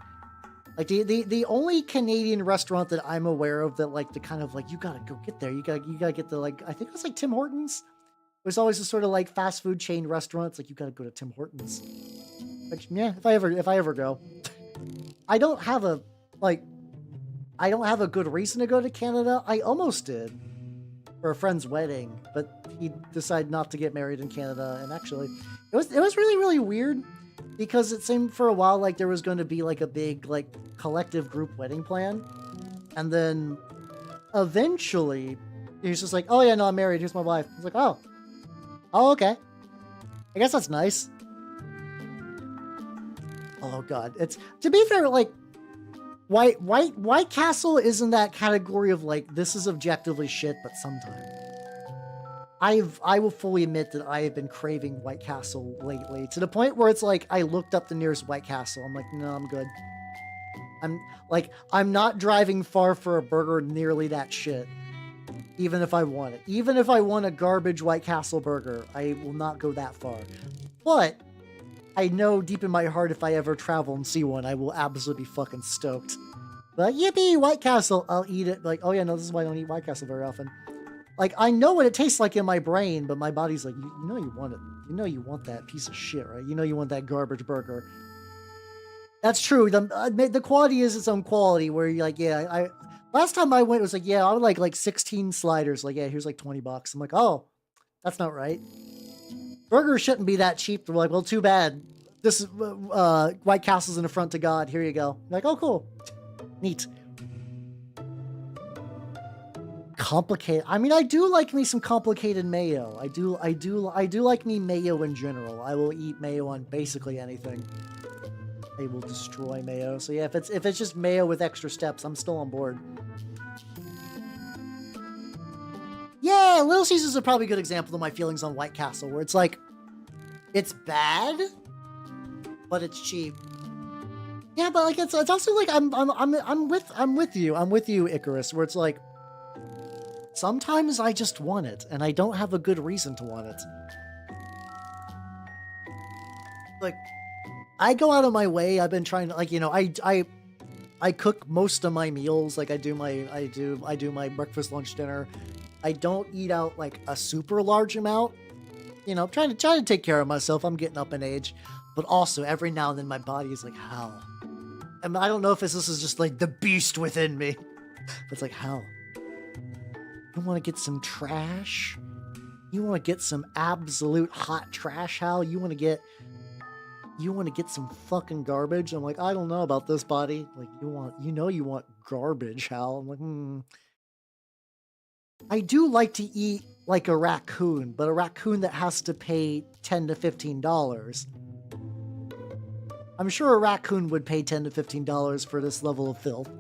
A: Like the only Canadian restaurant that I'm aware of that like the kind of like you gotta go get there, you gotta get the like I think it's like Tim Hortons. There's always a sort of like fast food chain restaurants like you gotta go to Tim Hortons. Which yeah, if I ever go, I don't have a good reason to go to Canada. I almost did for a friend's wedding, but he decided not to get married in Canada. And actually, it was really really weird. Because it seemed for a while like there was going to be like a big like collective group wedding plan. And then eventually he was just like, oh yeah, no, I'm married. Here's my wife. I was like, oh, okay. I guess that's nice. Oh God. It's, to be fair, like White Castle is in that category of like, this is objectively shit, but sometimes. I will fully admit that I have been craving White Castle lately to the point where it's like I looked up the nearest White Castle. I'm like, no, I'm good. I'm not driving far for a burger nearly that shit. Even if I want it. Even if I want a garbage White Castle burger, I will not go that far. But I know deep in my heart if I ever travel and see one, I will absolutely be fucking stoked. But yippee, White Castle, I'll eat it. Like, oh yeah, no, this is why I don't eat White Castle very often. Like, I know what it tastes like in my brain, but my body's like, you know you want it. You know you want that piece of shit, right? You know you want that garbage burger. That's true. The quality is its own quality, where you're like, yeah, last time I went, it was like, yeah, I would like 16 sliders. Like, yeah, here's like $20. I'm like, oh, that's not right. Burgers shouldn't be that cheap. They're like, well, too bad. This is, White Castle's an affront to God. Here you go. I'm like, oh, cool. Neat. Complicated. I mean, I do like me some complicated mayo. I do like me mayo in general. I will eat mayo on basically anything. I will destroy mayo. So yeah, if it's just mayo with extra steps, I'm still on board. Yeah, Little Caesars is probably a good example of my feelings on White Castle, where it's like, it's bad, but it's cheap. Yeah, but like it's also like I'm with you, Icarus, where it's like, sometimes I just want it, and I don't have a good reason to want it. Like, I go out of my way. I've been trying to, like, you know, I cook most of my meals. Like, I do my breakfast, lunch, dinner. I don't eat out like a super large amount. You know, trying to take care of myself. I'm getting up in age, but also every now and then my body is like, hell. And I don't know if this is just like the beast within me, but it's like, hell. You want to get some trash? You want to get some absolute hot trash, Hal? You want to get some fucking garbage? I'm like, I don't know about this, body. Like, you want garbage, Hal. I'm like, I do like to eat like a raccoon, but a raccoon that has to pay $10 to $15. I'm sure a raccoon would pay $10 to $15 for this level of filth.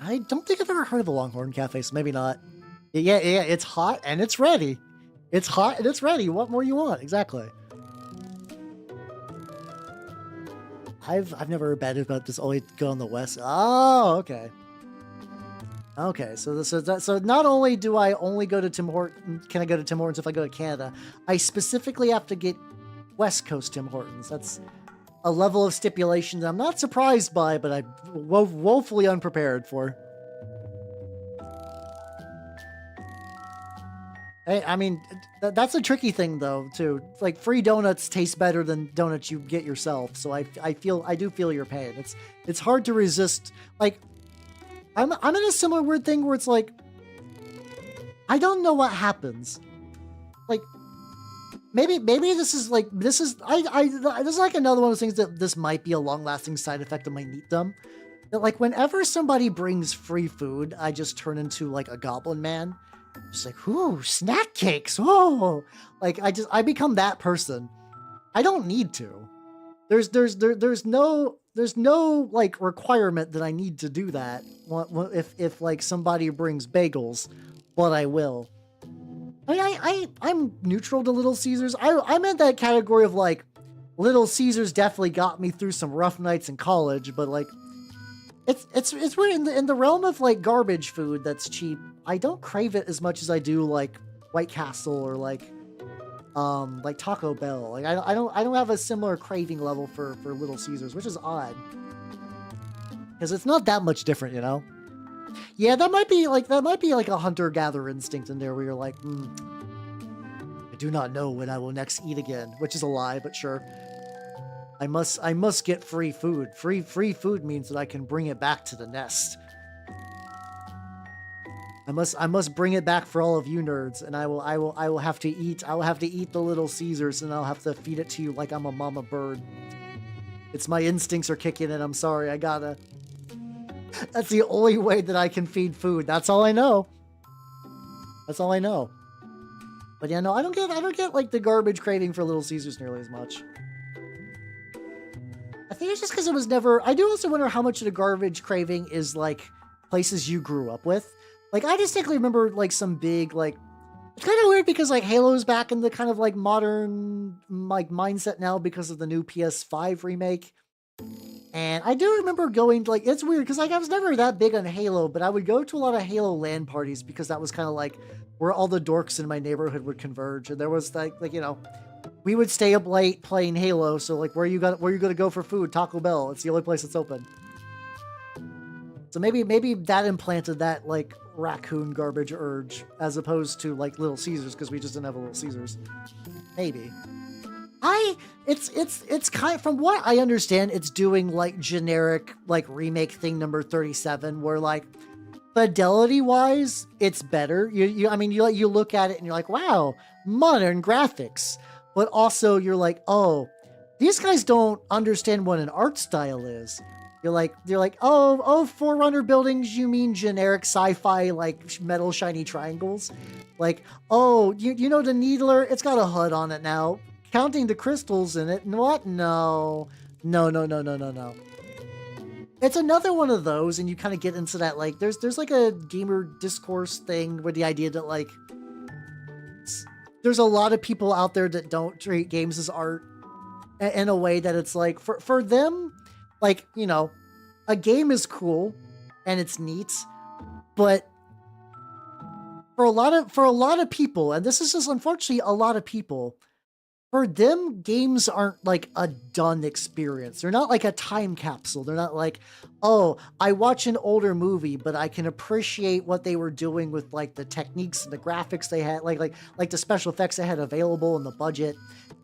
A: I don't think I've ever heard of a Longhorn Cafe, so maybe not. Yeah, it's hot and it's ready. It's hot and it's ready. What more you want? Exactly. I've never bet about this only go on the west. Oh, okay. Okay, so not only do I only go to Tim Hortons, can I go to Tim Hortons if I go to Canada, I specifically have to get West Coast Tim Hortons. That's a level of stipulation that I'm not surprised by, but I'm woefully unprepared for. I mean, that's a tricky thing though, too. Like, free donuts taste better than donuts you get yourself. So I do feel your pain. It's hard to resist. Like, I'm in a similar weird thing where it's like, I don't know what happens. Like, maybe this is like another one of those things that this might be a long-lasting side effect of my neatdom. That like whenever somebody brings free food, I just turn into like a goblin man. Just like, ooh, snack cakes. Oh, like I become that person. I don't need to. There's no like requirement that I need to do that. If like somebody brings bagels, but I will. I'm neutral to Little Caesars. I'm in that category of like, Little Caesars definitely got me through some rough nights in college, but like, it's weird in the realm of like garbage food that's cheap. I don't crave it as much as I do like White Castle or like Taco Bell. Like I don't have a similar craving level for Little Caesars, which is odd because it's not that much different, you know. Yeah, that might be like a hunter-gatherer instinct in there where you're like, I do not know when I will next eat again, which is a lie, but sure. I must get free food. Free food means that I can bring it back to the nest. I must bring it back for all of you nerds, and I will have to eat the Little Caesars, and I'll have to feed it to you like I'm a mama bird. It's my instincts are kicking in. I'm sorry. I gotta. That's the only way that I can feed food. That's all I know. That's all I know. But yeah, no, I don't get like the garbage craving for Little Caesars nearly as much. I think it's just because it was never. I do also wonder how much of the garbage craving is like places you grew up with. Like I distinctly remember like some big like. It's kind of weird because like Halo's back in the kind of like modern like mindset now because of the new PS5 remake. And I do remember going to, like, it's weird because like I was never that big on Halo, but I would go to a lot of Halo LAN parties because that was kind of like where all the dorks in my neighborhood would converge. And there was like you know, we would stay up late playing Halo. So like where you gonna go for food? Taco Bell. It's the only place that's open. So maybe that implanted that like raccoon garbage urge as opposed to like Little Caesars because we just didn't have a Little Caesars. Maybe. It's kind of, from what I understand, it's doing like generic like remake thing number 37 where like fidelity wise it's better. I mean you look at it and you're like, wow, modern graphics, but also you're like, oh, these guys don't understand what an art style is. You're like, oh, Forerunner buildings, you mean generic sci-fi like metal shiny triangles? Like, oh, you know the Needler, it's got a HUD on it now. Counting the crystals in it. What? No. It's another one of those, and you kind of get into that, like, there's like a gamer discourse thing with the idea that, like, there's a lot of people out there that don't treat games as art in a way that it's like, for them, like, you know, a game is cool and it's neat, but for a lot of people, and this is just unfortunately a lot of people, for them, games aren't like a done experience. They're not like a time capsule. They're not like, oh, I watch an older movie, but I can appreciate what they were doing with like the techniques and the graphics they had, like the special effects they had available and the budget.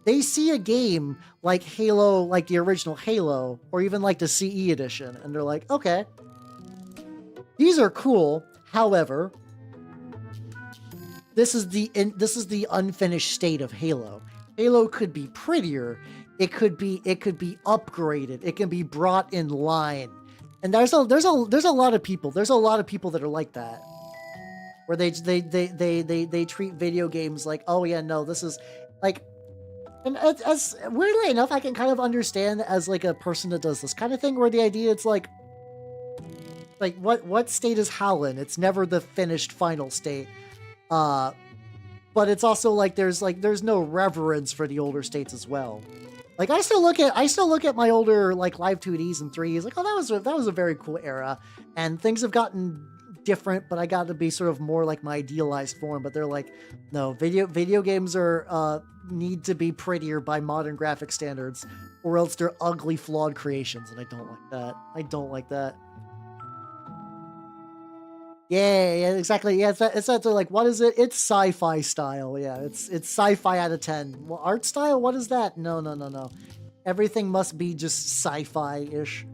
A: They see a game like Halo, like the original Halo, or even like the CE edition, and they're like, okay, these are cool. However, this is the unfinished state of Halo. Halo could be prettier. It could be upgraded. It can be brought in line. And there's a lot of people. There's a lot of people that are like that, where they treat video games like, oh yeah, no, this is like, and as weirdly enough, I can kind of understand as like a person that does this kind of thing, where the idea it's like what state is HAL in? It's never the finished final state. But it's also like there's no reverence for the older states as well. Like I still look at my older like Live 2Ds and 3s like, oh, that was a very cool era, and things have gotten different, but I got to be sort of more like my idealized form. But they're like, no, video games are need to be prettier by modern graphic standards, or else they're ugly, flawed creations, and I don't like that. I don't like that. Yeah, exactly. Yeah, it's that like, what is it? It's sci-fi style. Yeah, it's sci-fi out of 10. Well, art style, what is that? No. Everything must be just sci-fi-ish.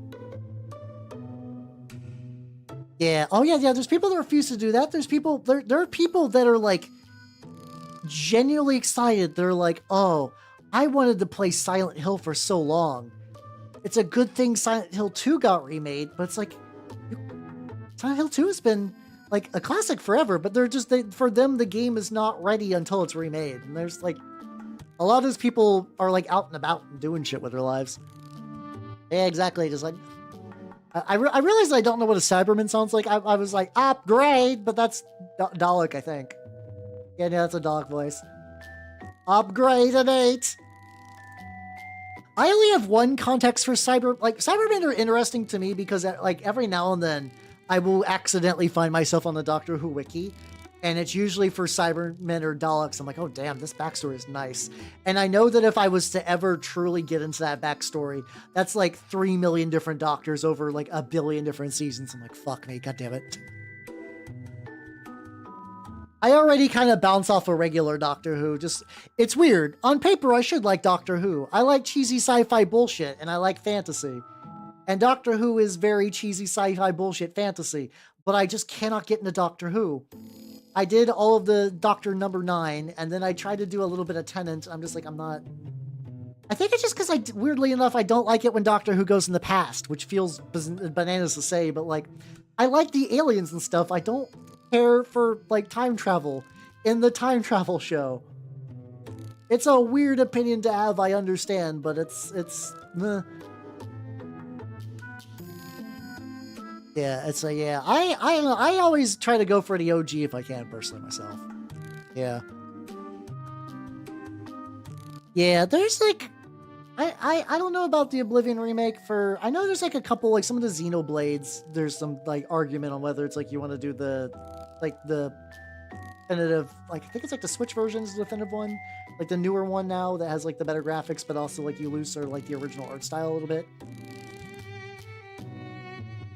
A: Yeah. Oh yeah. There's people that refuse to do that. There are people that are like genuinely excited. They're like, oh, I wanted to play Silent Hill for so long. It's a good thing Silent Hill 2 got remade, but it's like, Silent Hill 2 has been like a classic forever, but for them, the game is not ready until it's remade. And there's like, a lot of those people are like out and about and doing shit with their lives. Yeah, exactly. Just like, I realized I don't know what a Cyberman sounds like. I was like, upgrade, but that's Dalek, I think. Yeah, no, that's a Dalek voice. Upgrade an 8. I only have one context for Cybermen are interesting to me because like every now and then I will accidentally find myself on the Doctor Who wiki, and it's usually for Cybermen or Daleks. I'm like, oh damn, this backstory is nice. And I know that if I was to ever truly get into that backstory, that's like 3 million different Doctors over like a billion different seasons. I'm like, fuck me, god damn it. I already kind of bounce off a regular Doctor Who. It's weird. On paper, I should like Doctor Who. I like cheesy sci-fi bullshit, and I like fantasy. And Doctor Who is very cheesy sci-fi bullshit fantasy, but I just cannot get into Doctor Who. I did all of the Doctor number 9, and then I tried to do a little bit of Tennant. I'm just like, I'm not... I think it's just because weirdly enough, I don't like it when Doctor Who goes in the past, which feels bananas to say, but like, I like the aliens and stuff. I don't care for like time travel in the time travel show. It's a weird opinion to have, I understand, but it's yeah, it's a yeah. I always try to go for the OG if I can personally myself. Yeah. Yeah, there's like I don't know about the Oblivion remake for I know there's like a couple like some of the Xenoblades, there's some like argument on whether it's like you want to do the definitive, like I think it's like the Switch version is the definitive one, like the newer one now that has like the better graphics, but also like you lose sort of like the original art style a little bit.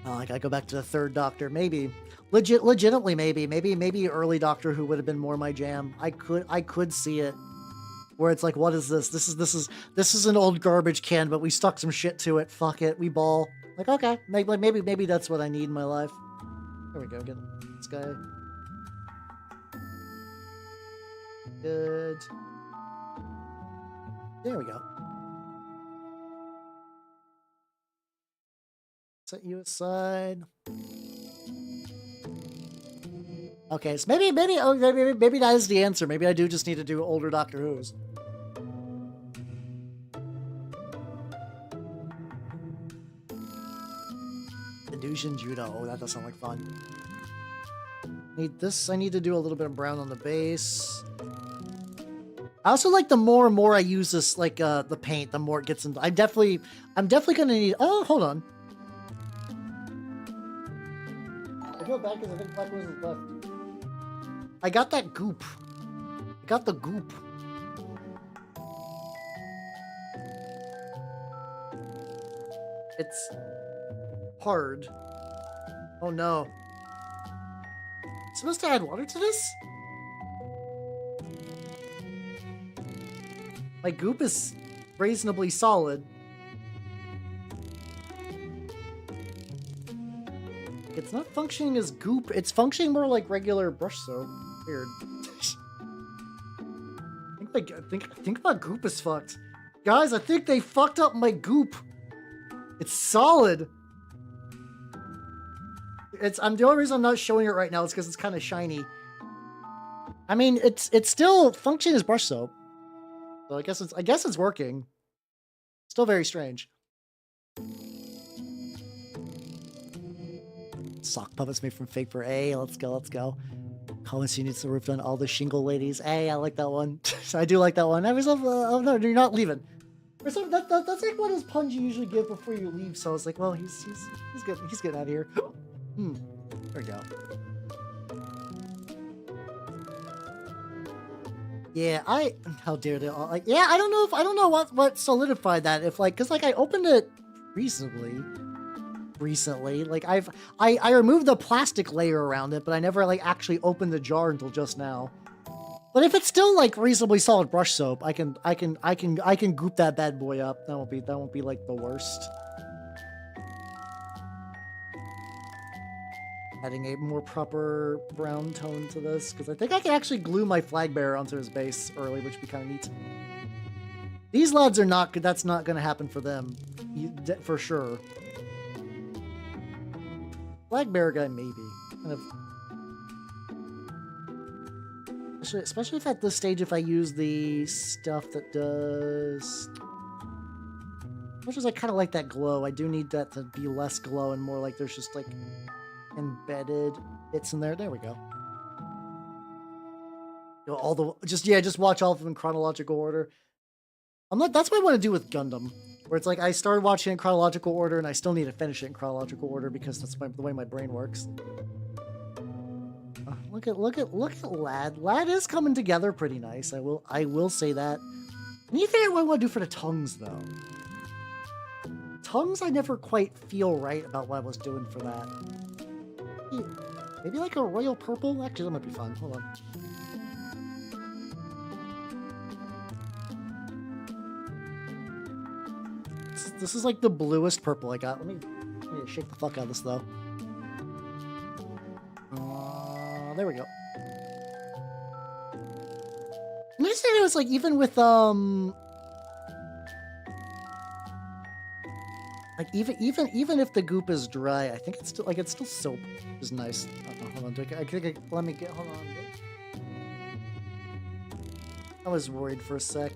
A: Oh, I gotta go back to the third Doctor, maybe. Legitimately, maybe early Doctor Who would have been more my jam. I could see it, where it's like, what is this? This is an old garbage can, but we stuck some shit to it. Fuck it, we ball. Like, okay, maybe that's what I need in my life. There we go. Get this guy. Good. There we go. Set you aside. Okay, so maybe that is the answer. Maybe I do just need to do older Doctor Who's. Illusion Judo. Oh, that does sound like fun. Need this. I need to do a little bit of brown on the base. I also like the more and more I use this, like the paint, the more it gets into. I'm definitely gonna need. Oh, hold on. I feel bad because I think Black Wizard's left. I got that goop. I got the goop. It's hard. Oh no. Supposed to add water to this? My goop is reasonably solid. It's not functioning as goop. It's functioning more like regular brush soap. Weird. I think my goop is fucked. Guys, I think they fucked up my goop. It's solid. The only reason I'm not showing it right now is because it's kind of shiny. I mean, it's still functioning as brush soap. So I guess it's working. Still very strange. Sock puppets made from fake for A. Let's go. Comments you need the roof on all the shingle ladies. Hey, I like that one. I do like that one. Oh no, you're not leaving. That's like one of those puns you usually give before you leave. So I was like, well, he's getting out of here. There we go. Yeah, how dare they all, like, yeah, I don't know what solidified that, if like, cause like I opened it recently, like I removed the plastic layer around it, but I never like actually opened the jar until just now. But if it's still like reasonably solid brush soap, I can goop that bad boy up. That won't be like the worst. Adding a more proper brown tone to this, because I think I can actually glue my flag bearer onto his base early, which would be kind of neat. These lads are not good. That's not going to happen for them, for sure. Flag bearer guy, maybe. Kind of. Especially if at this stage, if I use the stuff that does... As much as I kind of like that glow, I do need that to be less glow and more like there's just like embedded bits in there. There we go. Just watch all of them in chronological order. That's what I want to do with Gundam, where it's like I started watching in chronological order and I still need to finish it in chronological order because that's the way my brain works. Look at Lad. Lad is coming together pretty nice. I will say that. I need to figure out what I want to do for the tongues though. Tongues, I never quite feel right about what I was doing for that. Maybe like a royal purple? Actually, that might be fun. Hold on. This is like the bluest purple I got. Let me shake the fuck out of this though. There we go. I'm just saying it was like even with like even if the goop is dry, I think it's still soap. Is nice. Hold on, let me get. Hold on. I was worried for a sec.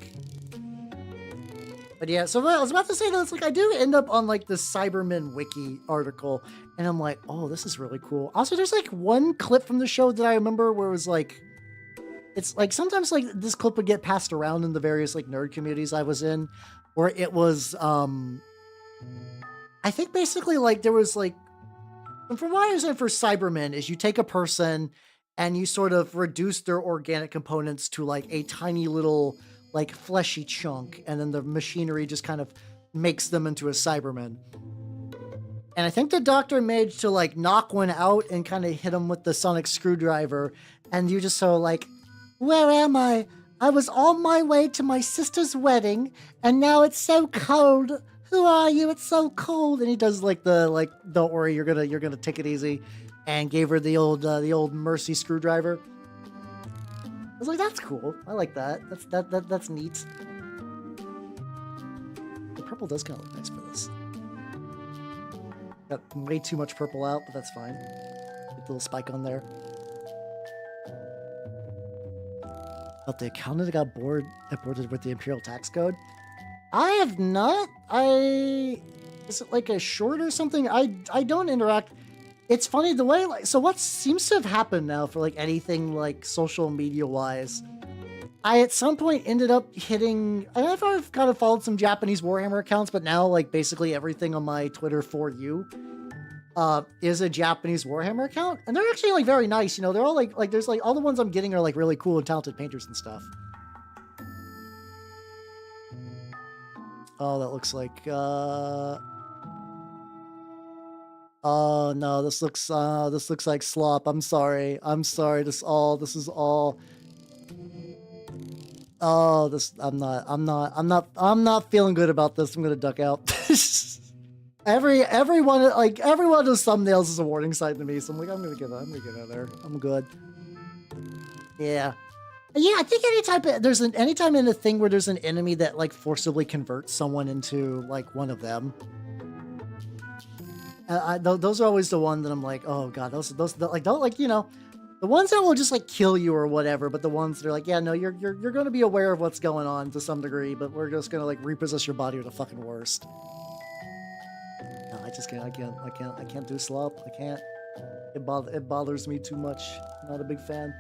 A: But yeah, so I was about to say that it's like I do end up on like the Cybermen wiki article, and I'm like, oh, this is really cool. Also, there's like one clip from the show that I remember where it was like, it's like sometimes like this clip would get passed around in the various like nerd communities I was in, where it was I think basically like there was like, and from what I understand for Cybermen is you take a person and you sort of reduce their organic components to like a tiny little like fleshy chunk, and then the machinery just kind of makes them into a Cyberman. And I think the doctor managed to like knock one out and kind of hit him with the sonic screwdriver, and you just so like, where am I? I was on my way to my sister's wedding, and now it's so cold. Who are you? It's so cold. And he does like don't worry, you're gonna take it easy, and gave her the old mercy screwdriver. I was like, that's cool. I like that. That's neat. The purple does kind of look nice for this. Got way too much purple out, but that's fine. Get the little spike on there. But the accountant got bored with the Imperial Tax Code. I have not. Is it like a short or something? I don't interact. It's funny the way so what seems to have happened now for like anything like social media wise. I at some point ended up hitting. I've kind of followed some Japanese Warhammer accounts, but now like basically everything on my Twitter for you is a Japanese Warhammer account, and they're actually like very nice. You know, they're all like there's like all the ones I'm getting are like really cool and talented painters and stuff. Oh, that looks like oh no, this looks like slop. I'm sorry. This is all. Oh, I'm not feeling good about this. I'm gonna duck out. every one of those thumbnails is a warning sign to me. So I'm like, I'm gonna get out of there. I'm good. Yeah. Yeah, I think anytime in a thing where there's an enemy that like forcibly converts someone into like one of them. Those are always the one that I'm like, oh god, those like don't like, you know, the ones that will just like kill you or whatever, but the ones that are like, yeah, no, you're going to be aware of what's going on to some degree, but we're just going to like repossess your body or the fucking worst. No, I can't do slop. I can't. It bothers me too much. Not a big fan.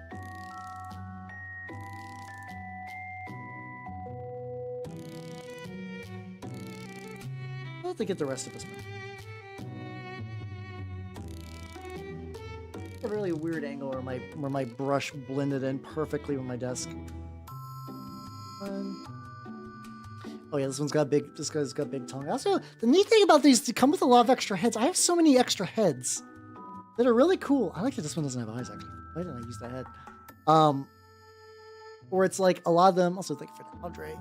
A: I'll have to get the rest of this one. A really weird angle where my brush blended in perfectly with my desk. Oh yeah, this one's got big. This guy's got big tongue. Also, the neat thing about these, they come with a lot of extra heads. I have so many extra heads that are really cool. I like that this one doesn't have eyes actually. Why didn't I use that head? Or it's like a lot of them. Also, thank you for that, Andre.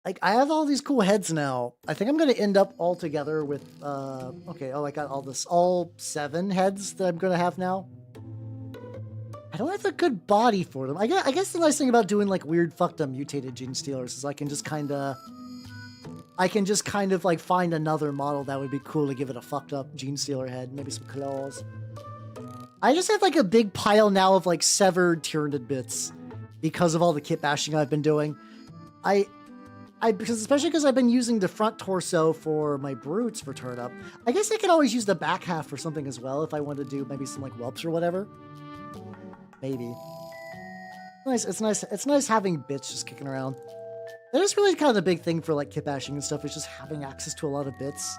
A: Like, I have all these cool heads now. I think I'm going to end up all together with, okay, oh, I got all 7 heads that I'm going to have now. I don't have a good body for them. I guess the nice thing about doing, like, weird, fucked up, mutated Genestealers is I can just kind of like, find another model that would be cool to give it a fucked up Genestealer head. Maybe some claws. I just have, like, a big pile now of, like, severed Tyranid bits because of all the kit bashing I've been doing. Especially because I've been using the front torso for my brutes for Turnip. I guess I could always use the back half for something as well if I wanted to do maybe some like whelps or whatever. Maybe. Nice. It's nice having bits just kicking around. That is really kind of the big thing for like kit bashing and stuff, is just having access to a lot of bits.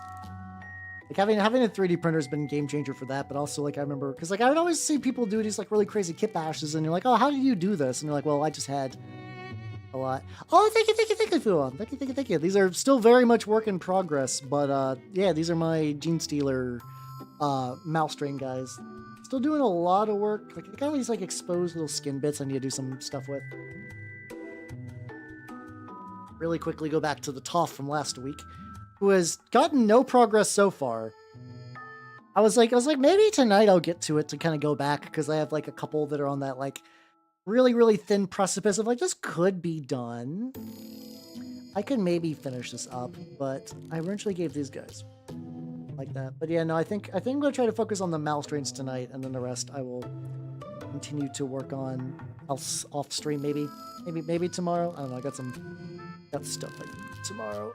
A: Like having a 3D printer has been a game changer for that, but also like I remember, because like I would always see people do these like really crazy kit bashes, and you're like, oh, how did you do this? And you're like, well, I just had a lot. Oh, thank you, Fuon. Thank you. These are still very much work in progress, but yeah, these are my Genestealer Malstrain guys. Still doing a lot of work. Like I got these like exposed little skin bits I need to do some stuff with. Really quickly go back to the Toff from last week, who has gotten no progress so far. I was like, maybe tonight I'll get to it to kind of go back, because I have like a couple that are on that like really thin precipice of like, this could be done. I could maybe finish this up, but I eventually gave these guys like that. But yeah, no, I think I'm gonna try to focus on the Malstrains tonight, and then the rest I will continue to work on else off stream, maybe tomorrow. I don't know. I got stuff I do tomorrow.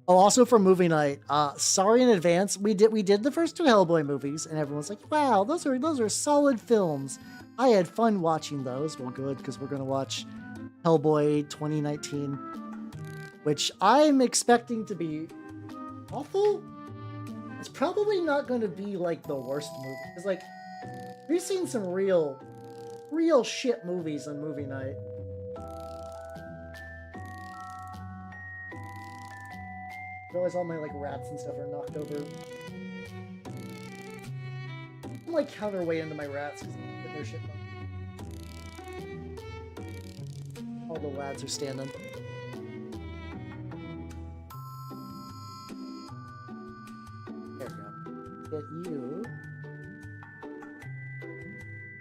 A: Oh, also for movie night, sorry in advance. We did the first 2 Hellboy movies, and everyone's like, wow, those are solid films. I had fun watching those. Well, good, because we're gonna watch Hellboy 2019, which I'm expecting to be awful. It's probably not going to be like the worst movie, because like we've seen some real shit movies on movie night. Realize all my like rats and stuff are knocked over. I'm like counterweight into my rats because I'm putting their shit on. All the lads are standing. There we go. Get you.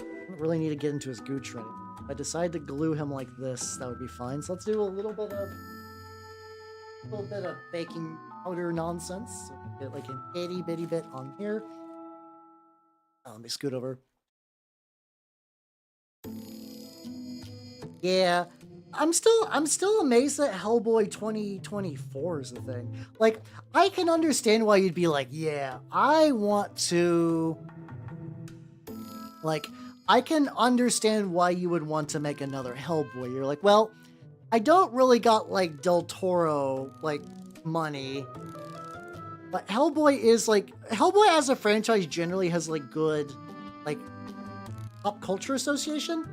A: I don't really need to get into his gooch right now. If I decide to glue him like this, that would be fine. So let's do a little bit of baking powder nonsense. So get like an itty bitty bit on here. Let me scoot over. Yeah, I'm still amazed that Hellboy 2024 is a thing. Like, I can understand why you'd be like, yeah, I want to. Like, I can understand why you would want to make another Hellboy. You're like, well, I don't really got like Del Toro like money, but Hellboy as a franchise generally has like good like pop culture association.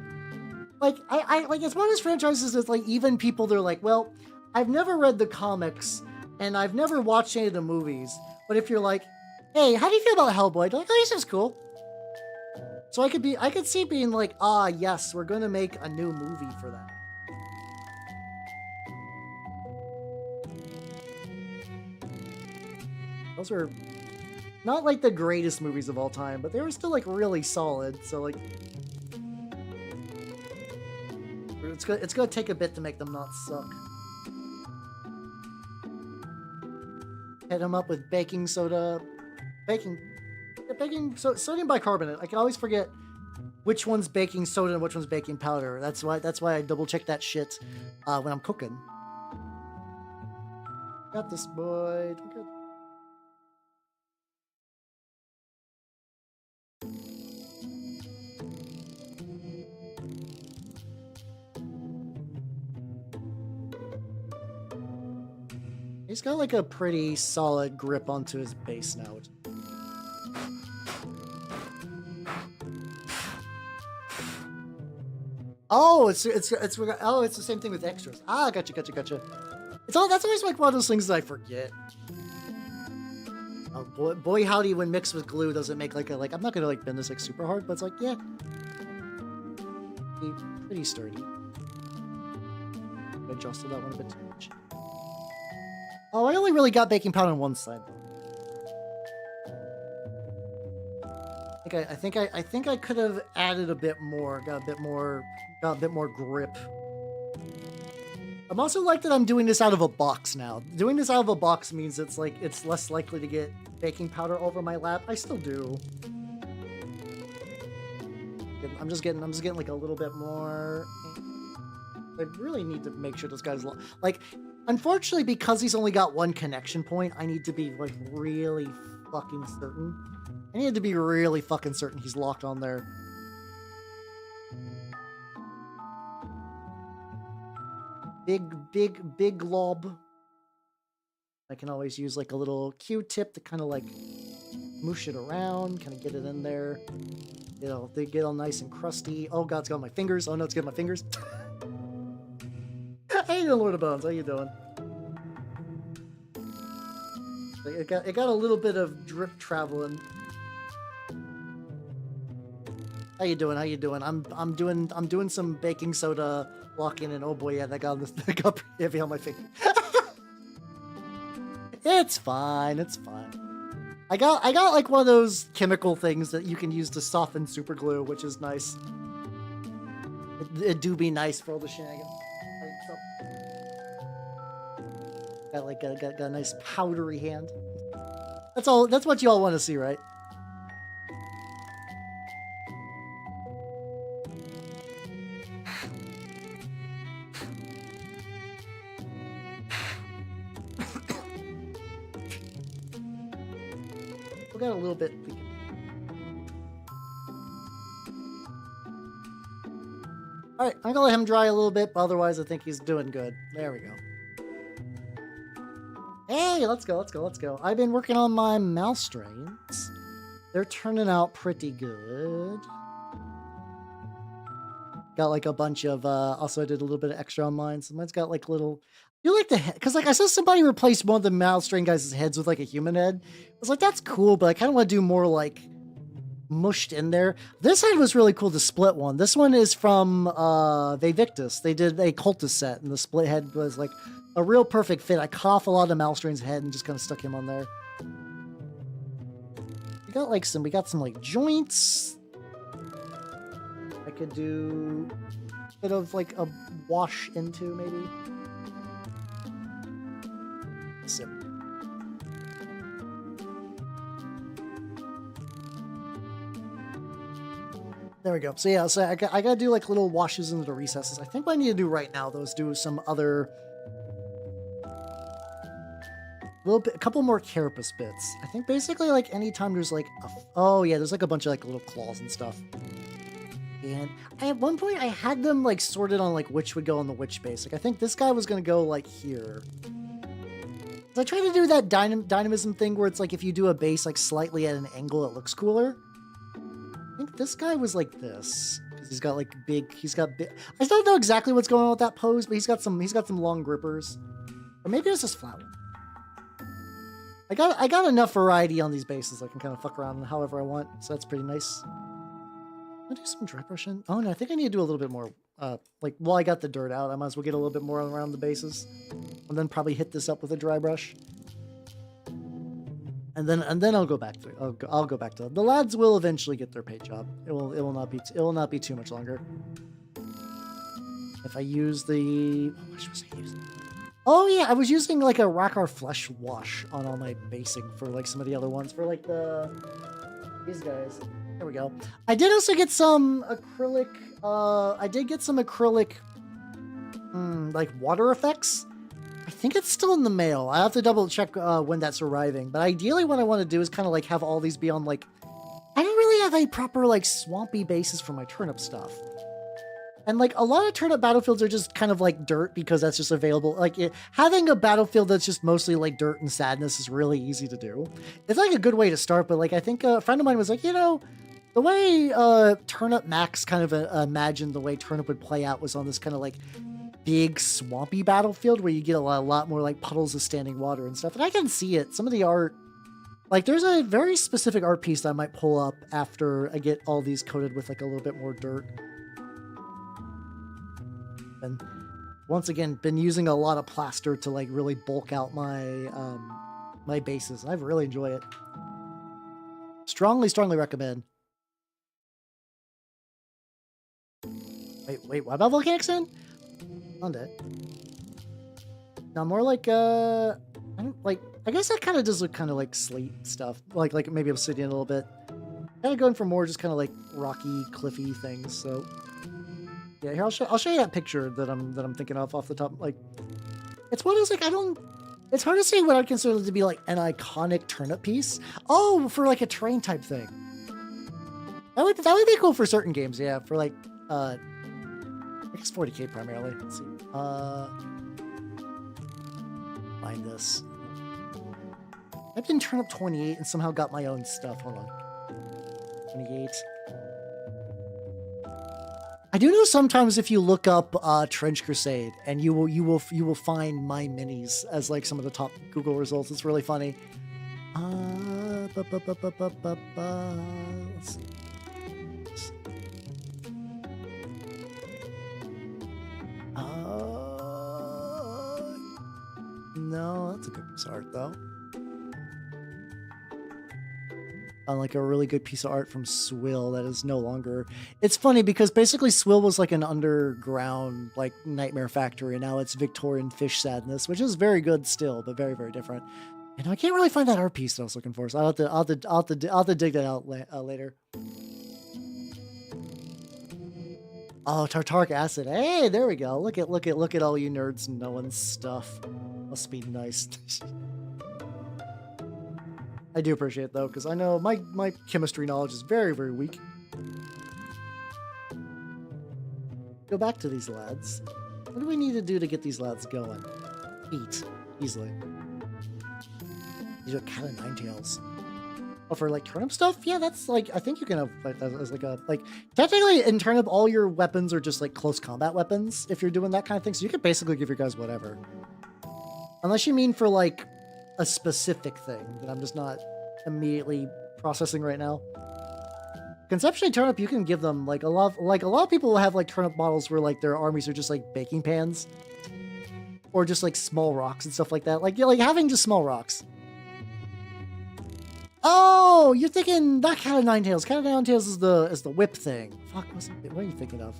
A: Like I like, it's one of those franchises that's like, even people, they're like, well, I've never read the comics and I've never watched any of the movies, but if you're like, hey, how do you feel about Hellboy? They're like, oh, this is cool. So I could see being like, ah, yes, we're gonna make a new movie for that. Those were not like the greatest movies of all time, but they were still like really solid. So like, it's gonna take a bit to make them not suck. Hit them up with baking soda, sodium bicarbonate. I can always forget which one's baking soda and which one's baking powder. That's why I double check that shit when I'm cooking. Got this, boy. Good. He's got like a pretty solid grip onto his base now. Oh, it's the same thing with extras. Ah, gotcha. That's always like one of those things that I forget. Oh boy howdy, when mixed with glue doesn't make like I'm not gonna like bend this like super hard, but it's like, yeah, pretty sturdy. I jostled that one a bit too much. Oh, I only really got baking powder on one side. I think I could have added a bit more, got a bit more grip. I'm also like that I'm doing this out of a box now. Doing this out of a box means it's like, it's less likely to get baking powder over my lap. I still do. I'm just getting like a little bit more. I really need to make sure this guy's like, unfortunately, because he's only got one connection point, I need to be like really fucking certain. I need to be really fucking certain he's locked on there. big glob. I can always use like a little Q-tip to kind of like moosh it around, kind of get it in there. You know, they get all nice and crusty. Oh God, it's got my fingers. Oh no, it's got my fingers. How you doing, Lord of Bones? How you doing? It got a little bit of drip traveling. How you doing? How you doing? I'm doing some baking soda locking in. Oh boy, yeah, that got pretty heavy on my finger. It's fine. It's fine. I got like one of those chemical things that you can use to soften super glue, which is nice. It do be nice for all the shenanigans. Got a nice powdery hand. That's all. That's what you all want to see, right? We got a little bit. All right, I'm gonna let him dry a little bit, but otherwise I think he's doing good. There we go. Hey, let's go. I've been working on my Malstrains. They're turning out pretty good. Got like a bunch of, also I did a little bit of extra on mine. So mine's got like little, you like the head, because like I saw somebody replace one of the Malstrain guys' heads with like a human head. I was like, that's cool, but I kind of want to do more like mushed in there. This head was really cool, the split one. This one is from Vtuber. They did a cultist set, and the split head was like a real perfect fit. I cut off a lot of Malstrain's head and just kind of stuck him on there. We got some like joints. I could do a bit of like a wash into maybe. Sip. There we go. So yeah, so I gotta do like little washes into the recesses. I think what I need to do right now though is do some other a couple more carapace bits. I think basically like anytime there's like oh yeah, there's like a bunch of like little claws and stuff. And at one point I had them like sorted on like which would go on the which base. Like I think this guy was gonna go like here. So I tried to do that dynamism thing where it's like if you do a base like slightly at an angle, it looks cooler. I think this guy was like this because he's got big. I don't know exactly what's going on with that pose, but he's got some long grippers, or maybe it's just flat. I got enough variety on these bases. I can kind of fuck around however I want, so that's pretty nice. I'll do some dry brushing. Oh no, I think I need to do a little bit more. Like while I got the dirt out, I might as well get a little bit more around the bases, and then probably hit this up with a dry brush. And then I'll go back to it. I'll go back to it. The lads will eventually get their paint job. It will not be too much longer. If I use the what was I using? Oh yeah, I was using like a Rockar Flesh wash on all my basing for like some of the other ones for like these guys. There we go. I did also get some acrylic. I did get some acrylic, like water effects. I think it's still in the mail. I have to double check when that's arriving. But ideally what I want to do is kind of like have all these be on like... I don't really have a proper like swampy basis for my turnip stuff. And like a lot of turnip battlefields are just kind of like dirt because that's just available. Like having a battlefield that's just mostly like dirt and sadness is really easy to do. It's like a good way to start, but like I think a friend of mine was like, you know, the way Turnip Max kind of imagined the way Turnip would play out was on this kind of like big swampy battlefield where you get a lot more like puddles of standing water and stuff. And I can see it. Some of the art, like there's a very specific art piece that I might pull up after I get all these coated with like a little bit more dirt. And once again, been using a lot of plaster to like really bulk out my my bases. I really enjoy it. Strongly recommend. Wait, what about volcanic sand? On it. Now more like I guess that kind of does look kind of like slate stuff, like maybe obsidian a little bit. Kind of going for more just kind of like rocky, cliffy things. So yeah, here I'll show you that picture that I'm thinking of off the top. Like it's one of those like it's hard to say what I'd consider to be like an iconic turnip piece. Oh, for like a terrain type thing. That would be cool for certain games. Yeah, for like I guess 40k primarily. Let's see. Find this. I've been Turnip28 and somehow got my own stuff. Hold on. 28. I do know sometimes if you look up Trench Crusade and you will find my minis as like some of the top Google results. It's really funny. Let's see. No, that's a good piece of art though. Like a really good piece of art from Swill that is no longer. It's funny because basically Swill was like an underground like nightmare factory, and now it's Victorian Fish Sadness, which is very good still, but very, very different. And I can't really find that art piece that I was looking for, so I'll have to dig that out later. Oh, tartaric acid. Hey, there we go. Look at all you nerds knowing stuff. Must be nice. I do appreciate it though, because I know my chemistry knowledge is very, very weak. Go back to these lads. What do we need to do to get these lads going? Eat. Easily. These are cat and nine tails. Oh, for like turnip stuff? Yeah, that's like, I think you can have like, as like a, like, technically in turnip, all your weapons are just like close combat weapons if you're doing that kind of thing. So you could basically give your guys whatever. Unless you mean for like a specific thing that I'm just not immediately processing right now. Conceptually, turnip, you can give them like a lot of people will have like turnip models where like their armies are just like baking pans or just like small rocks and stuff like that. Like, like having just small rocks. Oh, you're thinking not Cat of Nine Tails. Cat of Nine Tails is the whip thing. Fuck, what are you thinking of?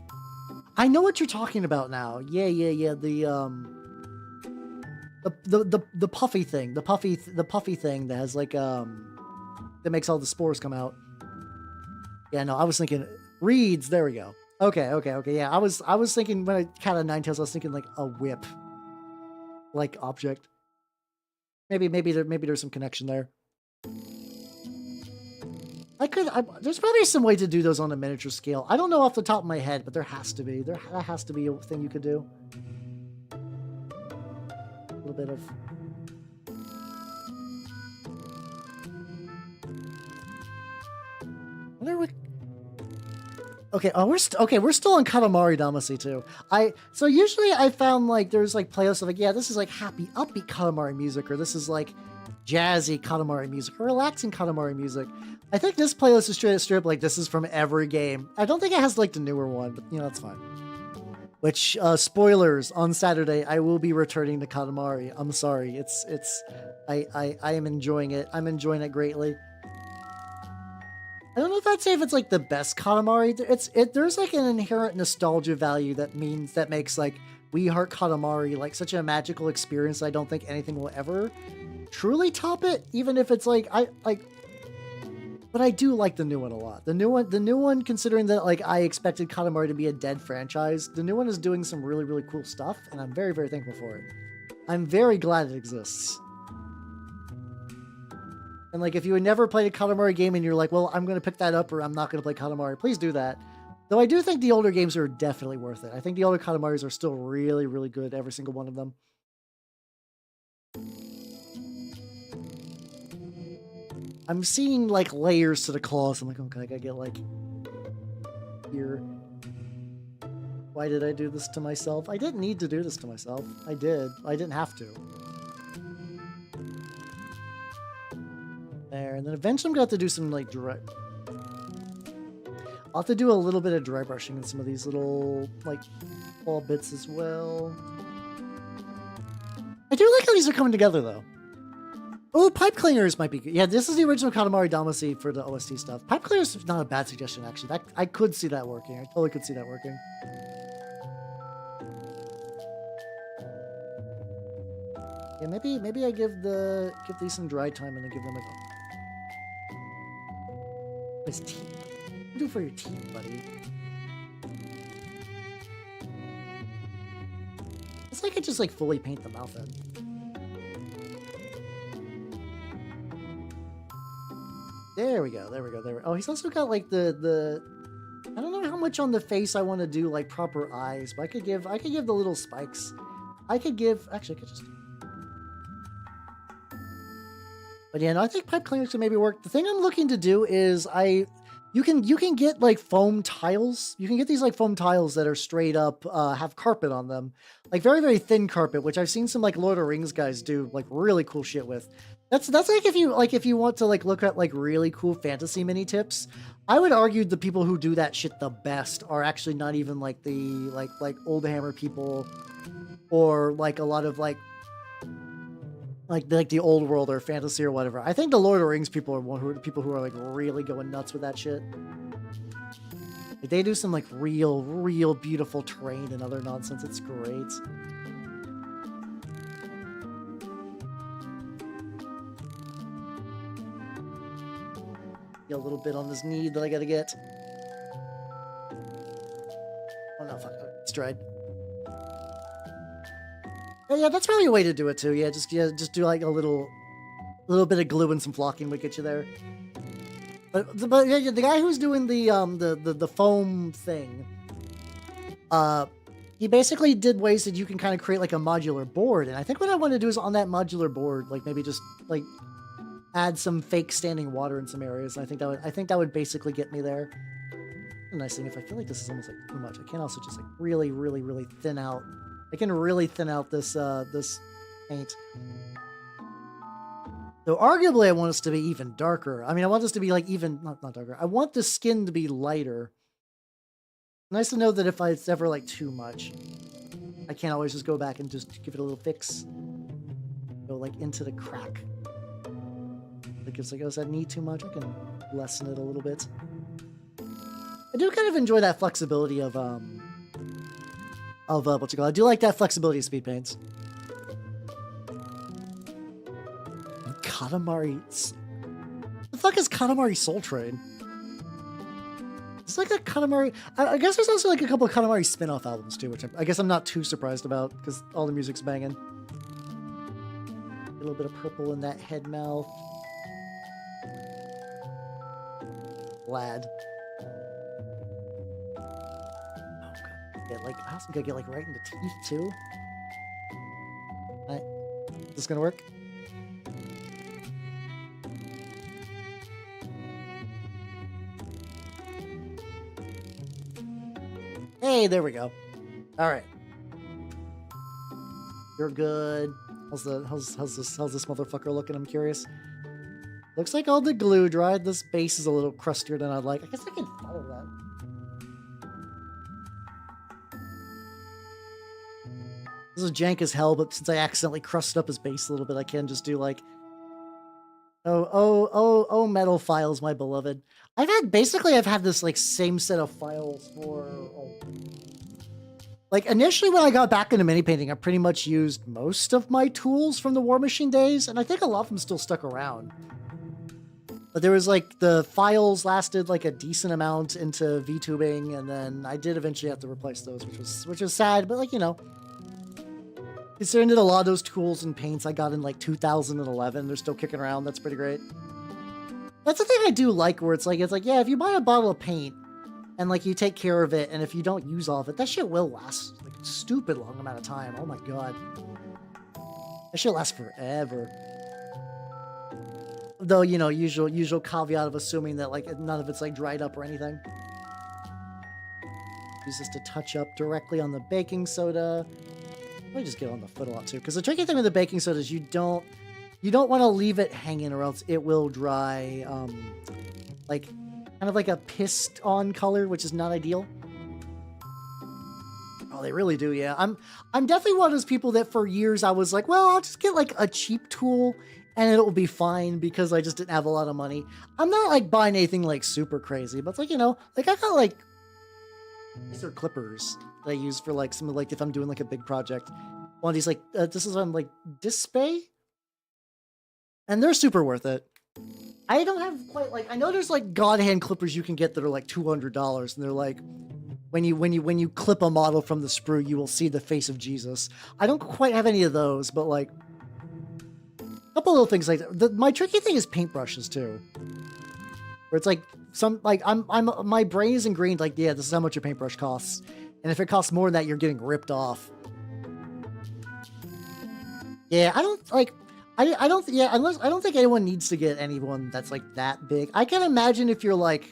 A: I know what you're talking about now. Yeah. The puffy thing, the puffy thing that has like that makes all the spores come out. Yeah, no, I was thinking reeds. There we go. Okay. Yeah, I was thinking when I Cat of Nine Tails, I was thinking like a whip, like object. Maybe there's some connection there. There's probably some way to do those on a miniature scale. I don't know off the top of my head, but there has to be. That has to be a thing you could do. A little bit of... Okay, we're still on Katamari Damacy too. So usually I found like there's like playlists of like, yeah, this is like happy, upbeat Katamari music, or this is like jazzy Katamari music, or relaxing Katamari music. I think this playlist is straight up like this is from every game. I don't think it has like the newer one, but you know, that's fine. Which, spoilers, on Saturday, I will be returning to Katamari. I'm sorry, I am enjoying it. I'm enjoying it greatly. I don't know if I'd say if it's like the best Katamari. There's like an inherent nostalgia value that makes like We Heart Katamari like such a magical experience. I don't think anything will ever truly top it, even if it's like but I do like the new one a lot. The new one, considering that like I expected Katamari to be a dead franchise, the new one is doing some really, really cool stuff, and I'm very, very thankful for it. I'm very glad it exists. And like, if you had never played a Katamari game and you're like, well, I'm going to pick that up or I'm not going to play Katamari, please do that. Though I do think the older games are definitely worth it. I think the older Katamaris are still really, really good, every single one of them. I'm seeing like layers to the claws. I'm like, okay, I gotta get like here. Why did I do this to myself? I didn't need to do this to myself. I did. I didn't have to. There, and then eventually I'm gonna have to do some like dry. I'll have to do a little bit of dry brushing in some of these little like ball bits as well. I do like how these are coming together though. Oh, pipe cleaners might be good. Yeah, this is the original Katamari Damacy for the OST stuff. Pipe cleaners is not a bad suggestion, actually. I could see that working. I totally could see that working. Yeah, maybe I give these some dry time and then give them a... His teeth. What do you do for your teeth, buddy? It's like I just like fully paint the mouth in. There we go. Oh, he's also got like the I don't know how much on the face I want to do like proper eyes, but I could give the little spikes. Actually, I could just. But yeah, no, I think pipe cleaners can maybe work. The thing I'm looking to do is you can get like foam tiles. You can get these like foam tiles that are straight up have carpet on them, like very very thin carpet, which I've seen some like Lord of the Rings guys do like really cool shit with. That's like if you want to like look at like really cool fantasy mini tips. I would argue the people who do that shit the best are actually not even like the like old hammer people, or like a lot of like the old world or fantasy or whatever. I think the Lord of the Rings people are people who are like really going nuts with that shit. Like, they do some like real beautiful terrain and other nonsense. It's great. Get a little bit on this need that I gotta get. Oh no, fuck, it's dried. Yeah, that's probably a way to do it too. Yeah, just do like a little bit of glue and some flocking would get you there. But yeah, the guy who's doing the foam thing, he basically did ways that you can kind of create like a modular board. And I think what I want to do is on that modular board, like maybe just like add some fake standing water in some areas. And I think that would basically get me there. The nice thing, if I feel like this is almost like too much, I can also just like really thin out. I can really thin out this this paint. So arguably I want us to be even darker. I mean, I want this to be like even, not darker. I want the skin to be lighter. Nice to know that if it's ever like too much, I can't always just go back and just give it a little fix. Go like into the crack. Like it's like, oh, does that need too much? I can lessen it a little bit. I do kind of enjoy that flexibility of what's it called? I do like that flexibility of speed paints. Katamari. The fuck is Katamari Soul Train? It's like a Katamari. I guess there's also like a couple of Katamari spin-off albums too, which I guess I'm not too surprised about because all the music's banging. A little bit of purple in that head mouth. Glad. Like, I also gotta get like right into teeth too. Alright. Is this gonna work? Hey, there we go. Alright. You're good. How's this motherfucker looking? I'm curious. Looks like all the glue dried. This base is a little crustier than I'd like. I guess I can follow that. This is jank as hell, but since I accidentally crusted up his base a little bit, I can just do like, oh, metal files, my beloved. I've had this like same set of files for, like initially when I got back into mini painting, I pretty much used most of my tools from the War Machine days, and I think a lot of them still stuck around. But there was like, the files lasted like a decent amount into VTubing, and then I did eventually have to replace those, which was sad, but like, you know, considering that a lot of those tools and paints I got in like 2011, they're still kicking around. That's pretty great. That's the thing I do like, where it's like, yeah, if you buy a bottle of paint and like you take care of it, and if you don't use all of it, that shit will last like a stupid long amount of time. Oh my god. That shit lasts forever. Though, you know, usual caveat of assuming that like none of it's like dried up or anything. Use this to touch up directly on the baking soda. Let me just get on the foot a lot too, because the tricky thing with the baking soda is you don't want to leave it hanging, or else it will dry, like kind of like a pissed on color, which is not ideal. Oh, they really do, yeah. I'm definitely one of those people that for years I was like, well, I'll just get like a cheap tool and it'll be fine because I just didn't have a lot of money. I'm not like buying anything like super crazy, but it's like, you know, like I got like these are clippers that I use for like some of like if I'm doing like a big project. One of these like this is on like Display, and they're super worth it. I don't have quite like, I know there's like God hand clippers you can get that are like $200, and they're like when you clip a model from the sprue, you will see the face of Jesus. I don't quite have any of those, but like a couple little things like that. My tricky thing is paintbrushes too, where it's like my brain is ingrained like, yeah, this is how much a paintbrush costs. And if it costs more than that, you're getting ripped off. Yeah, I don't like, I don't, yeah, unless, I don't think anyone needs to get anyone that's like that big. I can imagine if you're like,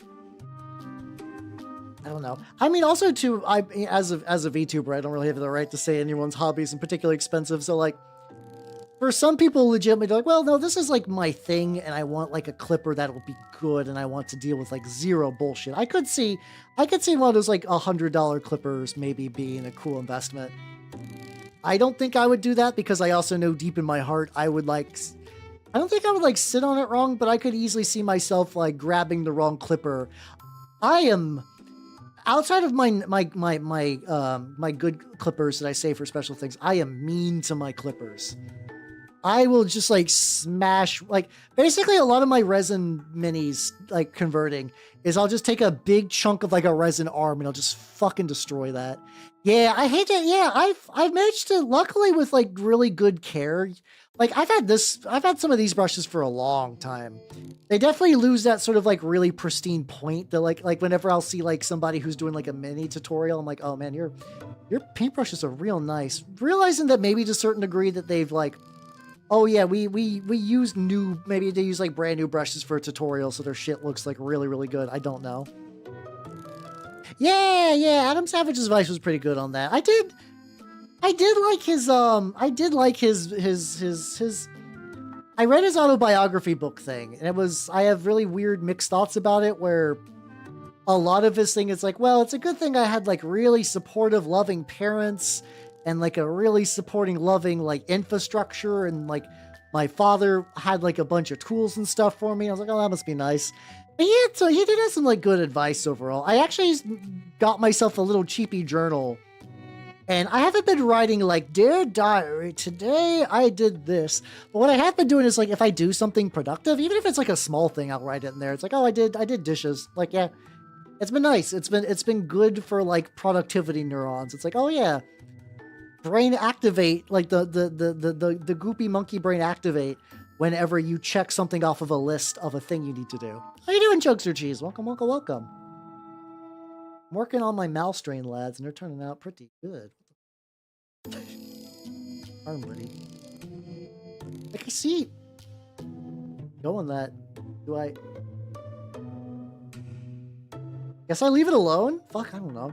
A: I don't know. I mean, also too, as a VTuber, I don't really have the right to say anyone's hobbies in particularly expensive. So like, for some people legitimately like, well, no, this is like my thing and I want like a clipper that'll be good and I want to deal with like zero bullshit. I could see one of those like $100 clippers maybe being a cool investment. I don't think I would do that because I also know deep in my heart I don't think I would like sit on it wrong, but I could easily see myself like grabbing the wrong clipper. I am outside of my good clippers that I save for special things. I am mean to my clippers. I will just like smash, like basically a lot of my resin minis like converting is I'll just take a big chunk of like a resin arm and I'll just fucking destroy that. Yeah, I hate it. Yeah, I've managed to, luckily with like really good care. Like I've had some of these brushes for a long time. They definitely lose that sort of like really pristine point that like whenever I'll see like somebody who's doing like a mini tutorial, I'm like, oh man, your paintbrushes are real nice. Realizing that maybe to a certain degree that they've like, oh yeah, we use maybe they use like brand new brushes for a tutorial so their shit looks like really, really good. I don't know. Yeah, Adam Savage's advice was pretty good on that. I did like his I read his autobiography book thing, and I have really weird mixed thoughts about it where a lot of his thing is like, well, it's a good thing I had like really supportive, loving parents and like a really supporting, loving like infrastructure, and like my father had like a bunch of tools and stuff for me. I was like, oh, that must be nice. But yeah, he did have some like good advice overall. I actually got myself a little cheapy journal, and I haven't been writing like, dear diary, today I did this. But what I have been doing is like, if I do something productive, even if it's like a small thing, I'll write it in there. It's like, oh, I did dishes. Like, yeah, it's been nice. It's been good for like productivity neurons. It's like, oh yeah, brain activate, like the goopy monkey brain activate whenever you check something off of a list of a thing you need to do. How you doing, Jokes or Cheese? Welcome, welcome, welcome. I'm working on my Malstrain lads, and they're turning out pretty good. Arm buddy. Like I see. Going that. Do I? Guess I leave it alone? Fuck, I don't know.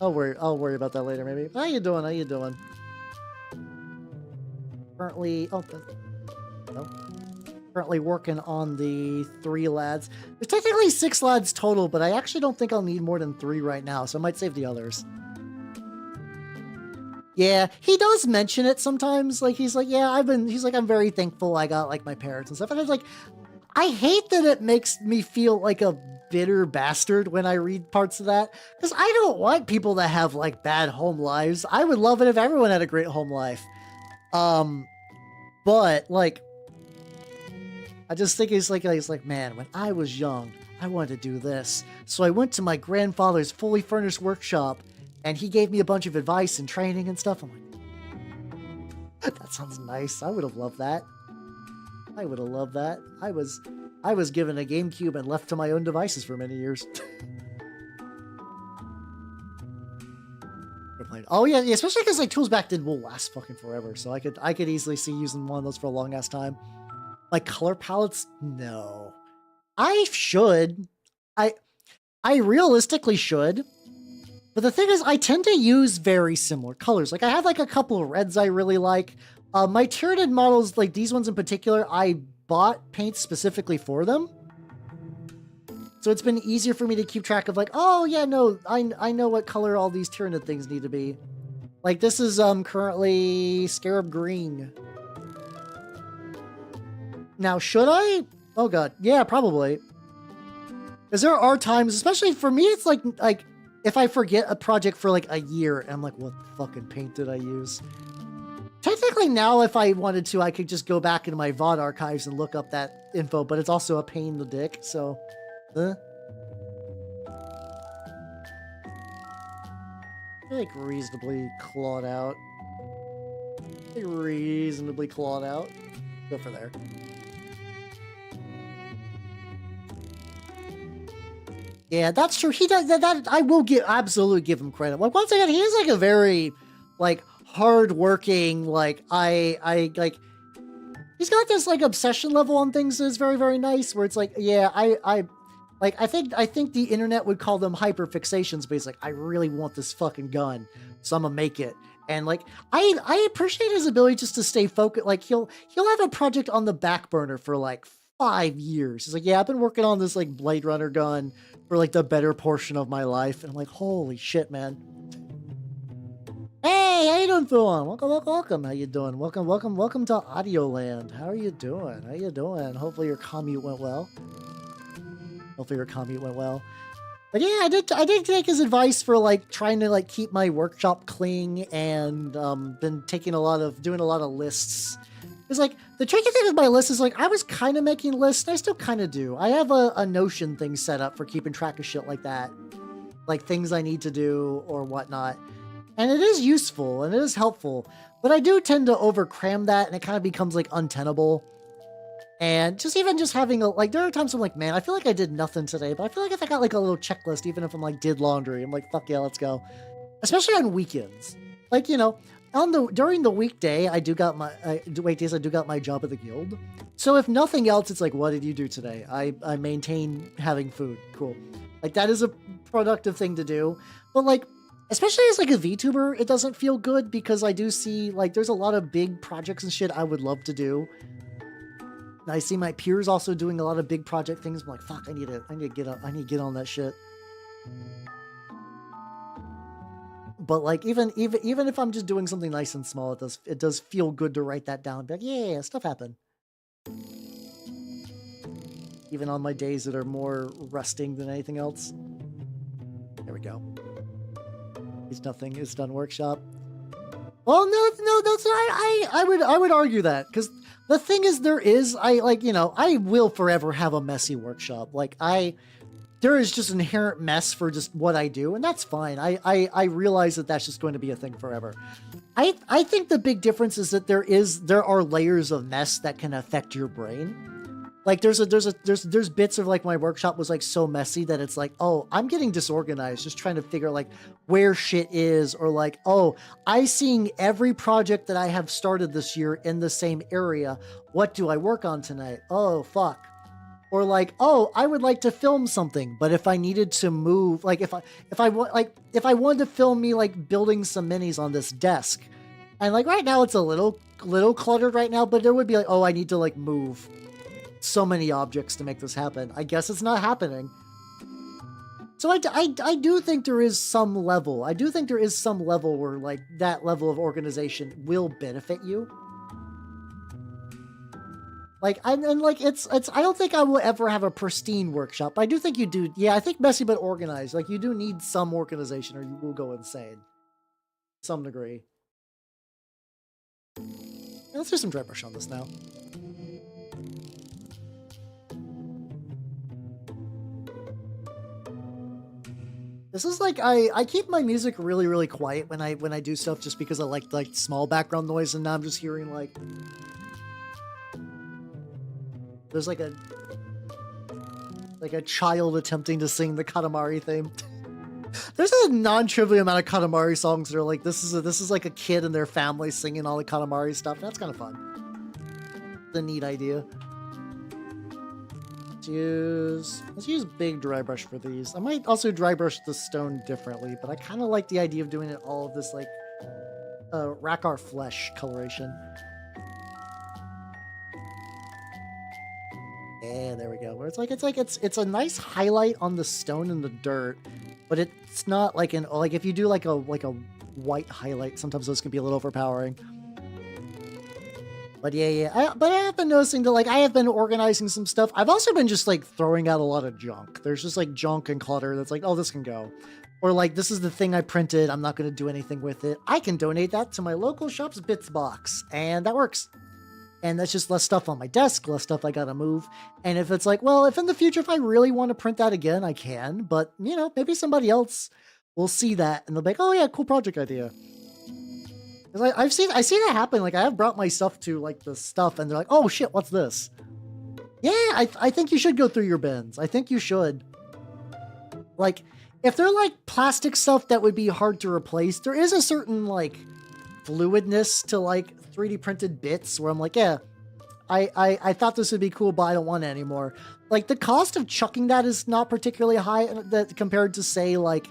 A: I'll worry about that later, maybe. How you doing? How you doing? Currently, currently working on the 3 lads. There's technically 6 lads total, but I actually don't think I'll need more than 3 right now, so I might save the others. Yeah, he does mention it sometimes. Like, he's like, yeah, he's like, I'm very thankful I got, like, my parents and stuff. And I was like, I hate that it makes me feel like a bitter bastard when I read parts of that, because I don't want people to have like bad home lives. I would love it if everyone had a great home life. But like, I just think he's like, man, when I was young, I wanted to do this. So I went to my grandfather's fully furnished workshop and he gave me a bunch of advice and training and stuff. I'm like, that sounds nice. I would have loved that. I would have loved that. I was given a GameCube and left to my own devices for many years. Oh yeah, especially because like tools back then will last fucking forever. So I could easily see using one of those for a long ass time. Like color palettes, no. I should. I realistically should. But the thing is, I tend to use very similar colors. Like I have like a couple of reds I really like. My Tyranid models, like these ones in particular, I bought paint specifically for them. So it's been easier for me to keep track of like, oh yeah, no, I know what color all these Tyranid things need to be. Like this is currently Scarab Green. Now, should I? Oh god, yeah, probably. Because there are times, especially for me, it's like if I forget a project for like a year, and I'm like, what fucking paint did I use? Technically now, if I wanted to, I could just go back into my VOD archives and look up that info, but it's also a pain in the dick, so... I like reasonably clawed out. Reasonably clawed out. Go for there. Yeah, that's true. He does that. I will absolutely give him credit. Like once again, he is like a very like hardworking. Like I like. He's got this like obsession level on things that's very very nice. Where it's like, yeah, I think the internet would call them hyperfixations, but he's like, I really want this fucking gun, so I'm gonna make it. And like, I appreciate his ability just to stay focused. Like he'll have a project on the back burner for like 5 years. He's like, yeah, I've been working on this like Blade Runner gun for like the better portion of my life. And I'm like, holy shit, man. Hey, how you doing, Fuon? Welcome. How you doing? Welcome to Audio Land. How are you doing? Hopefully your commute went well. But yeah, I did take his advice for like trying to like keep my workshop clean and been doing a lot of lists. It's like the tricky thing with my list is like I was kind of making lists, and I still kind of do. I have a Notion thing set up for keeping track of shit like that, like things I need to do or whatnot, and it is useful and it is helpful. But I do tend to overcram that, and it kind of becomes like untenable. And just having like, there are times I'm like, man, I feel like I did nothing today, but I feel like if I got like a little checklist, even if I'm like did laundry, I'm like, fuck yeah, let's go. Especially on weekends. Like, you know, during the weekday, I do got my job at the guild. So if nothing else, it's like, what did you do today? I maintain having food. Cool. Like that is a productive thing to do. But like, especially as like a VTuber, it doesn't feel good because I do see like there's a lot of big projects and shit I would love to do. I see my peers also doing a lot of big project things. I'm like, fuck, I need to get on that shit. But like, even if I'm just doing something nice and small, it does feel good to write that down. Be like, yeah, stuff happened. Even on my days that are more resting than anything else. There we go. It's nothing. It's done workshop. Well, no, that's I would argue that because the thing is, I will forever have a messy workshop. Like there is just inherent mess for just what I do, and that's fine. I realize that that's just going to be a thing forever. I think the big difference is that there are layers of mess that can affect your brain. Like there's bits of like my workshop was like so messy that it's like, oh, I'm getting disorganized just trying to figure like where shit is, or like, oh, I seeing every project that I have started this year in the same area. What do I work on tonight? Oh, fuck. Or like, oh, I would like to film something, but if I needed to move, like if I wanted to film me like building some minis on this desk, and like right now it's a little cluttered right now, but there would be like, oh, I need to like move so many objects to make this happen. I guess it's not happening. So I do think there is some level. I do think there is some level where like that level of organization will benefit you. Like I don't think I will ever have a pristine workshop. I do think you do. Yeah, I think messy but organized. Like you do need some organization or you will go insane. To some degree. Let's do some dry brush on this now. This is like I keep my music really really quiet when I do stuff just because I like small background noise, and now I'm just hearing like there's like a child attempting to sing the Katamari theme. There's a non-trivial amount of Katamari songs that are like this is like a kid and their family singing all the Katamari stuff. That's kind of fun. It's a neat idea. Let's use big dry brush for these. I might also dry brush the stone differently, but I kind of like the idea of doing it all of this like Rackar flesh coloration. Yeah, there we go. Where it's a nice highlight on the stone and the dirt, but it's not like if you do like a white highlight, sometimes those can be a little overpowering. But yeah. But I have been noticing that like I have been organizing some stuff. I've also been just like throwing out a lot of junk. There's just like junk and clutter that's like, oh, this can go. Or like, this is the thing I printed. I'm not going to do anything with it. I can donate that to my local shop's bits box. And that works. And that's just less stuff on my desk, less stuff I got to move. And if it's like, well, if in the future, if I really want to print that again, I can. But, you know, maybe somebody else will see that and they'll be like, oh yeah, cool project idea. I see that happen. Like I have brought my stuff to like the stuff and they're like, oh shit, what's this? Yeah, I think you should go through your bins. I think you should. Like, if they're like plastic stuff that would be hard to replace, there is a certain like fluidness to like 3D printed bits where I'm like, yeah, I thought this would be cool, but I don't want it anymore. Like, the cost of chucking that is not particularly high that compared to, say, like,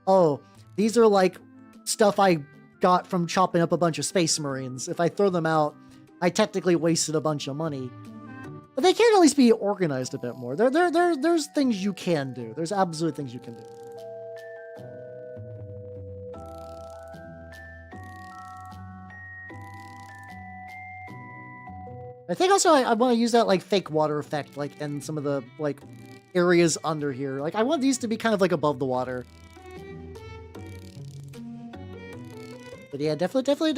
A: oh, these are like stuff I got from chopping up a bunch of Space Marines. If I throw them out, I technically wasted a bunch of money. But they can at least be organized a bit more. There's things you can do. There's absolutely things you can do. I think also I want to use that like fake water effect, like in some of the like areas under here. Like, I want these to be kind of like above the water. But yeah, definitely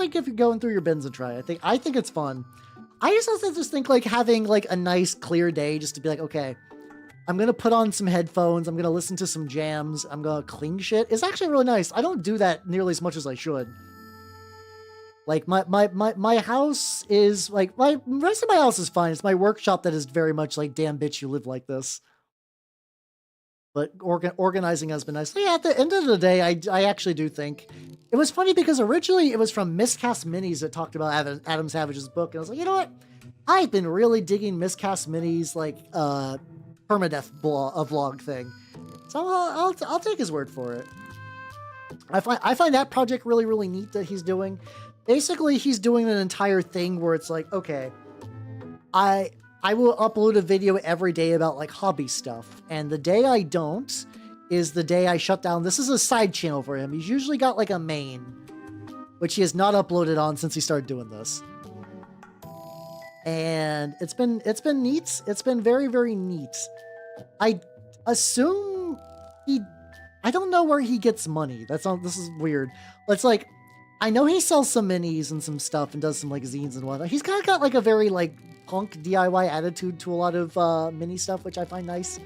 A: give you going through your bins and try. I think it's fun. I just think like having like a nice clear day just to be like, okay, I'm gonna put on some headphones, I'm gonna listen to some jams, I'm gonna clean shit. It's actually really nice. I don't do that nearly as much as I should. Like, my house is like, my rest of my house is fine. It's my workshop that is very much like, damn bitch, you live like this. But organizing has been nice. So yeah, at the end of the day, I actually do think it was funny because originally it was from Miscast Minis that talked about Adam Savage's book, and I was like, you know what? I've been really digging Miscast Minis like permadeath vlog thing, so I'll take his word for it. I find that project really neat that he's doing. Basically, he's doing an entire thing where it's like, okay, I will upload a video every day about like hobby stuff. And the day I don't is the day I shut down. This is a side channel for him. He's usually got like a main, which he has not uploaded on since he started doing this. And it's been neat. It's been very neat. I assume I don't know where he gets money. This is weird. It's like, I know he sells some minis and some stuff and does some like zines and whatnot. He's kind of got like a very like punk DIY attitude to a lot of mini stuff, which I find nice.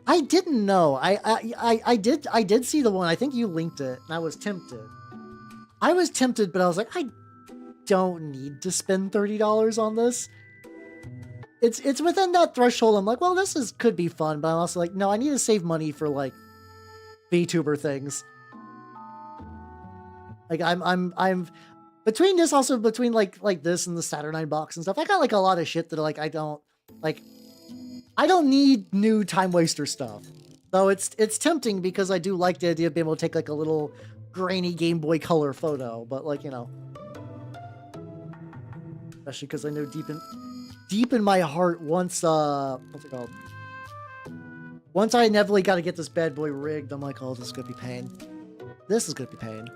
A: I didn't know. I did see the one. I think you linked it, and I was tempted. But I was like, I don't need to spend $30 on this. It's within that threshold. I'm like, well, could be fun, but I'm also like, no, I need to save money for like VTuber things. Like, I'm between this, also between like this and the Saturnine box and stuff, I got like a lot of shit that like I don't need new time waster stuff. Though it's tempting because I do like the idea of being able to take like a little grainy Game Boy Color photo, but like, you know, especially because I know deep in my heart, once what's it called? Once I inevitably got to get this bad boy rigged, I'm like, oh, this is gonna be pain. This is gonna be pain.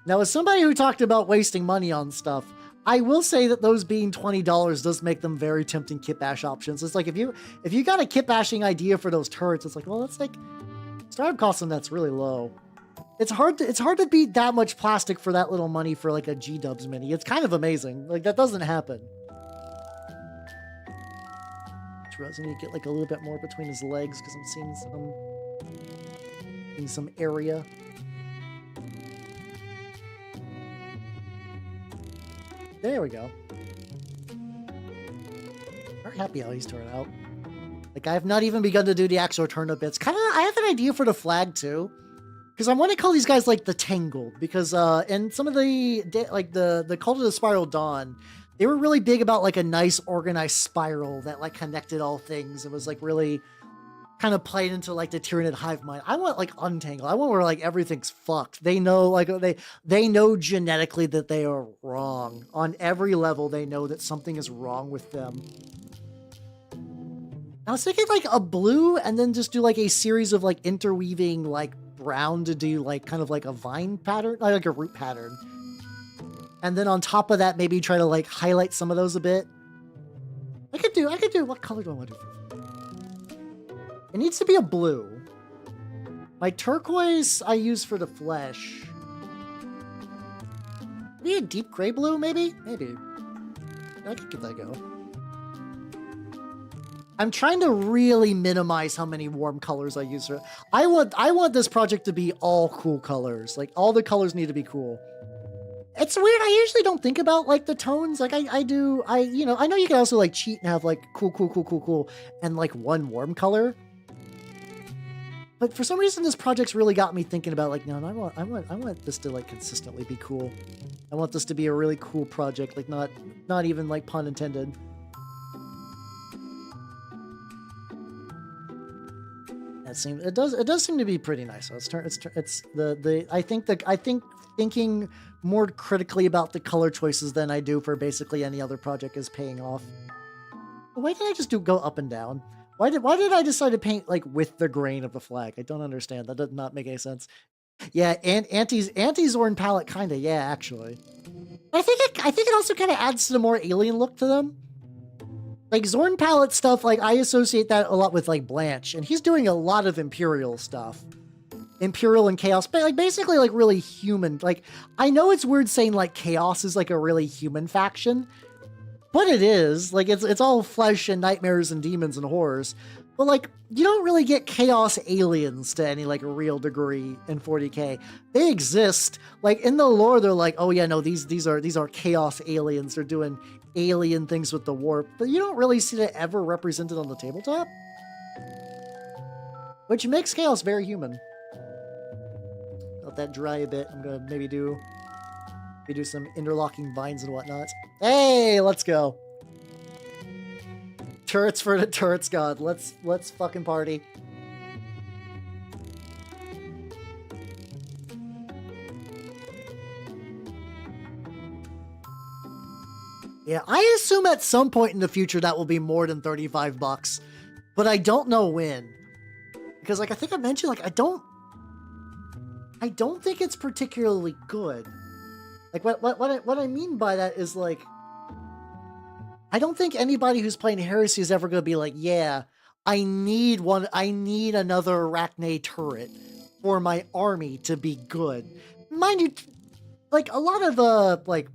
A: Now, as somebody who talked about wasting money on stuff, I will say that those being $20 does make them very tempting kit bash options. It's like, if you got a kit bashing idea for those turrets, it's like, well, that's like startup cost on that's really low. It's hard to beat that much plastic for that little money for like a G-Dubs mini. It's kind of amazing. Like, that doesn't happen. I need to get like a little bit more between his legs because I'm seeing some area. There we go. Very happy how he's turned out. Like, I have not even begun to do the actual turnip bits. I have an idea for the flag too, because I want to call these guys like the Tangled, because in some of the Cult of the Spiral Dawn, they were really big about like a nice organized spiral that like connected all things. It was like really kind of played into like the Tyranid hive mind. I want like Untangle. I want where like everything's fucked. They know, like they know genetically that they are wrong. On every level, they know that something is wrong with them. I was thinking like a blue and then just do like a series of like interweaving like brown to do like kind of like a vine pattern, like a root pattern. And then on top of that, maybe try to like highlight some of those a bit. I could do, what color do I want to do? It needs to be a blue. My turquoise I use for the flesh. Maybe a deep gray blue, maybe? Maybe. I could give that a go. I'm trying to really minimize how many warm colors I use for it. I want this project to be all cool colors. Like, all the colors need to be cool. It's weird. I usually don't think about like the tones. Like I do. You know, I know you can also like cheat and have like cool, and like one warm color. But for some reason, this project's really got me thinking about like, no, I want this to like consistently be cool. I want this to be a really cool project, like not even like pun intended. It does seem to be pretty nice. So I think thinking more critically about the color choices than I do for basically any other project is paying off. Why did I just go up and down? Why did I decide to paint like with the grain of the flag? I don't understand. That does not make any sense. Yeah, and anti-Zorn palette kinda, yeah, actually. I think it also kind of adds to the more alien look to them. Like Zorn palette stuff, like I associate that a lot with like Blanche, and he's doing a lot of Imperial stuff. Imperial and Chaos, but like basically like really human. Like I know it's weird saying like Chaos is like a really human faction, but it is. Like it's all flesh and nightmares and demons and horrors. But like you don't really get Chaos aliens to any like real degree in 40K. They exist. Like in the lore, they're like, oh yeah, no, these are Chaos aliens. They're doing alien things with the warp, but you don't really see that ever represented on the tabletop, which makes Chaos very human. Let that dry a bit. I'm gonna maybe do some interlocking vines and whatnot. Hey, let's go. Turrets for the turrets god. Let's fucking party. Yeah, I assume at some point in the future that will be more than $35, but I don't know when. Because like I think I mentioned, like I don't think it's particularly good. Like what I mean by that is like I don't think anybody who's playing Heresy is ever going to be like, yeah, I need another Arachne turret for my army to be good. Mind you, like a lot of like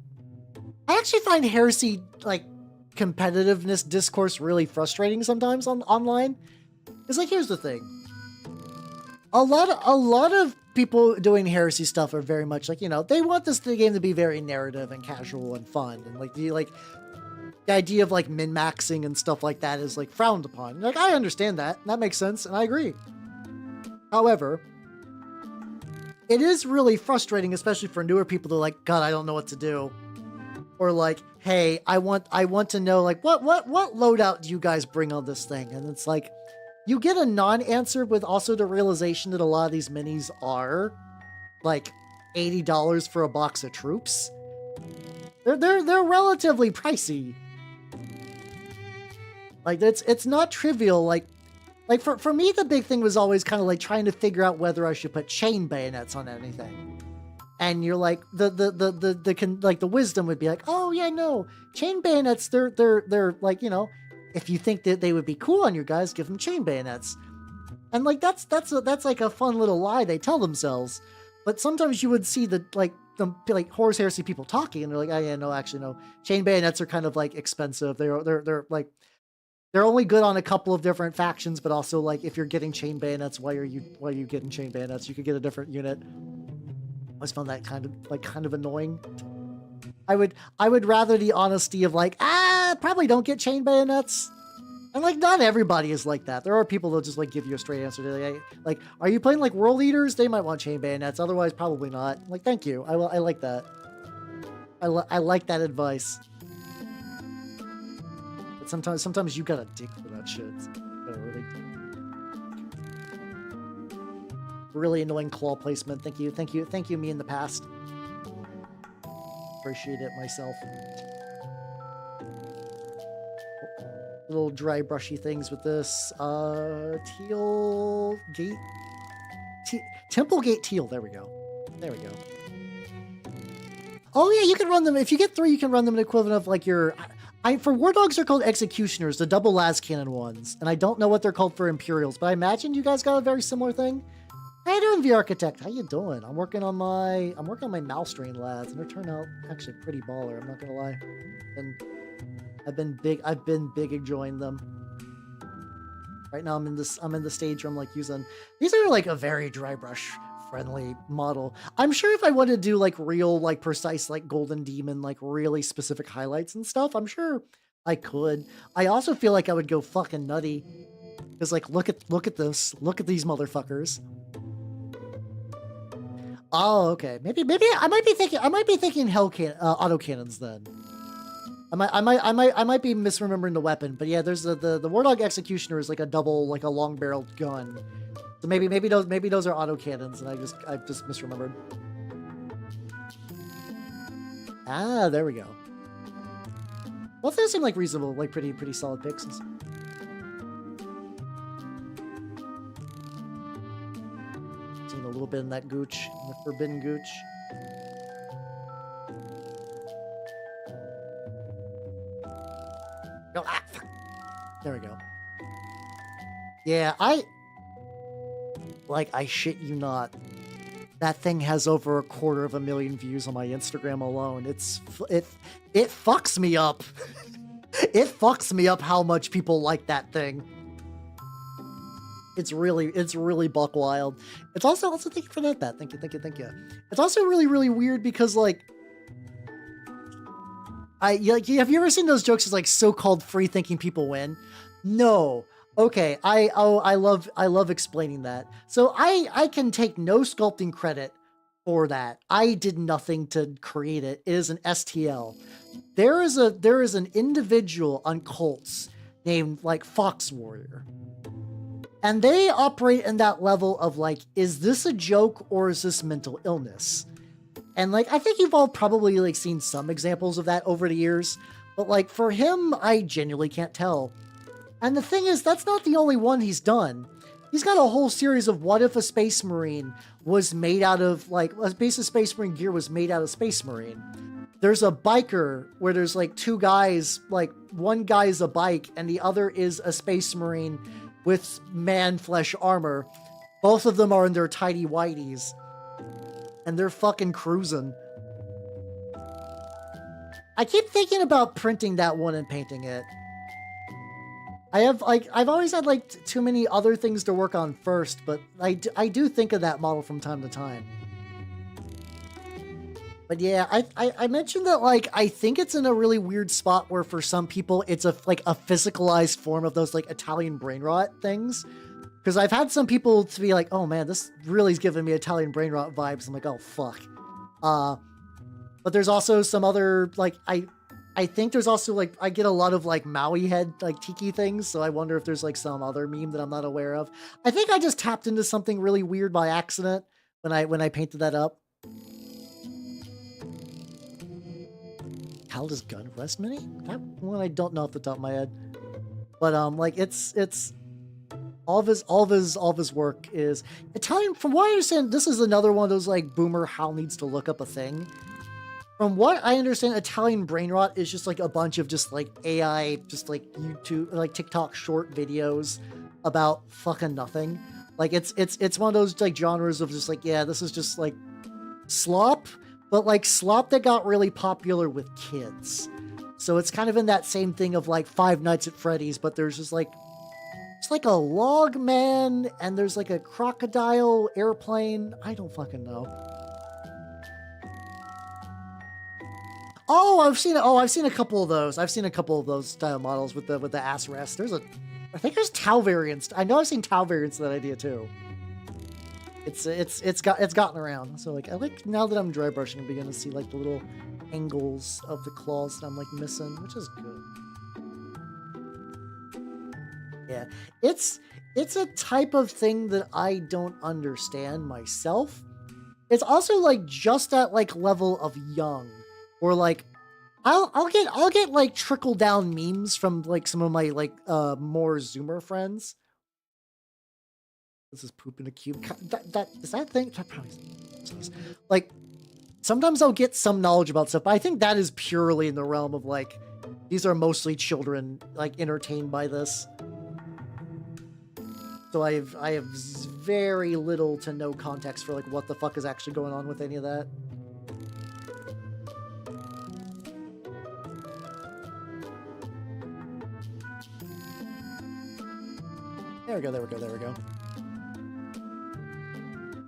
A: I actually find Heresy like competitiveness discourse really frustrating sometimes online. It's like here's the thing. A lot of people doing Heresy stuff are very much like, you know, they want this game to be very narrative and casual and fun, and like the idea of like min-maxing and stuff like that is like frowned upon. Like I understand that. That makes sense and I agree. However, it is really frustrating, especially for newer people to like, God, I don't know what to do. Or like, hey, I want to know like what loadout do you guys bring on this thing? And it's like you get a non-answer with also the realization that a lot of these minis are like $80 for a box of troops. They're relatively pricey. Like it's not trivial. Like for me, the big thing was always kind of like trying to figure out whether I should put chain bayonets on anything. And you're like the wisdom would be like, oh yeah, no, chain bayonets. They're like, you know, if you think that they would be cool on your guys, give them chain bayonets. And like that's like a fun little lie they tell themselves. But sometimes you would see the Horus Heresy people talking, and they're like, oh yeah, no, actually no, chain bayonets are kind of like expensive. They're like they're only good on a couple of different factions, but also like if you're getting chain bayonets, why are you getting chain bayonets? You could get a different unit. I always found that kind of annoying. I would rather the honesty of like, probably don't get chain bayonets. And like not everybody is like that. There are people that just like give you a straight answer. They're like, are you playing like World Eaters? They might want chain bayonets. Otherwise, probably not. I'm like, thank you. I like that. I like that advice. But sometimes you gotta dig for that shit. You gotta really annoying claw placement. Thank you, me in the past. Appreciate it myself. Little dry brushy things with this. Teal gate. Temple gate teal. There we go. Oh yeah, you can run them. If you get 3, you can run them an equivalent of like your... for War Dogs, they're called Executioners, the double las cannon ones. And I don't know what they're called for Imperials, but I imagine you guys got a very similar thing. How you doing, V Architect? How you doing? I'm working on my Malstrain lads, and they're turning out actually pretty baller. I'm not gonna lie. And I've been big enjoying them. Right now I'm in the stage where I'm like using, these are like a very dry brush friendly model. I'm sure if I wanted to do like real, like precise, like golden demon, like really specific highlights and stuff, I'm sure I could. I also feel like I would go fucking nutty. Because like, look at this. Look at these motherfuckers. Oh, okay. Maybe I might be thinking autocannons then. I might be misremembering the weapon, but yeah, there's the Wardog Executioner is like a double, like a long barreled gun. So maybe those are autocannons, and I just misremembered. Ah, there we go. Both those seem like reasonable, like pretty solid picks. Seen a little bit in that gooch, in the forbidden gooch. Oh, ah, fuck. There we go. Yeah, I shit you not. That thing has over 250,000 views on my Instagram alone. It fucks me up. It fucks me up how much people like that thing. It's really buck wild. It's also thank you for that. Thank you. It's also really weird because like have you ever seen those jokes as like so-called free thinking people win? No. Okay, I love explaining that. So I can take no sculpting credit for that. I did nothing to create it. It is an STL. There is an individual on cults named like Fox Warrior. And they operate in that level of like, is this a joke or is this mental illness? And like, I think you've all probably like seen some examples of that over the years, but like for him, I genuinely can't tell. And the thing is, that's not the only one he's done. He's got a whole series of what if a Space Marine was made out of like, a piece of Space Marine gear was made out of Space Marine. There's a biker where there's like two guys, like one guy is a bike and the other is a Space Marine with man flesh armor. Both of them are in their tidy whities. And they're fucking cruising. I keep thinking about printing that one and painting it. I've always had like too many other things to work on first, but I do think of that model from time to time. But yeah, I mentioned that like I think it's in a really weird spot where for some people it's a physicalized form of those like Italian brain rot things. Because I've had some people to be like, oh man, this really is giving me Italian brain rot vibes. I'm like, oh fuck. But there's also some other like I think there's also like I get a lot of like Maui head like tiki things, so I wonder if there's like some other meme that I'm not aware of. I think I just tapped into something really weird by accident when I painted that up. How does gun rest mini? That one I don't know off the top of my head. But like it's all of his work is Italian. From what I understand, this is another one of those like boomer Hal needs to look up a thing. From what I understand, Italian brain rot is just like a bunch of just like AI, just like YouTube, like TikTok short videos about fucking nothing. Like it's one of those like genres of just like, yeah, this is just like slop, but like slop that got really popular with kids. So it's kind of in that same thing of like Five Nights at Freddy's, but there's just like, it's like a log man and there's like a crocodile airplane. I don't fucking know. Oh, I've seen a couple of those. I've seen a couple of those style models with the ass rest. I think there's Tau variants. I know I've seen Tau variants of that idea too. It's gotten around. So like I like now that I'm dry brushing, I'm beginning to see like the little angles of the claws that I'm like missing, which is good. Yeah, it's a type of thing that I don't understand myself. It's also like just that like level of young. Or like, I'll get like trickle down memes from like some of my like more Zoomer friends. This is poop in a cube. That is that thing. That probably is. Like sometimes I'll get some knowledge about stuff, but I think that is purely in the realm of like these are mostly children like entertained by this. So I have very little to no context for like what the fuck is actually going on with any of that. There we go.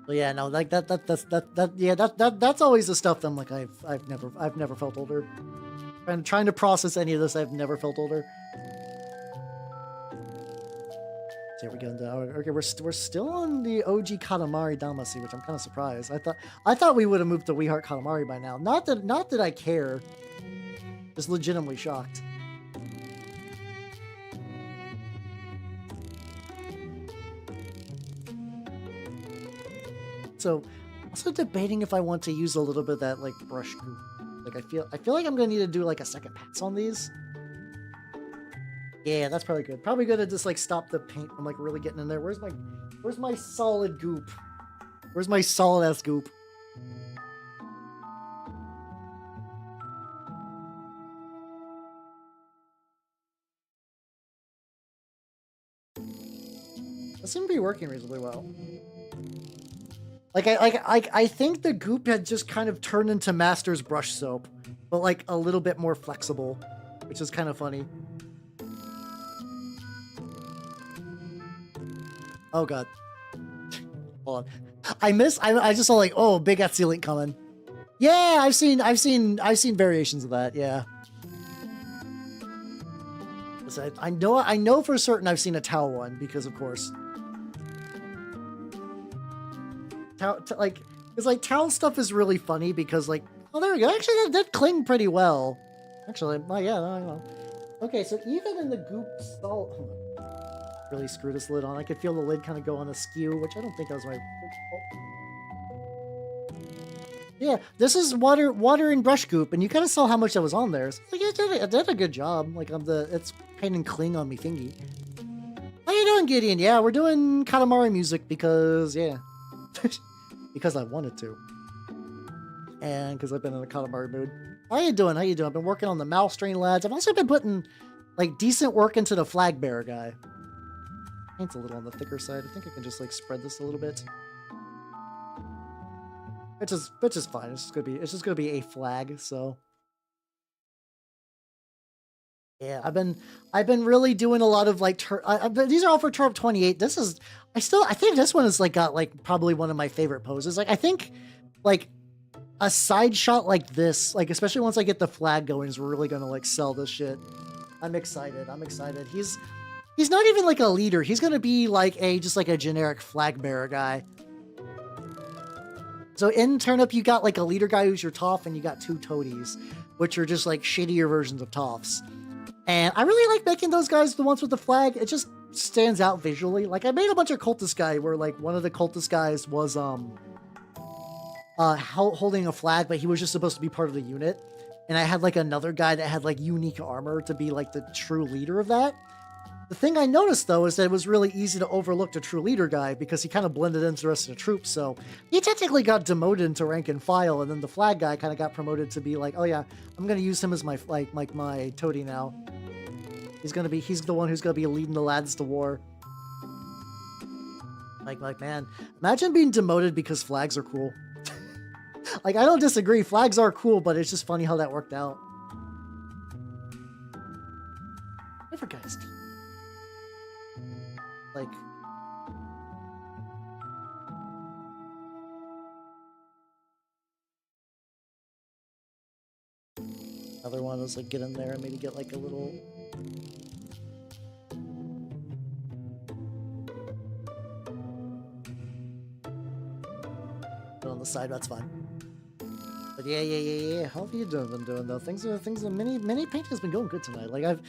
A: But yeah, no, like that's always the stuff that I'm like, I've never felt older. And trying to process any of this, I've never felt older. So here we go. Okay, we're still on the OG Katamari Damacy, which I'm kind of surprised. I thought we would have moved to We Heart Katamari by now. Not that I care. Just legitimately shocked. So, also debating if I want to use a little bit of that like brush goop. Like I feel like I'm gonna need to do like a second pass on these. Yeah, that's probably good. Probably good to just like stop the paint from like really getting in there. Where's my solid goop? Where's my solid ass goop? That seems to be working reasonably well. Like I think the goop had just kind of turned into Master's brush soap, but like a little bit more flexible, which is kind of funny. Oh god. Hold on. I just saw like, oh, big Etsy link coming. Yeah, I've seen variations of that, yeah. I know for certain I've seen a Tau one because of course. Like, it's like Tau stuff is really funny because like, oh, there we go. Actually, that did cling pretty well. Actually, oh yeah, I know. Okay, so even in the goop stall, really screw this lid on. I could feel the lid kind of go on askew, which I don't think that was my. Yeah, this is water and brush goop, and you kind of saw how much that was on there. So, like, it did a good job. Like it's paint and cling on me thingy. How you doing, Gideon? Yeah, we're doing Katamari music because yeah. Because I wanted to. And because I've been in a Katamari mood. How you doing? I've been working on the Malstrain lads. I've also been putting like decent work into the flag bearer guy. Paint's a little on the thicker side. I think I can just like spread this a little bit. Which is fine. It's just gonna be a flag, so. Yeah, I've been really doing a lot of like these are all for Turnip28. This is I think this one is like got like probably one of my favorite poses. Like I think like a side shot like this, like especially once I get the flag going, is really gonna like sell this shit. I'm excited. He's not even like a leader. He's gonna be like just like a generic flag bearer guy. So in Turnip, you got like a leader guy who's your Toph, and you got two toadies, which are just like shittier versions of Tophs. And I really like making those guys the ones with the flag. It just stands out visually. Like I made a bunch of cultist guy where like one of the cultist guys was holding a flag, but he was just supposed to be part of the unit. And I had like another guy that had like unique armor to be like the true leader of that. The thing I noticed though is that it was really easy to overlook the true leader guy because he kind of blended into the rest of the troops. So he technically got demoted into rank and file, and then the flag guy kind of got promoted to be like, oh yeah, I'm gonna use him as my my toady now. He's the one who's gonna be leading the lads to war. Like man, imagine being demoted because flags are cool. Like I don't disagree, flags are cool, but it's just funny how that worked out. Never guys. Like another one was like get in there and maybe get like a little on the side. That's fine. But yeah. How have you been doing though? Things are mini painting has been going good tonight. Like I've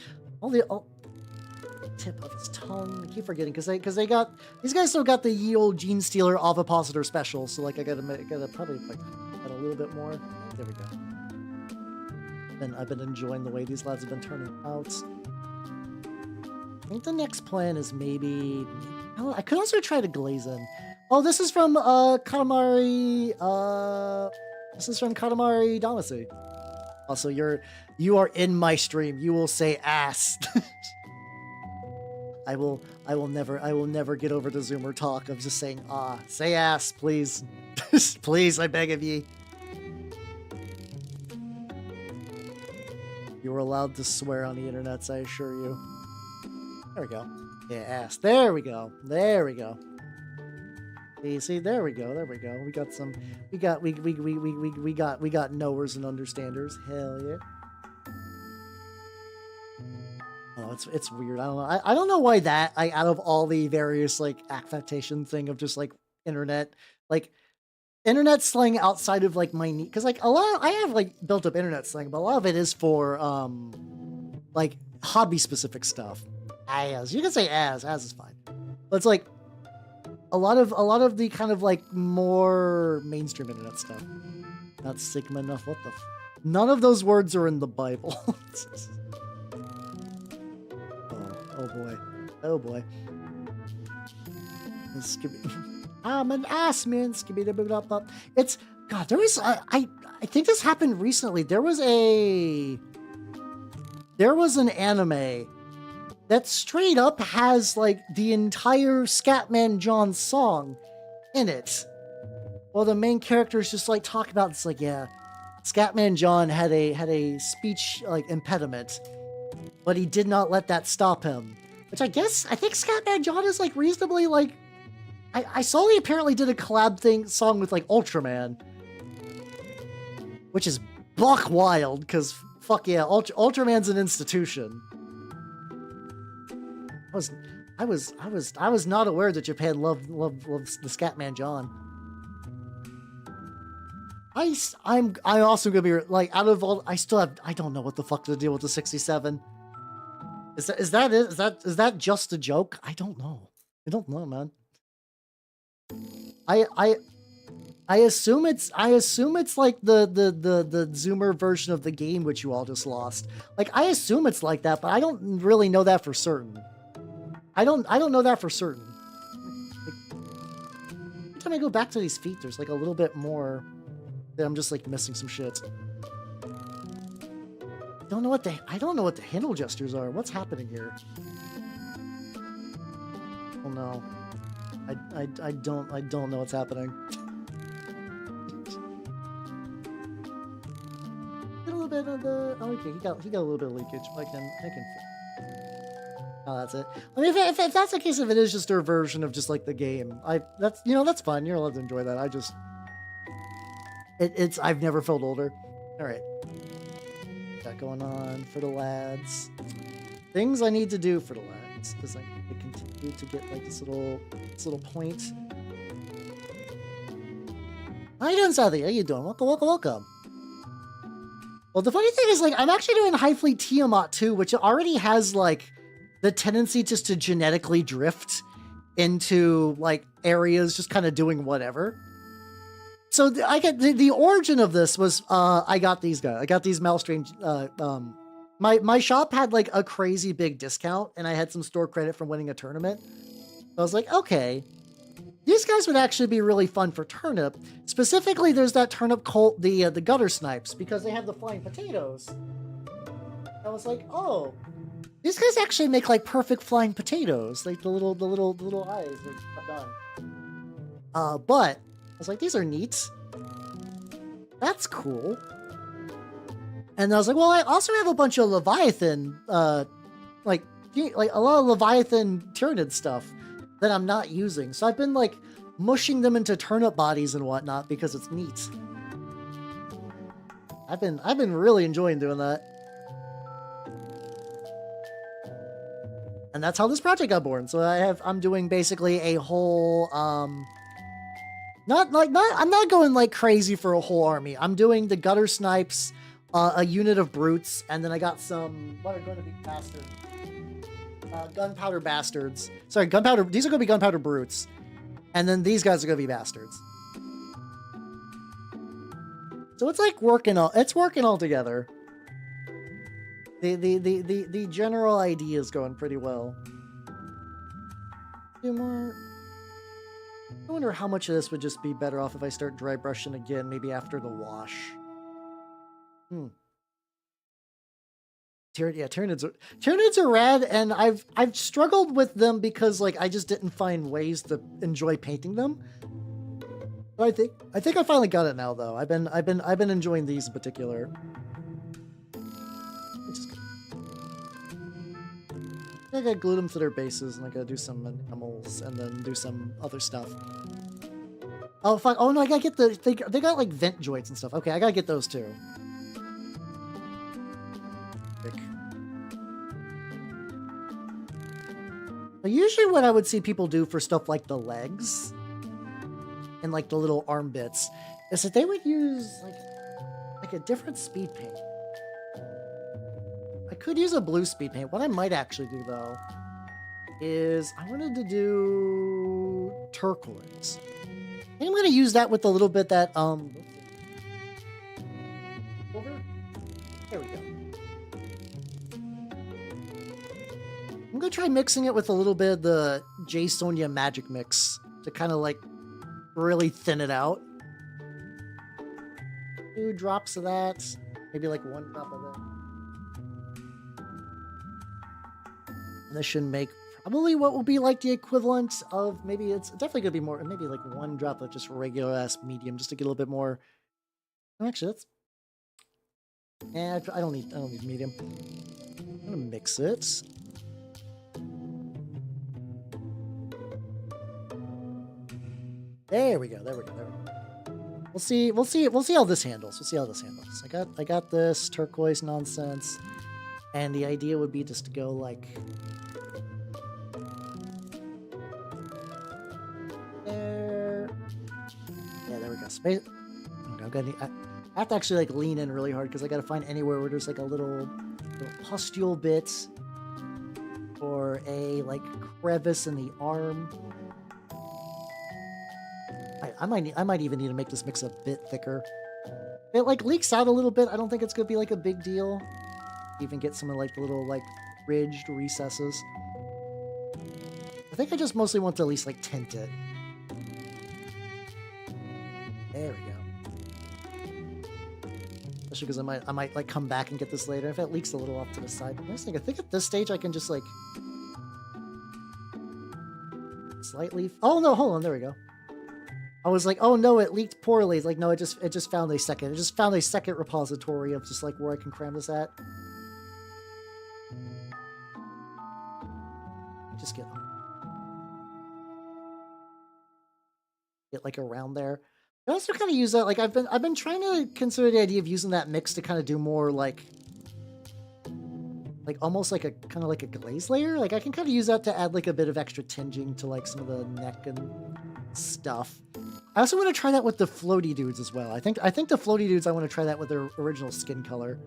A: tip of his tongue. I keep forgetting because they got these guys still got the ye old Genestealer Ovipositor special. So like I gotta probably like add a little bit more. There we go. And I've been enjoying the way these lads have been turning out. I think the next plan is maybe I could also try to glaze in. Oh, this is from Katamari. This is from Katamari Damacy. Also, you are in my stream. You will say ass. I will never get over the Zoomer talk of just saying say ass, please. Please, I beg of ye. You are allowed to swear on the internets, I assure you. There we go. Yeah, ass. There we go. There we go. See, there we go. There we go. We got some. We got knowers and understanders. Hell yeah. Oh, it's weird. I don't know. I don't know why that. Out of all the various like affectation thing of just like internet, like internet slang outside of like my because like a lot. I have like built up internet slang, but a lot of it is for like hobby specific stuff. As you can say as is fine. But it's like a lot of the kind of like more mainstream internet stuff. Not Sigma enough. What the? None of those words are in the Bible. Oh boy. Oh boy. I'm an ass man. It's God. There was I think this happened recently. There was an anime that straight up has like the entire Scatman John song in it. Well, the main characters just like talk about it's like, yeah, Scatman John had a speech like impediment, but he did not let that stop him. Which I think Scatman John is like reasonably like I saw he apparently did a collab song with like Ultraman. Which is buck wild, because fuck yeah, Ultraman's an institution. I was not aware that Japan loves the Scatman John. I'm also gonna be like, out of all, I don't know what the fuck to deal with the 67. Is that just a joke? I don't know, man. I assume it's like the Zoomer version of the game which you all just lost. Like I assume it's like that, but I don't really know that for certain. I don't know that for certain. Like, every time I go back to these feet, there's like a little bit more that I'm just like missing some shit. I don't know what the handle gestures are. What's happening here? Oh no. I don't know what's happening. A little bit of the okay, he got a little bit of leakage. I can oh, that's it. I mean, if that's the case, if it is just a version of just like the game, that's fine. You're allowed to enjoy that. I just I've never felt older. All right, got going on for the lads. Things I need to do for the lads because I need to continue to get like this little point. How you doing, Southie? How you doing? Welcome. Well, the funny thing is, like, I'm actually doing High Fleet Tiamat too, which already has like the tendency just to genetically drift into like areas just kind of doing whatever. So I get the origin of this was I got these guys. I got these Malstrain. My shop had like a crazy big discount, and I had some store credit from winning a tournament. I was like, okay, these guys would actually be really fun for Turnip. Specifically, there's that Turnip cult, the gutter snipes, because they have the flying potatoes. I was like, oh, these guys actually make like perfect flying potatoes, like the little eyes are done. But I was like, these are neat. That's cool. And I was like, well, I also have a bunch of Leviathan, like a lot of Leviathan Tyranid stuff that I'm not using. So I've been like mushing them into turnip bodies and whatnot because it's neat. I've been really enjoying doing that. And that's how this project got born. So I'm doing basically a whole I'm not going like crazy for a whole army. I'm doing the gutter snipes, a unit of brutes, and then I got some what are going to be bastards. Gunpowder bastards. Sorry, gunpowder. These are going to be gunpowder brutes, and then these guys are going to be bastards. So it's like working all together. The general idea is going pretty well. Two more. I wonder how much of this would just be better off if I start dry brushing again, maybe after the wash. Tyranids are rad, and I've struggled with them because like I just didn't find ways to enjoy painting them. But I think I finally got it now though. I've been enjoying these in particular. I gotta glue them to their bases, and I gotta do some animals, and then do some other stuff. Oh, fuck. Oh, no, I gotta get the... They got, like, vent joints and stuff. Okay, I gotta get those, too. But usually what I would see people do for stuff like the legs and, like, the little arm bits is that they would use, like a different speed paint. I could use a blue speed paint. What I might actually do, though, is I wanted to do turquoise. I think I'm going to use that with a little bit that, over? There we go. I'm going to try mixing it with a little bit of the J. Sonia magic mix to kind of, like, really thin it out. 2 drops of that. Maybe, like, 1 drop of that. And this should make probably what will be like the equivalent of, maybe it's definitely gonna be more, maybe like 1 drop of just regular ass medium, just to get a little bit more. Actually, that's, I don't need medium. I'm gonna mix it. There we go. We'll see how this handles. I got this turquoise nonsense, and the idea would be just to go like there. Yeah, there we go. Space. Okay, I have to actually like lean in really hard because I got to find anywhere where there's like a little pustule bit or a like crevice in the arm. I might even need to make this mix a bit thicker. It like leaks out a little bit. I don't think it's gonna be like a big deal. Even get some of like the little like ridged recesses. I think I just mostly want to at least like tint it. There we go. Especially because I might like come back and get this later if it leaks a little off to the side. I think at this stage I can just like slightly. Oh no, hold on, there we go. I was like, oh no, it leaked poorly. It's like, no, it just found a second. It just found a second repository of just like where I can cram this at. Just get like around there. I also kind of use that. Like I've been trying to consider the idea of using that mix to kind of do more like almost like a kind of like a glaze layer. Like I can kind of use that to add like a bit of extra tinging to like some of the neck and stuff. I also want to try that with the floaty dudes as well. I think the floaty dudes, I want to try that with their original skin color.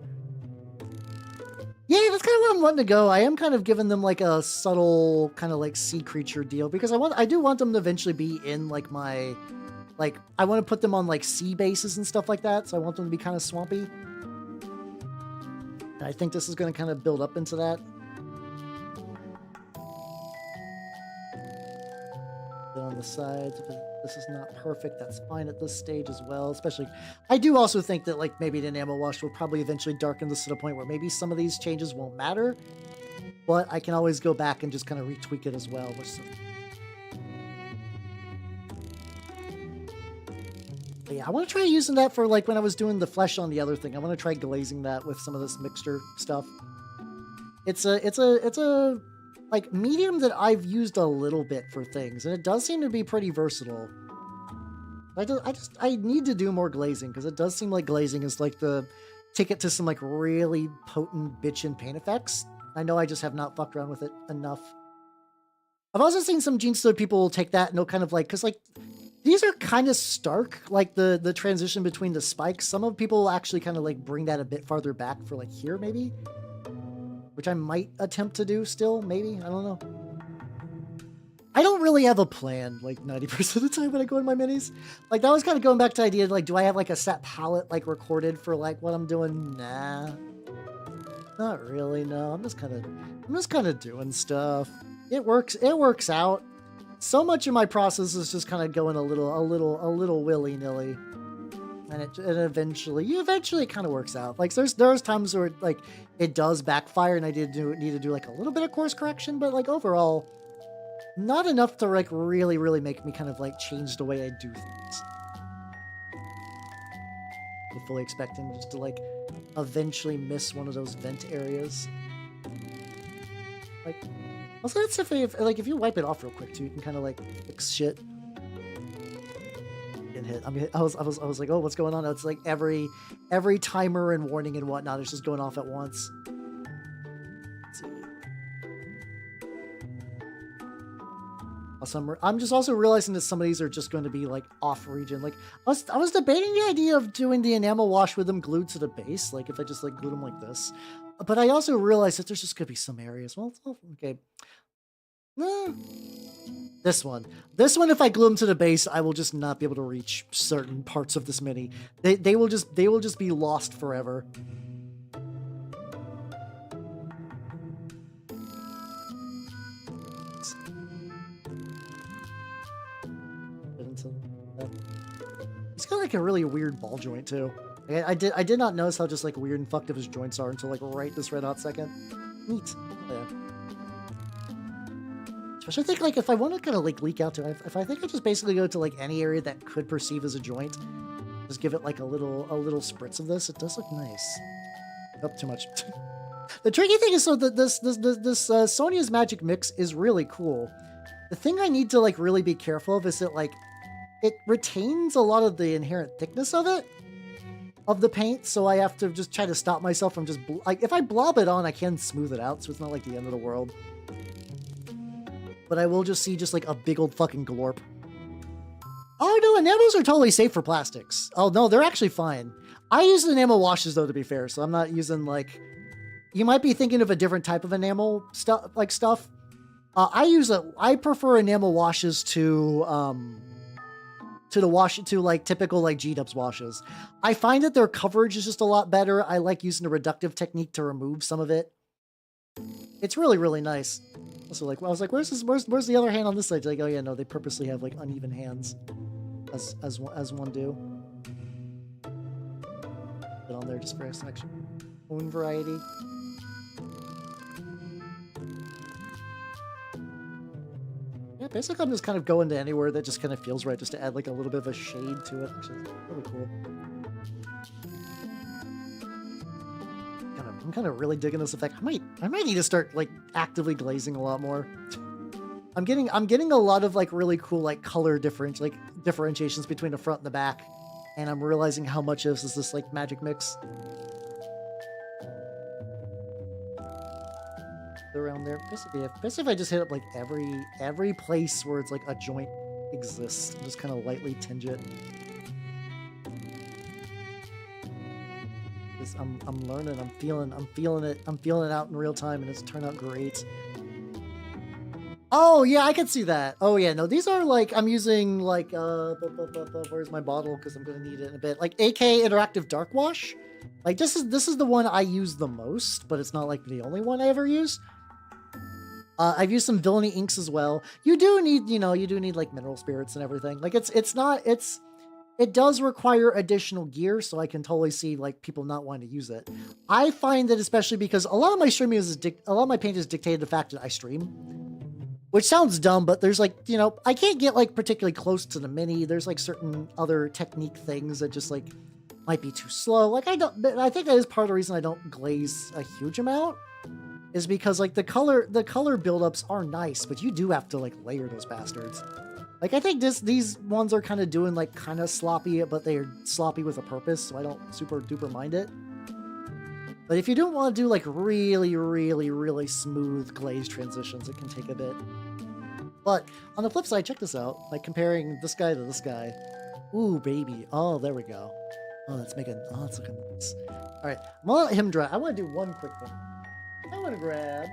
A: Yeah, that's kind of where I'm wanting to go. I am kind of giving them like a subtle kind of like sea creature deal because I do want them to eventually be in like my, like I want to put them on like sea bases and stuff like that. So I want them to be kind of swampy. And I think this is going to kind of build up into that. On the sides, if this is not perfect, that's fine at this stage as well. Especially, I do also think that like maybe the enamel wash will probably eventually darken this to the point where maybe some of these changes won't matter, but I can always go back and just kind of retweak it as well. Which is... But yeah, I want to try using that for like when I was doing the flesh on the other thing. I want to try glazing that with some of this mixture stuff. It's a like medium that I've used a little bit for things, and it does seem to be pretty versatile. I need to do more glazing because it does seem like glazing is like the ticket to some like really potent bitchin' paint effects. I know I just have not fucked around with it enough. I've also seen some Genestealer people take that and they'll kind of like, because like these are kind of stark, like the transition between the spikes. Some of people will actually kind of like bring that a bit farther back for like here maybe. Which I might attempt to do still, maybe. I don't know. I don't really have a plan, like, 90% of the time when I go in my minis. Like, that was kind of going back to the idea, like, do I have, like, a set palette, like, recorded for, like, what I'm doing? Nah. Not really, no. I'm just kind of doing stuff. It works out. So much of my process is just kind of going a little willy-nilly. And it eventually it kind of works out. Like there's times where like it does backfire, and I need to do like a little bit of course correction, but like overall, not enough to like really make me kind of like change the way I do things. I'm fully expecting just to like eventually miss one of those vent areas. Like also, that's if you wipe it off real quick too, you can kind of like fix shit. second hit. I mean, I was like, oh, what's going on? It's like every timer and warning and whatnot is just going off at once. Let's see. Also, I'm just also realizing that some of these are just going to be like off region. Like I was debating the idea of doing the enamel wash with them glued to the base. Like if I just like glued them like this, but I also realized that there's just gonna be some areas. Well, okay. This one, if I glue them to the base, I will just not be able to reach certain parts of this mini. They will just be lost forever. He's got like a really weird ball joint too. I did not notice how just like weird and fucked up his joints are until like right this red hot second. Neat. Yeah. Especially I think like if I want to kind of like leak out to it, if I think I just basically go to like any area that could perceive as a joint, just give it like a little spritz of this. It does look nice. Not too much. The tricky thing is so that this Sonya's magic mix is really cool. The thing I need to like really be careful of is that like it retains a lot of the inherent thickness of it, of the paint, so I have to just try to stop myself from just like if I blob it on, I can smooth it out, so it's not like the end of the world. But I will just see just like a big old fucking glorp. Oh no, enamels are totally safe for plastics. Oh no, they're actually fine. I use enamel washes though, to be fair, so I'm not using like. You might be thinking of a different type of enamel stuff. I prefer enamel washes to like typical like G-dubs washes. I find that their coverage is just a lot better. I like using a reductive technique to remove some of it. It's really, really nice. Also, like, I was like, where's the other hand on this side? Like, oh yeah, no, they purposely have like uneven hands, as one do. Put on there just for some extra own variety. Yeah, basically I'm just kind of going to anywhere that just kind of feels right, just to add like a little bit of a shade to it, which is really cool. I'm kind of really digging this effect. I might need to start like actively glazing a lot more. I'm getting a lot of like really cool like color differentiations between the front and the back, and I'm realizing how much of this is this like magic mix. Around there, basically if I just hit up like every place where it's like a joint exists, just kind of lightly tinge it. I'm learning, I'm feeling it out in real time, and it's turned out great. Oh yeah, I can see that. Oh yeah, no, these are like I'm using like where's my bottle, because I'm gonna need it in a bit. Like AK Interactive Dark Wash. Like this is the one I use the most, but it's not like the only one I ever use. I've used some Villainy inks as well. You do need like mineral spirits and everything. Like it does require additional gear, so I can totally see like people not wanting to use it. I find that especially because a lot of my streaming a lot of my paint is dictated the fact that I stream, which sounds dumb, but there's like, I can't get like particularly close to the mini. There's like certain other technique things that just like might be too slow. Like I think that is part of the reason I don't glaze a huge amount, is because like the color buildups are nice, but you do have to like layer those bastards. Like I think these ones are kind of doing like kind of sloppy, but they're sloppy with a purpose, so I don't super duper mind it. But if you don't want to do like really, really, really smooth glaze transitions, it can take a bit. But on the flip side, check this out. Like comparing this guy to this guy. Ooh, baby. Oh, there we go. Oh, that's looking nice. All right, I'm gonna let him dry. I want to do one quick thing. I want to grab.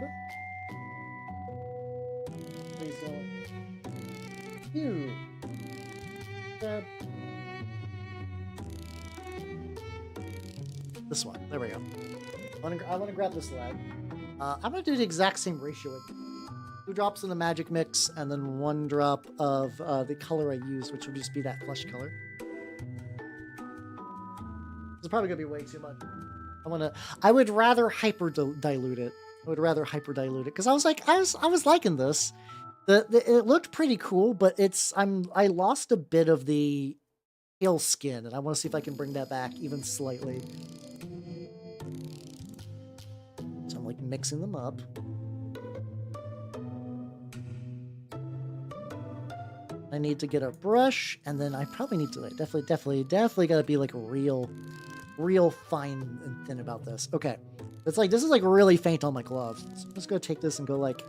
A: Please don't. You. Grab. This one. There we go. I want to grab this lag. I'm going to do the exact same ratio. 2 drops in the magic mix, and then 1 drop of the color I used, which would just be that flesh color. It's probably going to be way too much. I would rather hyper dilute it. Because I was like, I was liking this. It looked pretty cool, but I lost a bit of the pale skin, and I want to see if I can bring that back even slightly. So I'm like mixing them up. I need to get a brush, and then I probably need to like, definitely got to be like real fine and thin about this. Okay, it's like this is like really faint on my gloves. So let's go take this and go like.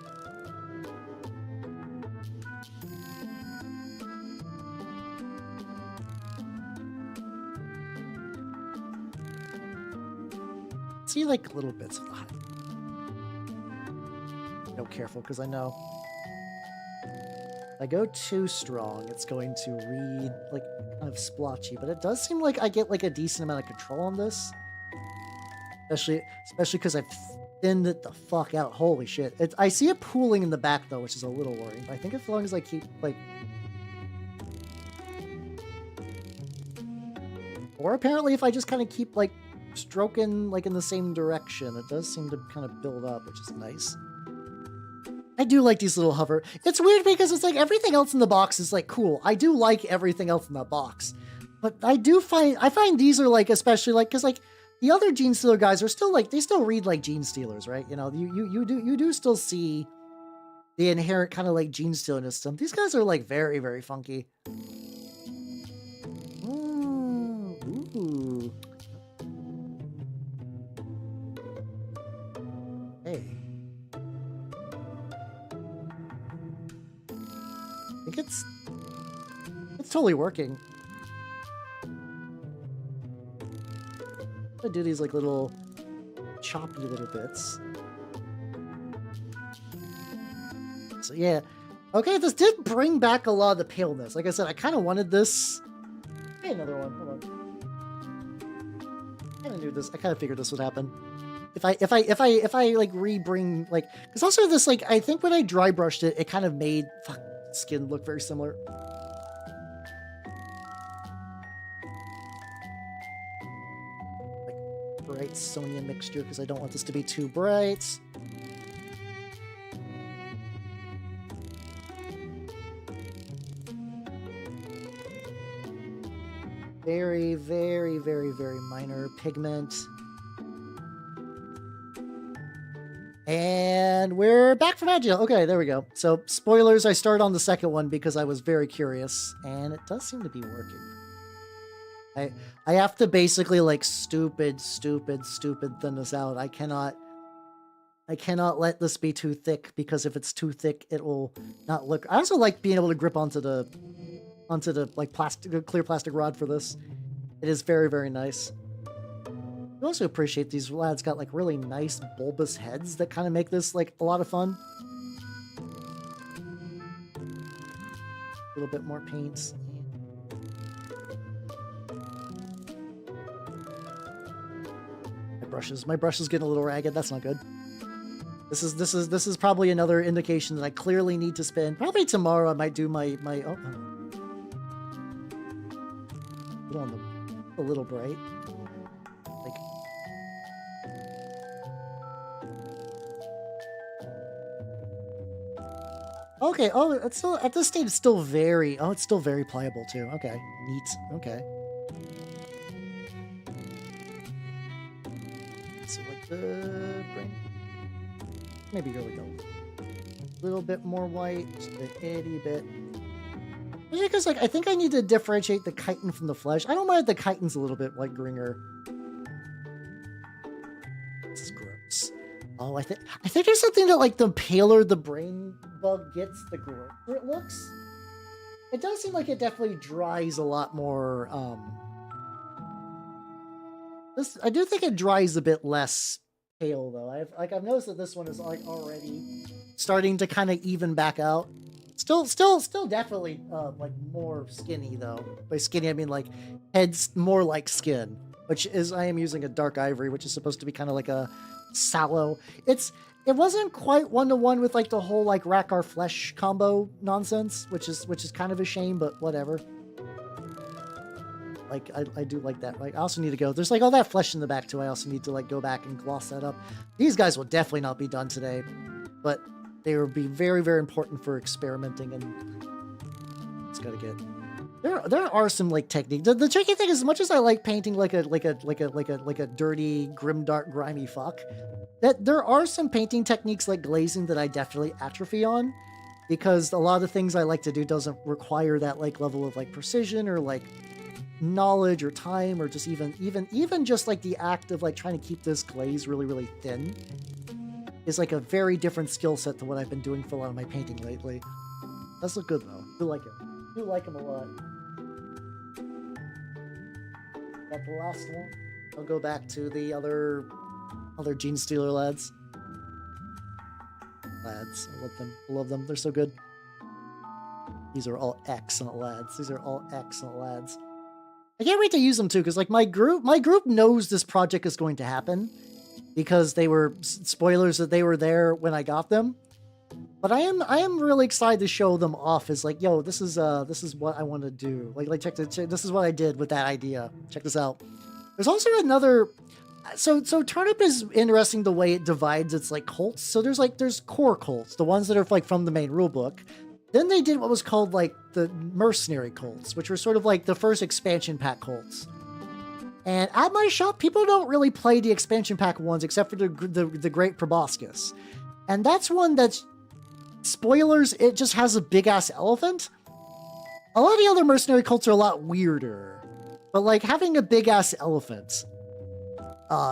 A: See like little bits of the hide. No, careful, because I know if I go too strong, it's going to read like kind of splotchy. But it does seem like I get like a decent amount of control on this, especially because I've thinned it the fuck out. Holy shit! I see it pooling in the back though, which is a little worrying. But I think as long as I keep like, or apparently if I just kind of keep like stroking like in the same direction, it does seem to kind of build up, which is nice. I do like these little hover. It's weird because it's like everything else in the box is like cool. I do like everything else in that box, but I find these are like, especially like, because like the other Genestealer guys are still like, they still read like Genestealers, right? You know, you do still see the inherent kind of like Genestealerness to them. These guys are like very, very funky. Ooh. Hey. I think it's totally working. I do these like little choppy little bits. So yeah. Okay, this did bring back a lot of the paleness. Like I said, I kind of wanted this. Hey, another one. Hold on. I kind of knew this. I kind of figured this would happen. If I like re-bring like, because also this like, I think when I dry brushed it, it kind of made skin look very similar. Like bright Sonia mixture, because I don't want this to be too bright. Very, very, very, very minor pigment. And we're back from Agile. Okay, there we go. So, spoilers, I started on the second one because I was very curious, and it does seem to be working. I have to basically, like, stupid thin this out. I cannot let this be too thick, because if it's too thick, it will not look... I also like being able to grip onto the like, clear plastic rod for this. It is very, very nice. I also appreciate these lads got like really nice bulbous heads that kind of make this like a lot of fun. A little bit more paint. My brush is getting a little ragged. That's not good. This is probably another indication that I clearly need to spend. Probably tomorrow I might do my oh. Put on a little bright. Like, okay, oh, it's still, at this stage, it's still very, oh, it's still very pliable, too. Okay, neat, okay. So, like, the brain, maybe here we go. A little bit more white, just a itty bit. Yeah, because, like, I think I need to differentiate the chitin from the flesh. I don't mind if the chitin's a little bit, like, greener. This is gross. Oh, I think there's something that, like, the paler the brain bug gets, the grosser it looks. It does seem like it definitely dries a lot more, I do think it dries a bit less pale, though. I've noticed that this one is, like, already starting to kind of even back out. Still definitely, like, more skinny, though. By skinny, I mean, like, head's more like skin, which is, I am using a dark ivory, which is supposed to be kind of like a sallow. It wasn't quite one-to-one with, like, the whole, like, rack our flesh combo nonsense, which is kind of a shame, but whatever. Like, I do like that. Like, I also need to go, there's, like, all that flesh in the back, too. I also need to, like, go back and gloss that up. These guys will definitely not be done today, but they will be very, very important for experimenting, and it's gotta get. There are some like technique. The tricky thing is, as much as I like painting like a dirty, grimdark, grimy fuck, that there are some painting techniques like glazing that I definitely atrophy on, because a lot of the things I like to do doesn't require that like level of like precision or like knowledge or time, or just even just like the act of like trying to keep this glaze really, really thin is like a very different skill set to what I've been doing for a lot of my painting lately. Does look good though. I do like him a lot. That the last one. I'll go back to the other Genestealer lads. I love them. They're so good. These are all excellent lads. I can't wait to use them too, because like my group knows this project is going to happen, because they were spoilers that they were there when I got them. But I am really excited to show them off as like, yo, this is what I want to do. Like check this is what I did with that idea. Check this out. There's also another. So Turnip is interesting the way it divides its like cults. So there's core cults, the ones that are like from the main rulebook. Then they did what was called like the mercenary cults, which were sort of like the first expansion pack cults. And at my shop, people don't really play the expansion pack ones except for the Great Proboscis. And that's one that's, spoilers, it just has a big ass elephant. A lot of the other mercenary cults are a lot weirder. But like having a big ass elephant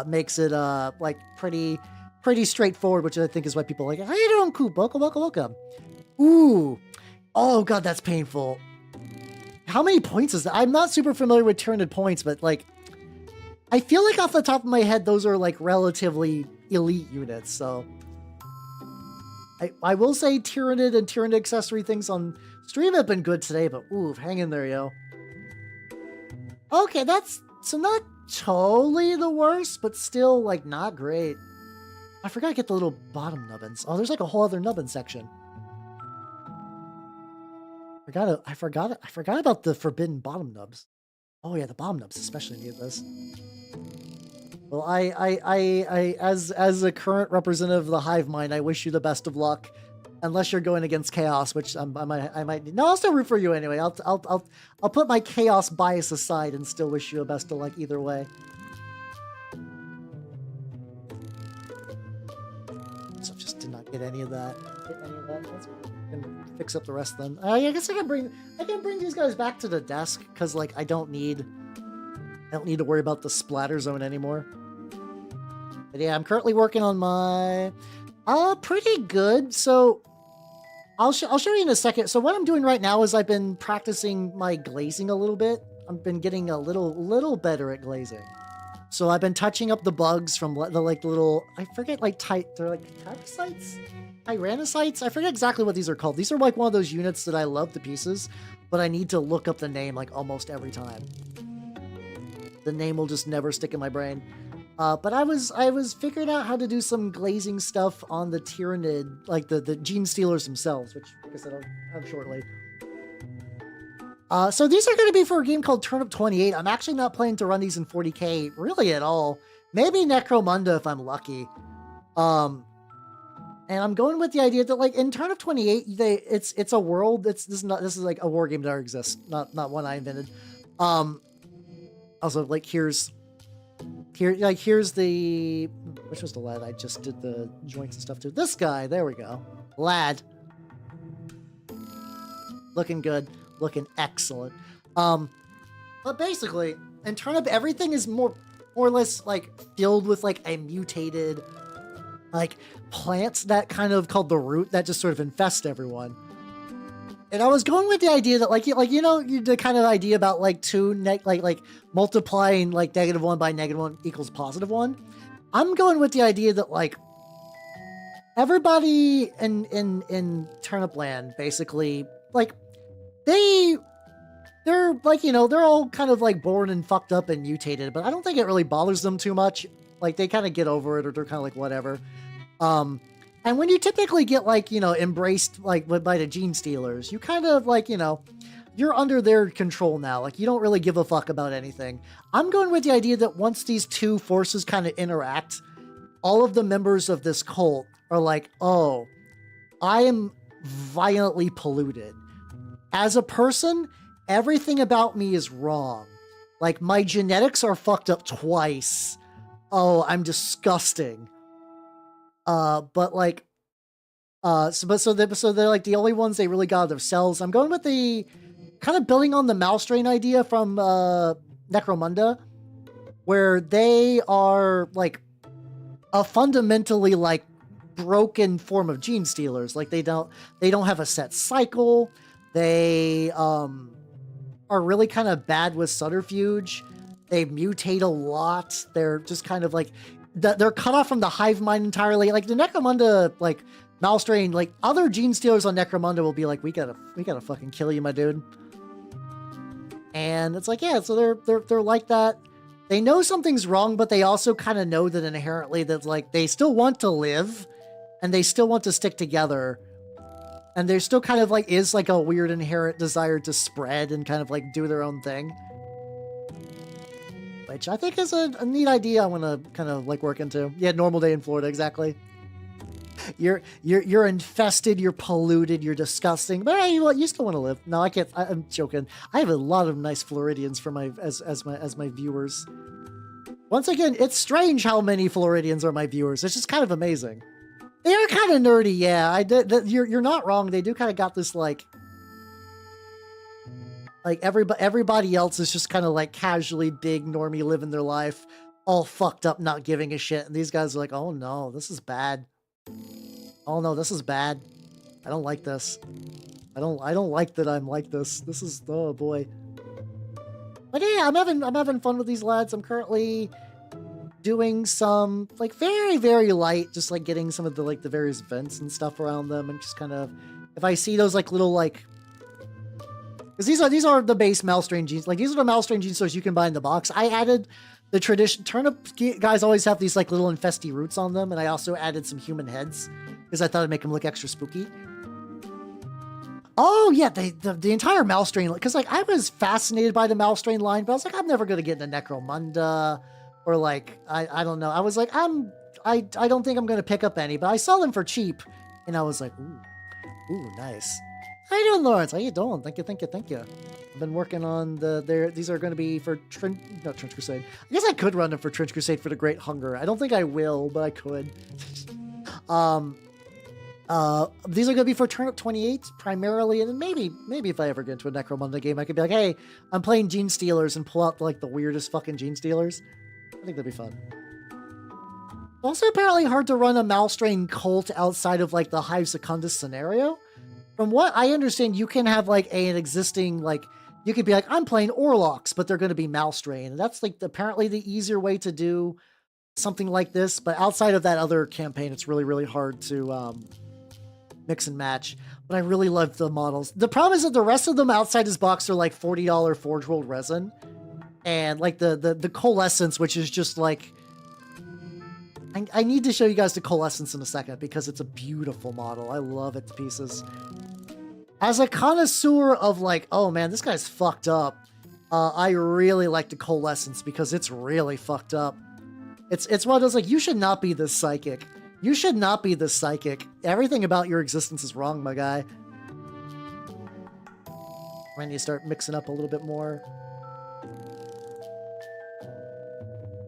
A: makes it like pretty straightforward, which I think is why people are like, how you doing, Coop? Welcome. Ooh. Oh god, that's painful. How many points is that? I'm not super familiar with Tyranid points, but like I feel like off the top of my head those are like relatively elite units, so I will say Tyranid and Tyranid accessory things on stream have been good today, but ooh, hang in there, yo. Okay, that's so not totally the worst, but still like not great. I forgot to get the little bottom nubbins. Oh, there's like a whole other nubbin section. I forgot about the forbidden bottom nubs. Oh yeah, the bottom nubs especially need this. Well, I as a current representative of the hive mind, I wish you the best of luck. Unless you're going against chaos, which I might. No, I'll still root for you anyway. I'll put my chaos bias aside and still wish you the best of luck either way. So just did not get any of that. Let's fix up the rest of them. I guess I can bring these guys back to the desk because like I don't need to worry about the splatter zone anymore. But yeah, I'm currently working on my pretty good. So I'll show you in a second. So what I'm doing right now is I've been practicing my glazing a little bit. I've been getting a little better at glazing. So I've been touching up the bugs from the like little, I forget, like they're like tyrannocytes? Tyrannocytes? I forget exactly what these are called. These are like one of those units that I love to pieces, but I need to look up the name like almost every time. The name will just never stick in my brain. But I was figuring out how to do some glazing stuff on the Tyranid, like the Genestealers themselves, which, like I said, I'll have shortly. So these are going to be for a game called Turnip28. I'm actually not planning to run these in 40k really at all. Maybe Necromunda if I'm lucky. And I'm going with the idea that like in Turnip28, it's a world that's this is like a war game that already exists, not one I invented. Also like here's the, which was the lad I just did the joints and stuff to. This guy, there we go. Lad. Looking good. Looking excellent. But basically, in Turnip, everything is more or less like filled with like a mutated like plants that kind of called the root that just sort of infest everyone. And I was going with the idea that you know the kind of idea about like like multiplying like -1 by -1 equals +1. I'm going with the idea that like everybody in Turnip Land basically like they're like, you know, they're all kind of like born and fucked up and mutated, but I don't think it really bothers them too much. Like they kind of get over it, or they're kind of like whatever. And when you typically get like, you know, embraced like by the Genestealers, you kind of like, you know, you're under their control now. Like you don't really give a fuck about anything. I'm going with the idea that once these two forces kind of interact, all of the members of this cult are like, oh, I am violently polluted. As a person, everything about me is wrong. Like my genetics are fucked up twice. Oh, I'm disgusting. But like, So they're like the only ones they really got themselves. I'm going with the kind of building on the Malstrain idea from Necromunda, where they are like a fundamentally like broken form of Genestealers. Like they don't have a set cycle. They are really kind of bad with subterfuge. They mutate a lot. They're just kind of like they're cut off from the hive mind entirely. Like the Necromunda, like Malstrain, like other Genestealers on Necromunda will be like, we gotta fucking kill you, my dude. And it's like, yeah, so they're like that. They know something's wrong, but they also kind of know that inherently that like they still want to live and they still want to stick together. And there's still kind of like is like a weird inherent desire to spread and kind of like do their own thing. Which I think is a neat idea I want to kind of like work into. Yeah, normal day in Florida, exactly. You're infested, you're polluted, you're disgusting, but hey, you still want to live. No, I can't. I'm joking. I have a lot of nice Floridians for my as my viewers. Once again, it's strange how many Floridians are my viewers. It's just kind of amazing. They are kind of nerdy, yeah. You're not wrong. They do kind of got this like everybody else is just kind of like casually big normie living their life, all fucked up, not giving a shit. And these guys are like, oh no, this is bad. Oh no, this is bad. I don't like this. I don't like that I'm like this. This is, oh boy. But yeah, I'm having fun with these lads. I'm currently doing some like very, very light, just like getting some of the like the various vents and stuff around them, and just kind of if I see those like little like, because these are the base Malstrain jeans. Like these are the Malstrain jeans stores you can buy in the box. I added the tradition. Turnip guys always have these like little infesty roots on them, and I also added some human heads because I thought it'd make them look extra spooky. Oh yeah, the entire Malstrain, because like I was fascinated by the Malstrain line, but I was like, I'm never gonna get into Necromunda, or like I don't know. I was like, I don't think I'm gonna pick up any, but I saw them for cheap, and I was like, ooh, nice. How you doing, Lawrence? How you doing? Thank you. I've been working on these are going to be for Trench Crusade. I guess I could run them for Trench Crusade for the Great Hunger. I don't think I will, but I could. These are going to be for Turnip28 primarily, and then maybe if I ever get into a Necromunda game, I could be like, hey, I'm playing Genestealers and pull out like the weirdest fucking Genestealers. I think that'd be fun. Also, apparently hard to run a Malstrain cult outside of like the Hive Secundus scenario. From what I understand, you can have like an existing, like, you could be like, I'm playing Orlocks, but they're going to be Malstrain. And that's like apparently the easier way to do something like this. But outside of that other campaign, it's really, really hard to mix and match. But I really love the models. The problem is that the rest of them outside his box are like $40 Forge World resin. And like the Coalescence, which is just like, I need to show you guys the Coalescence in a second because it's a beautiful model. I love it to pieces. As a connoisseur of like, oh man, this guy's fucked up. I really like the Coalescence because it's really fucked up. It's one of those like, you should not be this psychic. You should not be this psychic. Everything about your existence is wrong, my guy. When you start mixing up a little bit more. I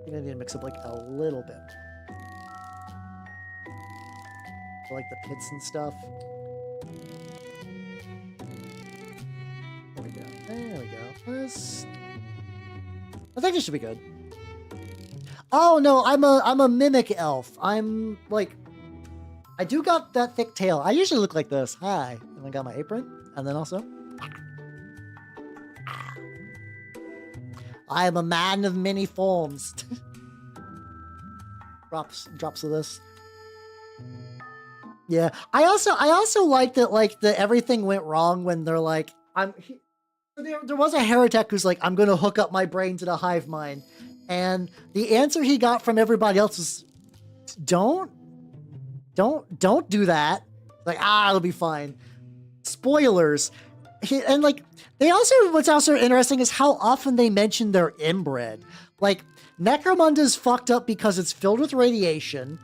A: think I need to mix up like a little bit. I like the pits and stuff. There we go. I think this should be good. Oh no, I'm a mimic elf. I'm like, I do got that thick tail. I usually look like this. Hi, and I got my apron, and then also, I am a man of many forms. drops of this. Yeah, I also like that like the everything went wrong when they're like there was a heretic who's like, I'm gonna hook up my brain to the hive mind, and the answer he got from everybody else was, don't do that. Like, it'll be fine. Spoilers. And like what's also interesting is how often they mention they're inbred. Like Necromunda's fucked up because it's filled with radiation.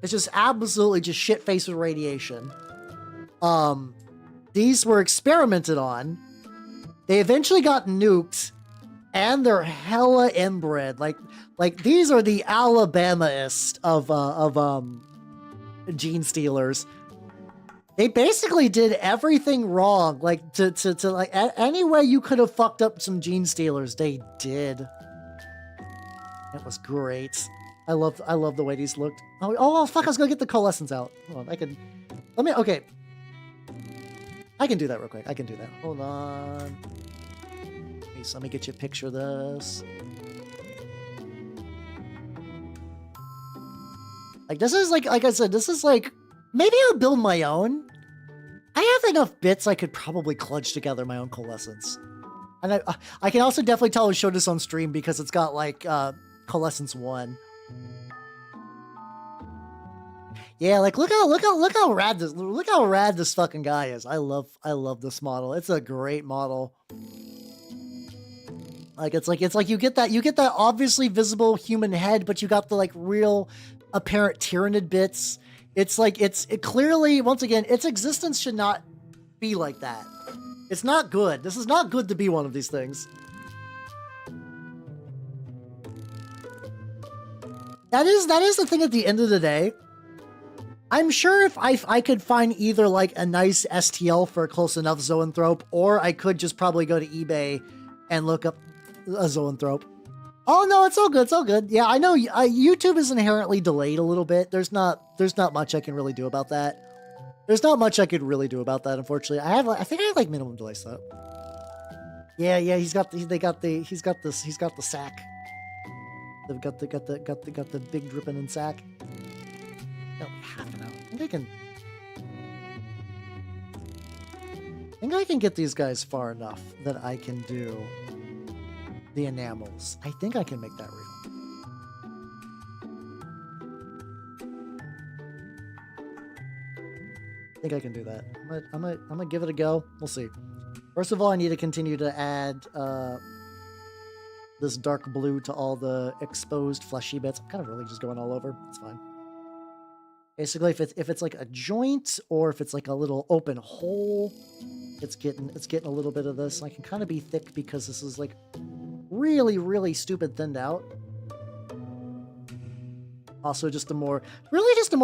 A: It's just absolutely just shit-faced with radiation. These were experimented on. They eventually got nuked, and they're hella inbred. Like these are the Alabamaist of Genestealers. They basically did everything wrong. Like to like any way you could have fucked up some Genestealers, they did. It was great. I love the way these looked. Oh fuck! I was gonna get the coalescence out. Hold on, okay. I can do that real quick. I can do that. Hold on. Okay, so let me get you a picture of this. Like this is like I said, this is like, maybe I'll build my own. I have enough bits I could probably kludge together my own coalescence. And I can also definitely tell I show this on stream because it's got like coalescence 1. Yeah, like look how rad this fucking guy is. I love this model. It's a great model. Like it's like you get that obviously visible human head, but you got the like real apparent Tyranid bits. It's like it clearly, once again, its existence should not be like that. It's not good. This is not good to be one of these things. That is the thing at the end of the day. I'm sure if I could find either like a nice STL for a close enough zoanthrope, or I could just probably go to eBay and look up a zoanthrope. Oh no, it's all good. It's all good. Yeah, I know YouTube is inherently delayed a little bit. There's not much I can really do about that. There's not much I could really do about that, unfortunately. I think I have like minimum delay set. Yeah, he's got the sack. They've got the big dripping in sack. No, half an hour. I think I can get these guys far enough that I can do the enamels. I think I can make that real. I think I can do that. I'm gonna give it a go. We'll see. First of all, I need to continue to add this dark blue to all the exposed fleshy bits. I'm kind of really just going all over. It's fine. Basically, if it's like a joint or if it's like a little open hole, it's getting a little bit of this. I can kind of be thick because this is like really stupid thinned out. Also, just the more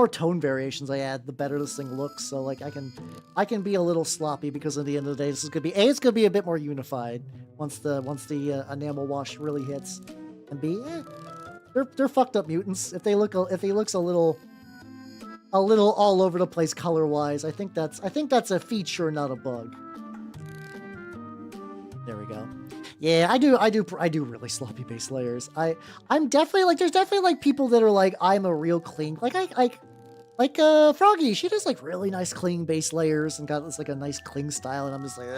A: tone variations I add, the better this thing looks. So like I can be a little sloppy because at the end of the day, this is gonna be it's gonna be a bit more unified once the enamel wash really hits, and B, they're fucked up mutants. If he looks a little all over the place color wise, I think that's a feature, not a bug. There we go. Yeah, I do really sloppy base layers. I'm definitely like, there's definitely like people that are like, I'm a real clean, like Froggy, she does like really nice clean base layers and got this like a nice cling style, and I'm just like,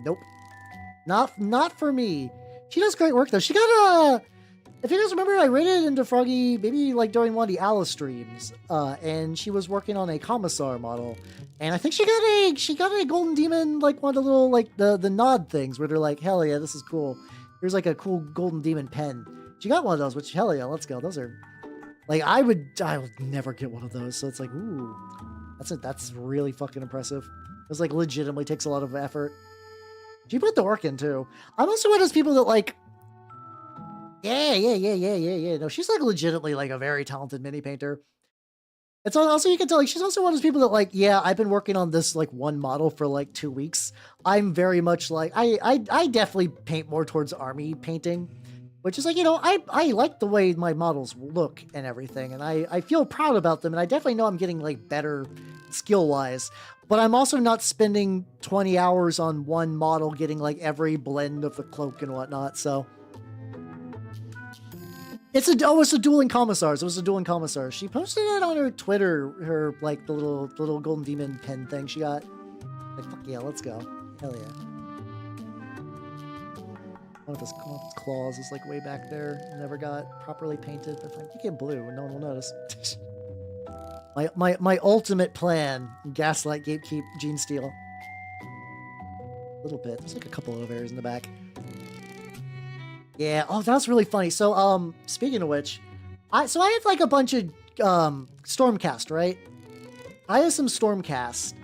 A: nope, not for me. She does great work though. She got if you guys remember, I raided into Froggy maybe like during one of the Alice streams, and she was working on a Commissar model, and I think she got a Golden Demon, like one of the little like the nod things where they're like, hell yeah, this is cool. Here's like a cool Golden Demon pen. She got one of those, which hell yeah, let's go. Those are like I would never get one of those, so it's like, ooh, that's really fucking impressive. It's like legitimately takes a lot of effort. She put the work in too. I'm also one of those people that like. Yeah. No, she's like legitimately like a very talented mini painter. It's also, you can tell like she's also one of those people that like, yeah, I've been working on this like one model for like 2 weeks. I'm very much like I definitely paint more towards army painting, which is like, you know, I like the way my models look and everything, and I feel proud about them, and I definitely know I'm getting like better skill wise. But I'm also not spending 20 hours on one model getting like every blend of the cloak and whatnot. So. It's a dueling commissars. It was a dueling commissars. She posted it on her Twitter, her like the little Golden Demon pen thing she got. Like, fuck yeah, let's go. Hell yeah. One of his claws is like way back there. Never got properly painted. But like, you get blue and no one will notice. my ultimate plan: gaslight, gatekeep, Genestealer. A little bit. There's like a couple of areas in the back. Yeah, oh, that's really funny. So, speaking of which, I have like a bunch of, Stormcast, right? I have some Stormcast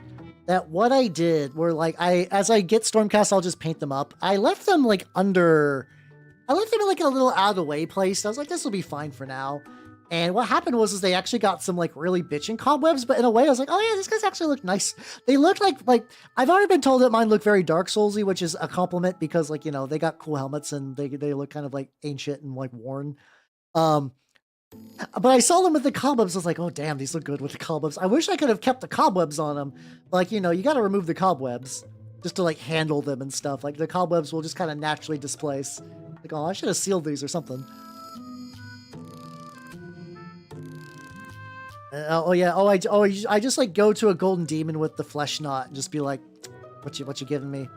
A: that what I did were like, as I get Stormcast, I'll just paint them up. I left them like in like a little out of the way place. I was like, this will be fine for now. And what happened was they actually got some like really bitchin' cobwebs, but in a way I was like, oh yeah, these guys actually look nice. They look like I've already been told that mine look very Dark Soulsy, which is a compliment because like, you know, they got cool helmets and they look kind of like ancient and like worn. But I saw them with the cobwebs. I was like, oh damn, these look good with the cobwebs. I wish I could have kept the cobwebs on them. Like, you know, you got to remove the cobwebs just to like handle them and stuff. Like the cobwebs will just kind of naturally displace. Like, oh, I should have sealed these or something. Oh yeah. I just like go to a golden demon with the flesh knot and just be like, what you giving me?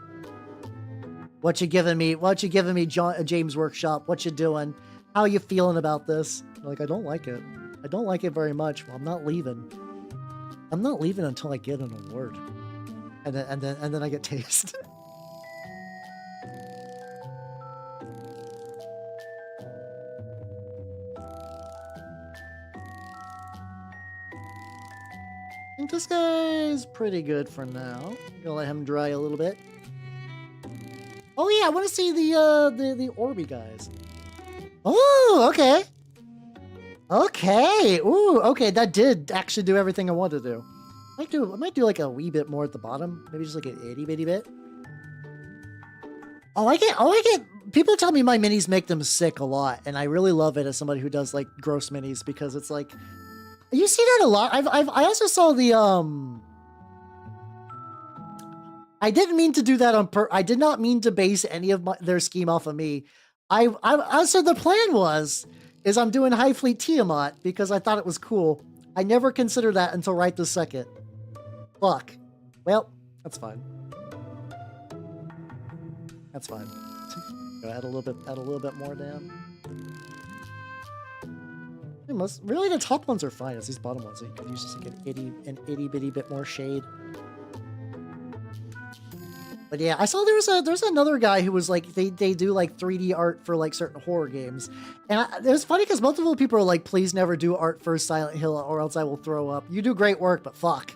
A: What you giving me? What you giving me, James Workshop? What you doing? How you feeling about this? Like, I don't like it. I don't like it very much. Well, I'm not leaving. I'm not leaving until I get an award. And then I get taste. I think this guy's pretty good for now. Gonna let him dry a little bit. Oh yeah, I want to see the Orby guys. Oh, okay. Okay. Ooh, okay. That did actually do everything I wanted to do. I might do like a wee bit more at the bottom. Maybe just like an itty bitty bit. I get. People tell me my minis make them sick a lot, and I really love it as somebody who does like gross minis because it's like. You see that a lot. I also saw the I didn't mean to do that on I did not mean to base any of their scheme off of me. I so the plan is I'm doing High Fleet Tiamat because I thought it was cool. I never considered that until right this second. Fuck. Well, that's fine. That's fine. Go add a little bit more down. Really, the top ones are fine. It's these bottom ones that you could use just like an itty bitty bit more shade. But yeah, I saw there's another guy who was like they do like 3D art for like certain horror games, and it was funny because multiple people are like, please never do art for Silent Hill or else I will throw up. You do great work, but fuck.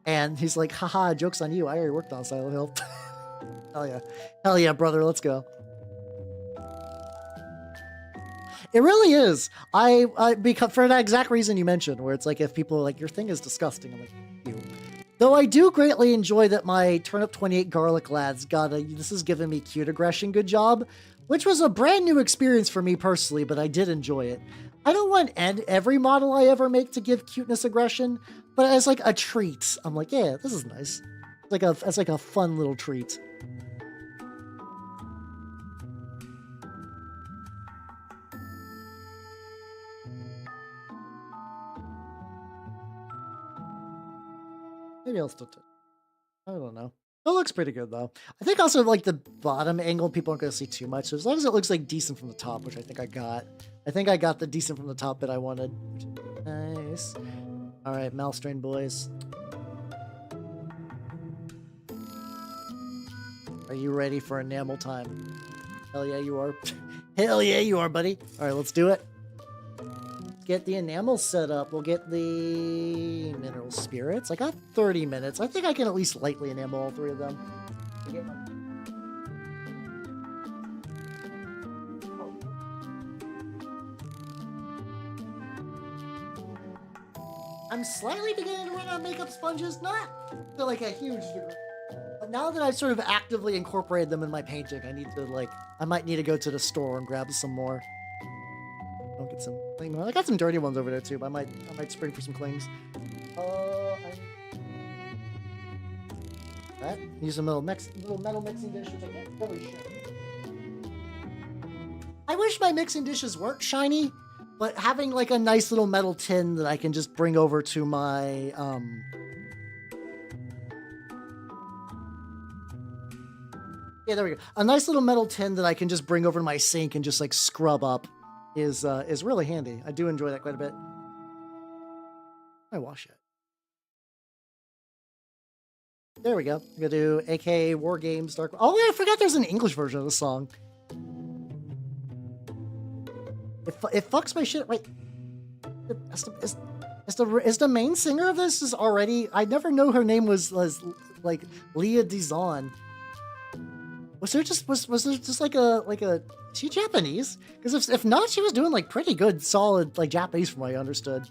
A: And he's like, haha, joke's on you. I already worked on Silent Hill. Hell yeah, brother, let's go. It really is. Because for that exact reason you mentioned, where it's like if people are like, your thing is disgusting, I'm like, ew. Though I do greatly enjoy that my Turnip28 Garlic lads this is giving me cute aggression good job, which was a brand new experience for me personally, but I did enjoy it. I don't want every model I ever make to give cuteness aggression, but as like a treat, I'm like, yeah, this is nice. It's like a fun little treat. Maybe I'll still do it. I don't know. It looks pretty good though. I think also like the bottom angle people aren't going to see too much. So as long as it looks like decent from the top, which I think I got. I think I got the decent from the top that I wanted. Nice. All right, Malstrain boys. Are you ready for enamel time? Hell yeah, you are. Hell yeah, you are, buddy. All right, let's do it. Get the enamel set up. We'll get the mineral spirits. I got 30 minutes. I think I can at least lightly enamel all three of them. I'm slightly beginning to run out of makeup sponges, not to like a huge degree. But now that I've sort of actively incorporated them in my painting, I might need to go to the store and grab some more. I'll get some. I got some dirty ones over there too, but I might spring for some clings. That use a little metal mixing dish, which I can't really show. I wish my mixing dishes weren't shiny, but having like a nice little metal tin that I can just bring over to my yeah, there we go. A nice little metal tin that I can just bring over to my sink and just like scrub up is really handy. I do enjoy that quite a bit. I wash it. There we go. I'm gonna do AK War Games Dark. Oh yeah, I forgot there's an English version of the song. It fucks my shit. Wait, is the main singer of this is already? I never know her name was like Leah Dizon. was there just like a is she Japanese? Because if not, she was doing like pretty good, solid like Japanese from what I understood.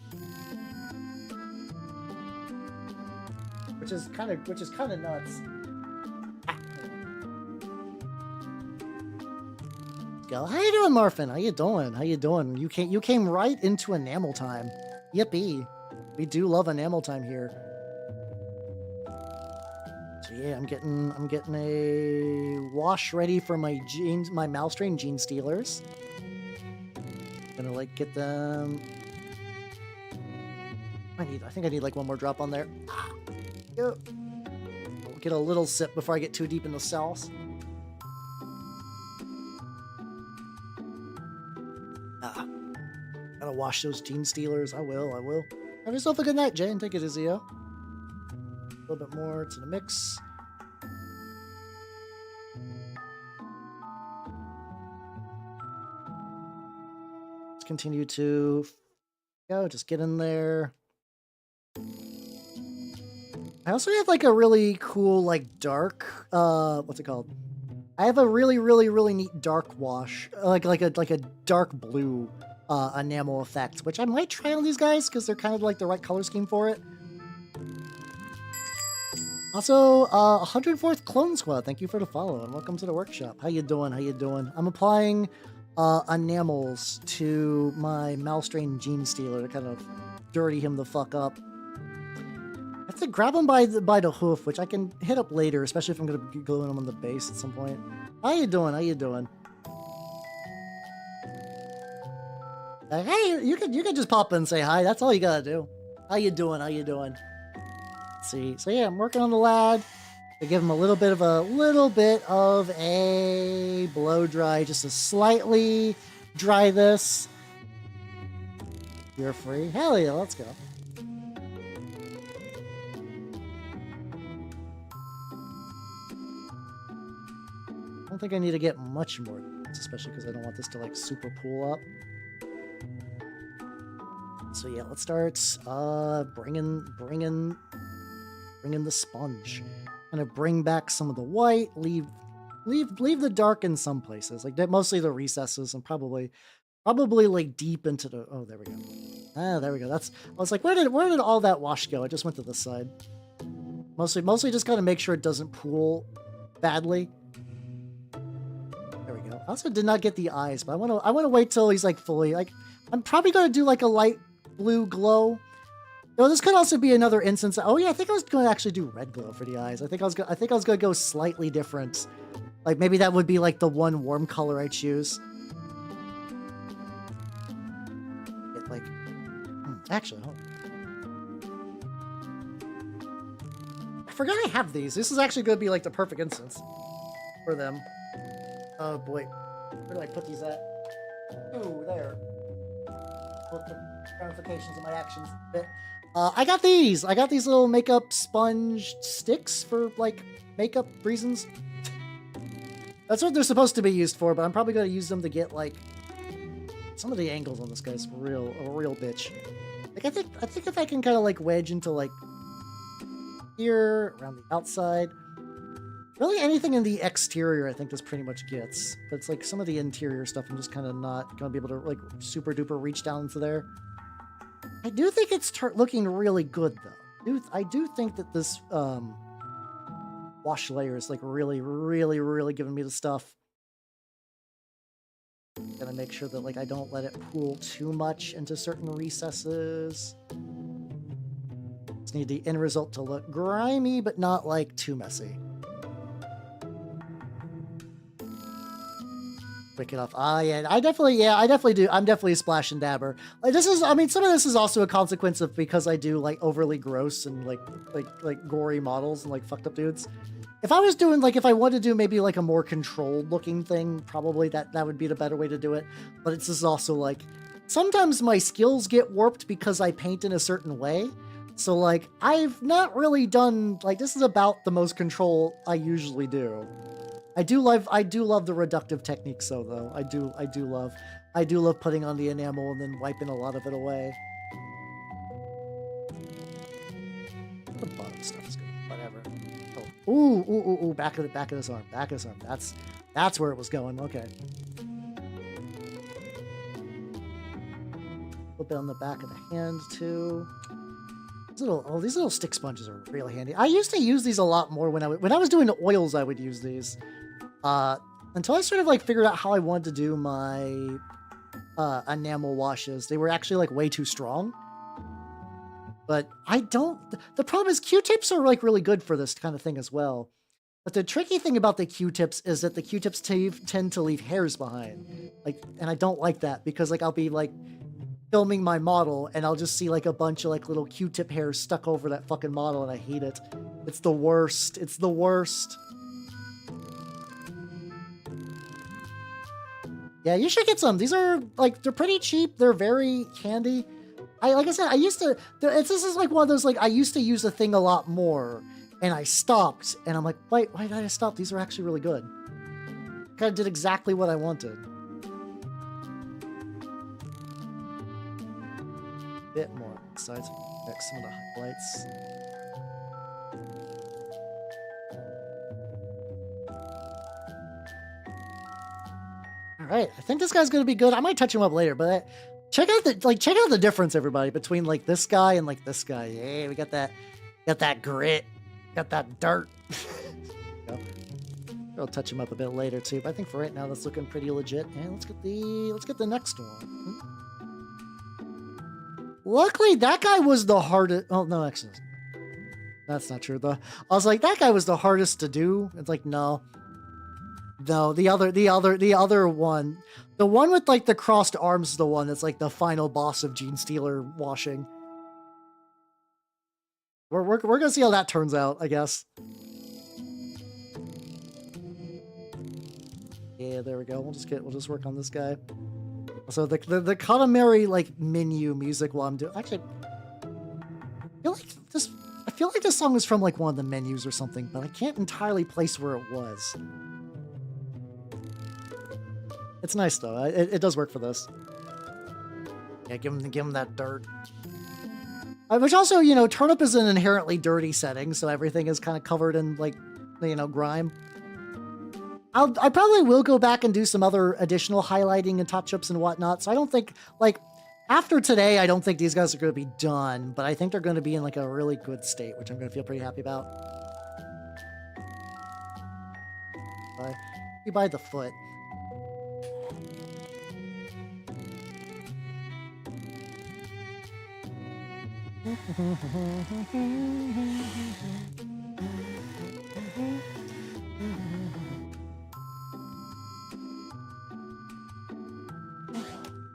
A: Which is kind of nuts. Go. How you doing, Marfin? How you doing? How you doing? You came right into enamel time. Yippee! We do love enamel time here. So yeah, I'm getting a wash ready for my Malstrain Genestealers. Gonna like get them. I think I need like one more drop on there. I'll get a little sip before I get too deep in the cells. Gotta wash those Genestealers. I will. Have yourself a good night, Jane. Take it easy, yo. A little bit more to the mix. Let's continue to go. Just get in there. I also have like a really cool, like dark, what's it called? I have a really neat dark wash, like a dark blue enamel effect, which I might try on these guys because they're kind of like the right color scheme for it. Also, 104th Clone Squad, thank you for the follow and welcome to the workshop. How you doing? How you doing? I'm applying enamels to my Malstrain Genestealer to kind of dirty him the fuck up. I have to grab him by the hoof, which I can hit up later, especially if I'm going to be gluing him on the base at some point. How you doing? How you doing? Hey, you can just pop in and say hi. That's all you gotta do. How you doing? How you doing? Let's see. So yeah, I'm working on the lad. I give him a little bit of a blow dry, just to slightly dry this. You're free. Hell yeah, let's go. I don't think I need to get much more, especially because I don't want this to like super pool up. So yeah, let's start bringing the sponge. Gonna bring back some of the white, leave the dark in some places, like mostly the recesses, and probably like deep into the. Oh, there we go. Ah, there we go. I was like, where did all that wash go? I just went to the side. Mostly just gotta make sure it doesn't pool badly. There we go. I also did not get the eyes, but I want to wait till he's like fully like. I'm probably gonna do like a light blue glow. Though this could also be another instance. Oh yeah, I think I was going to actually do red glow for the eyes. I think I was going to go slightly different. Like maybe that would be like the one warm color I choose. It like actually, hold on. I forgot I have these. This is actually going to be like the perfect instance for them. Oh boy, where do I put these at? Oh, there. Put the ramifications of my actions a bit. I got these little makeup sponge sticks for like makeup reasons. That's what they're supposed to be used for, but I'm probably going to use them to get like some of the angles on this guy's a real bitch. Like I think if I can kind of like wedge into like here around the outside, really anything in the exterior I think this pretty much gets. But it's like some of the interior stuff I'm just kind of not going to be able to like super duper reach down into there. I do think it's looking really good, though. I do think that this wash layer is like really giving me the stuff. Gotta make sure that like I don't let it pool too much into certain recesses. Just need the end result to look grimy, but not like too messy. Break it off. Yeah, I definitely do. I'm definitely a splash and dabber. Like I mean, some of this is also a consequence of because I do like overly gross and like gory models and like fucked up dudes. If I was doing like, if I wanted to do maybe like a more controlled looking thing, probably that would be the better way to do it. But it's just also like, sometimes my skills get warped because I paint in a certain way. So like, I've not really done, like this is about the most control I usually do. I do love the reductive techniques though. I do love putting on the enamel and then wiping a lot of it away. The bottom stuff is good. Whatever. Ooh, back of his arm. That's where it was going. Okay. A little bit on the back of the hand too. These little stick sponges are really handy. I used to use these a lot more when I was doing the oils. I would use these until I sort of like figured out how I wanted to do my enamel washes. They were actually like way too strong. But the problem is Q-tips are like really good for this kind of thing as well. But the tricky thing about the Q-tips is that the Q-tips tend to leave hairs behind. And I don't like that because like I'll be like filming my model and I'll just see like a bunch of like little Q-tip hairs stuck over that fucking model and I hate it. It's the worst. It's the worst. Yeah, you should get some. These are like, they're pretty cheap. They're very handy. Like I said, this is like one of those, like, I used to use the thing a lot more, and I stopped, and I'm like, wait, why did I stop? These are actually really good. Kind of did exactly what I wanted. Bit more sides, fix some of the highlights. All right, I think this guy's gonna be good. I might touch him up later, but. Check out the difference, everybody, between like this guy and like this guy. Yeah, we got that grit, got that dirt. I'll touch him up a bit later too, but I think for right now that's looking pretty legit. And let's get the next one. Luckily, that guy was the hardest. Oh no, actually, that's not true though. I was like, that guy was the hardest to do. It's like no, the other one. The one with like the crossed arms is the one that's like the final boss of Genestealer washing. We're gonna see how that turns out, I guess. Yeah, there we go. We'll just work on this guy. So the customary like menu music while I'm doing. Actually, I feel like this song is from like one of the menus or something, but I can't entirely place where it was. It's nice though. It does work for this. Yeah, give him that dirt. Which also, you know, Turnip is an inherently dirty setting, so everything is kind of covered in like, you know, grime. I probably will go back and do some other additional highlighting and touch-ups and whatnot. So I don't think like after today, I don't think these guys are going to be done, but I think they're going to be in like a really good state, which I'm going to feel pretty happy about. You buy the foot.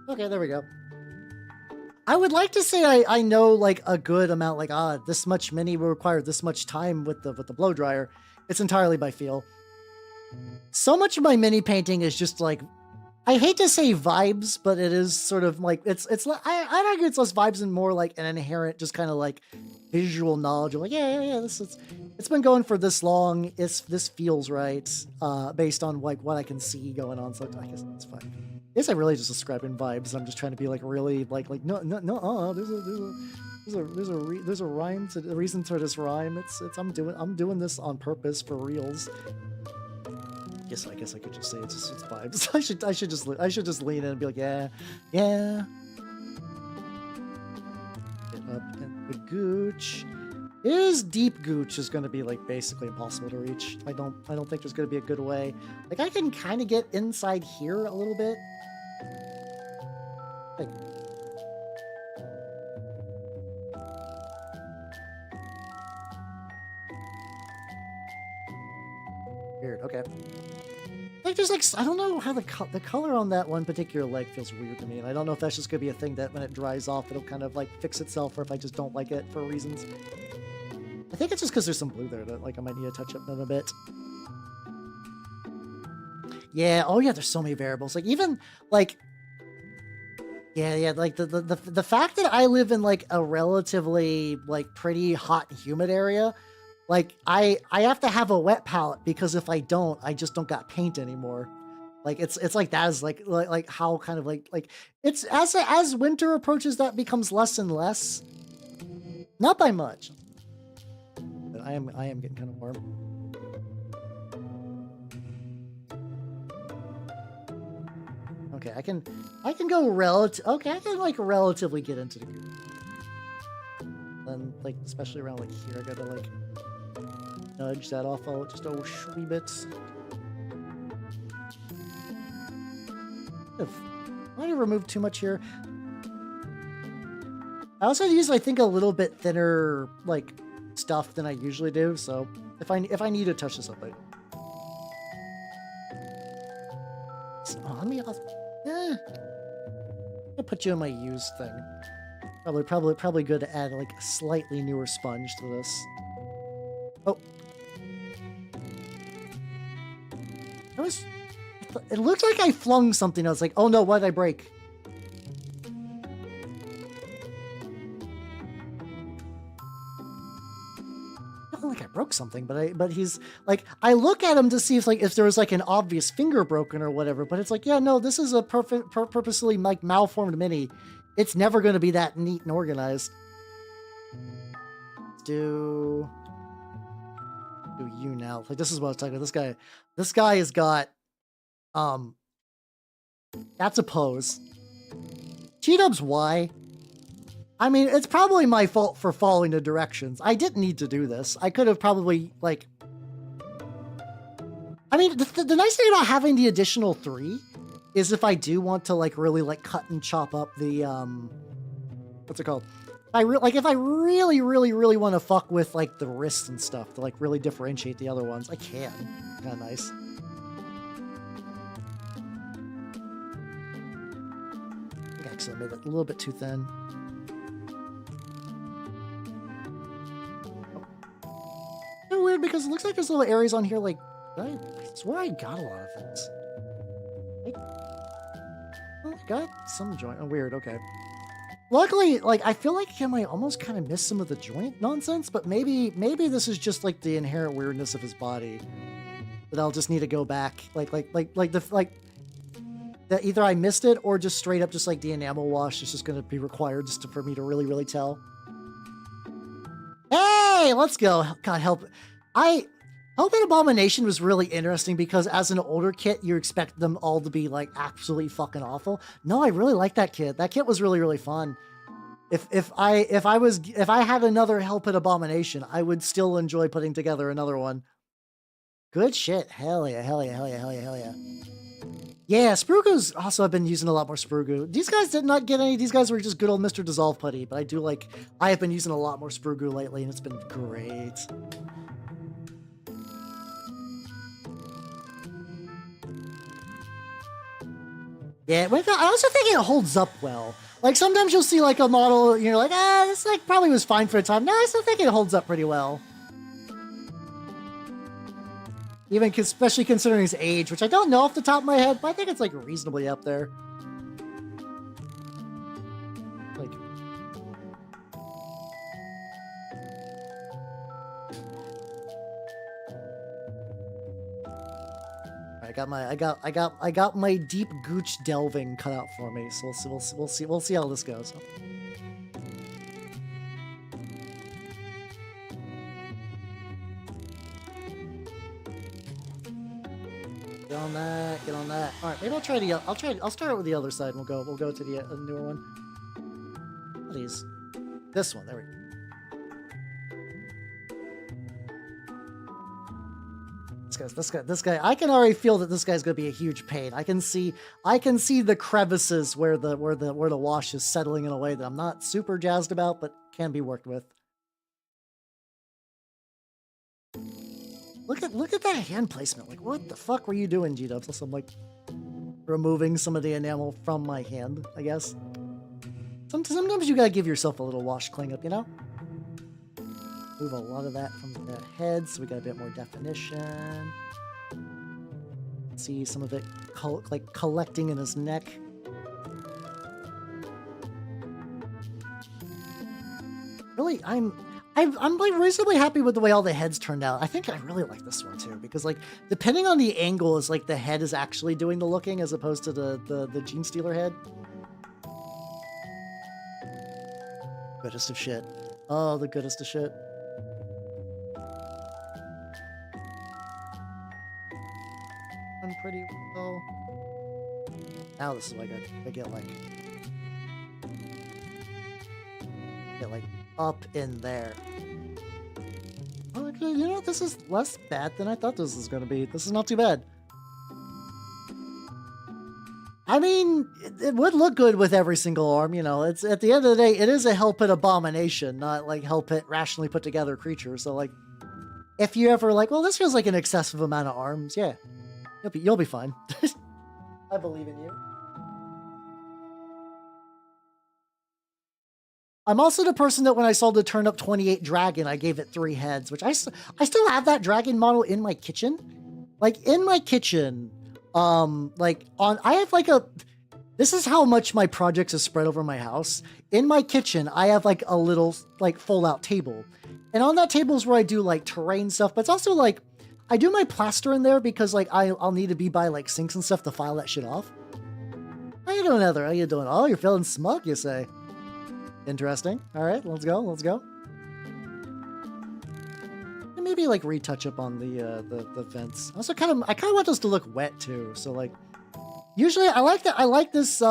A: Okay, there we go. I would like to say I know like a good amount, like this much mini will require this much time with the blow dryer. It's entirely by feel. So much of my mini painting is just like, I hate to say vibes, but it is sort of like I'd argue it's less vibes and more like an inherent just kind of like visual knowledge of like yeah it's been going for this long, this feels right based on like what I can see going on, so I guess that's fine. I guess I really just describing vibes. I'm just trying to be like really like no there's a rhyme to the reason to this rhyme. I'm doing this on purpose for reals. I guess I could just say it's vibes. I should just lean in and be like, yeah. Get up in the gooch. Deep gooch is going to be like basically impossible to reach. I don't think there's going to be a good way. Like I can kind of get inside here a little bit. Like, weird. Okay. Like there's like, I don't know how the color on that one particular leg feels weird to me, and I don't know if that's just gonna be a thing that when it dries off it'll kind of like fix itself, or if I just don't like it for reasons. I think it's just because there's some blue there that like I might need to touch up in a bit. Yeah, oh yeah, there's so many variables. Like even like yeah, like the fact that I live in like a relatively like pretty hot and humid area. Like, I have to have a wet palette because if I don't, I just don't got paint anymore. Like, it's like that is like how kind of like it's as winter approaches, that becomes less and less. Not by much. But I am getting kind of warm. Okay, I can go okay, I can like relatively get into the group. Then like especially around like here, I gotta like nudge that off just a wee bit. Might have removed too much here. I also use, I think, a little bit thinner like stuff than I usually do. So if I need to touch this up, let me. I'll put you in my used thing. Probably good to add like a slightly newer sponge to this. Oh, it looked like I flung something. I was like, oh no, what did I break? I feel like I broke something, but he's like, I look at him to see if there was like an obvious finger broken or whatever, but it's like, yeah, no, this is a purposely like malformed mini. It's never going to be that neat and organized. Let's do you now. Like, this is what I was talking about. This guy has got, that's a pose. G-dubs, why? I mean, it's probably my fault for following the directions. I didn't need to do this. I could have probably, like... I mean, the nice thing about having the additional 3 is if I do want to, like, really, like, cut and chop up the, what's it called? If I really, really, really want to fuck with, like, the wrists and stuff to, like, really differentiate the other ones, I can. Kind of nice. I think I actually made it a little bit too thin. Weird because it looks like there's little areas on here like I swear I got a lot of things. I got some joint. Oh, weird. Okay. Luckily, like I feel like I might almost kind of miss some of the joint nonsense, but maybe this is just like the inherent weirdness of his body that I'll just need to go back that either I missed it or just straight up just like the enamel wash is just going to be required just for me to really tell. Hey, let's go. God help. Help and Abomination was really interesting because as an older kit, you expect them all to be like absolutely fucking awful. No, I really like that kit. That kit was really fun. If I had another Help and Abomination, I would still enjoy putting together another one. Good shit. Hell yeah. Yeah, Sprugo's also, I've been using a lot more Sprugo. These guys did not get any. These guys were just good old Mr. Dissolve Putty, but I have been using a lot more Sprugo lately, and it's been great. Yeah, I also think it holds up well. Like, sometimes you'll see, like, a model, and you're like, this, like, probably was fine for a time. No, I still think it holds up pretty well. Even, especially considering his age, which I don't know off the top of my head, but I think it's, like, reasonably up there. Like... I got my deep gooch delving cut out for me, so we'll see how this goes. Get on that. All right, maybe I'll start with the other side. And we'll go to the newer one. What is this one? There we go. This guy, I can already feel that this guy's gonna be a huge pain. I can see the crevices where the wash is settling in a way that I'm not super jazzed about, but can be worked with. Look at that hand placement. Like, what the fuck were you doing, G-Dubs? So I'm like removing some of the enamel from my hand, I guess. Sometimes you gotta give yourself a little wash cleanup, you know? Move a lot of that from that head, so we got a bit more definition. See some of it like collecting in his neck. Really, I'm like reasonably happy with the way all the heads turned out. I think I really like this one too, because like depending on the angle, is like the head is actually doing the looking as opposed to the Genestealer head. Goodest of shit. Oh, the goodest of shit. Pretty well. Now this is like I get like up in there. Oh, okay, you know, this is less bad than I thought this was gonna be. This is not too bad. I mean, it would look good with every single arm, you know. It's at the end of the day, it is a hell pit abomination, not like hell pit rationally put together creature. So like, if you ever like, well, this feels like an excessive amount of arms, yeah, you'll be fine. I believe in you. I'm also the person that when I saw the Turnip28 dragon, I gave it 3 heads, which I still have that dragon model in my kitchen. Like in my kitchen, I have like this is how much my projects are spread over my house. In my kitchen, I have like a little like fold out table. And on that table is where I do like terrain stuff, but it's also like, I do my plaster in there because like I'll need to be by like sinks and stuff to file that shit off. How you doing, Heather? How you doing? Oh, you're feeling smug, you say. Interesting. All right, let's go. Let's go. And maybe like retouch up on the vents. Also, I kind of want this to look wet too. So like, usually I like that. I like this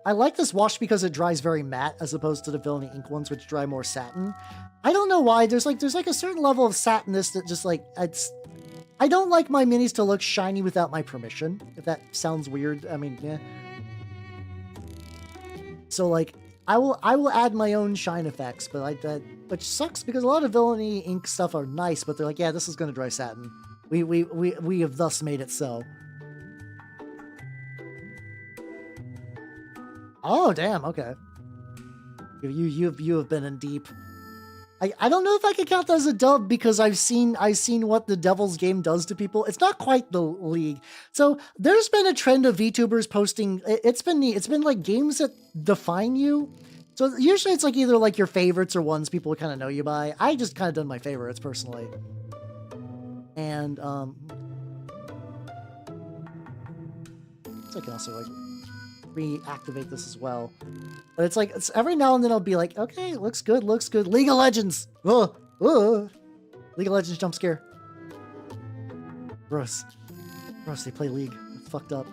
A: I like this wash because it dries very matte as opposed to the Villainy ink ones, which dry more satin. I don't know why. There's like a certain level of satinness that just like I don't like my minis to look shiny without my permission. If that sounds weird, I mean, yeah. So like, I will add my own shine effects, but like that, which sucks because a lot of Villainy ink stuff are nice, but they're like, yeah, this is gonna dry satin. We have thus made it so. Oh damn, okay. You have been in deep. I don't know if I can count that as a dub because I've seen what the Devil's Game does to people. It's not quite the League. So there's been a trend of VTubers posting. It's been neat. It's been like games that define you. So usually it's like either like your favorites or ones people kind of know you by. I just kind of done my favorites personally. And so I can also like reactivate this as well. But it's like, it's every now and then I'll be like, okay, looks good, looks good. League of Legends! Ugh, ugh. League of Legends jump scare. Gross. Gross, they play League. It's fucked up.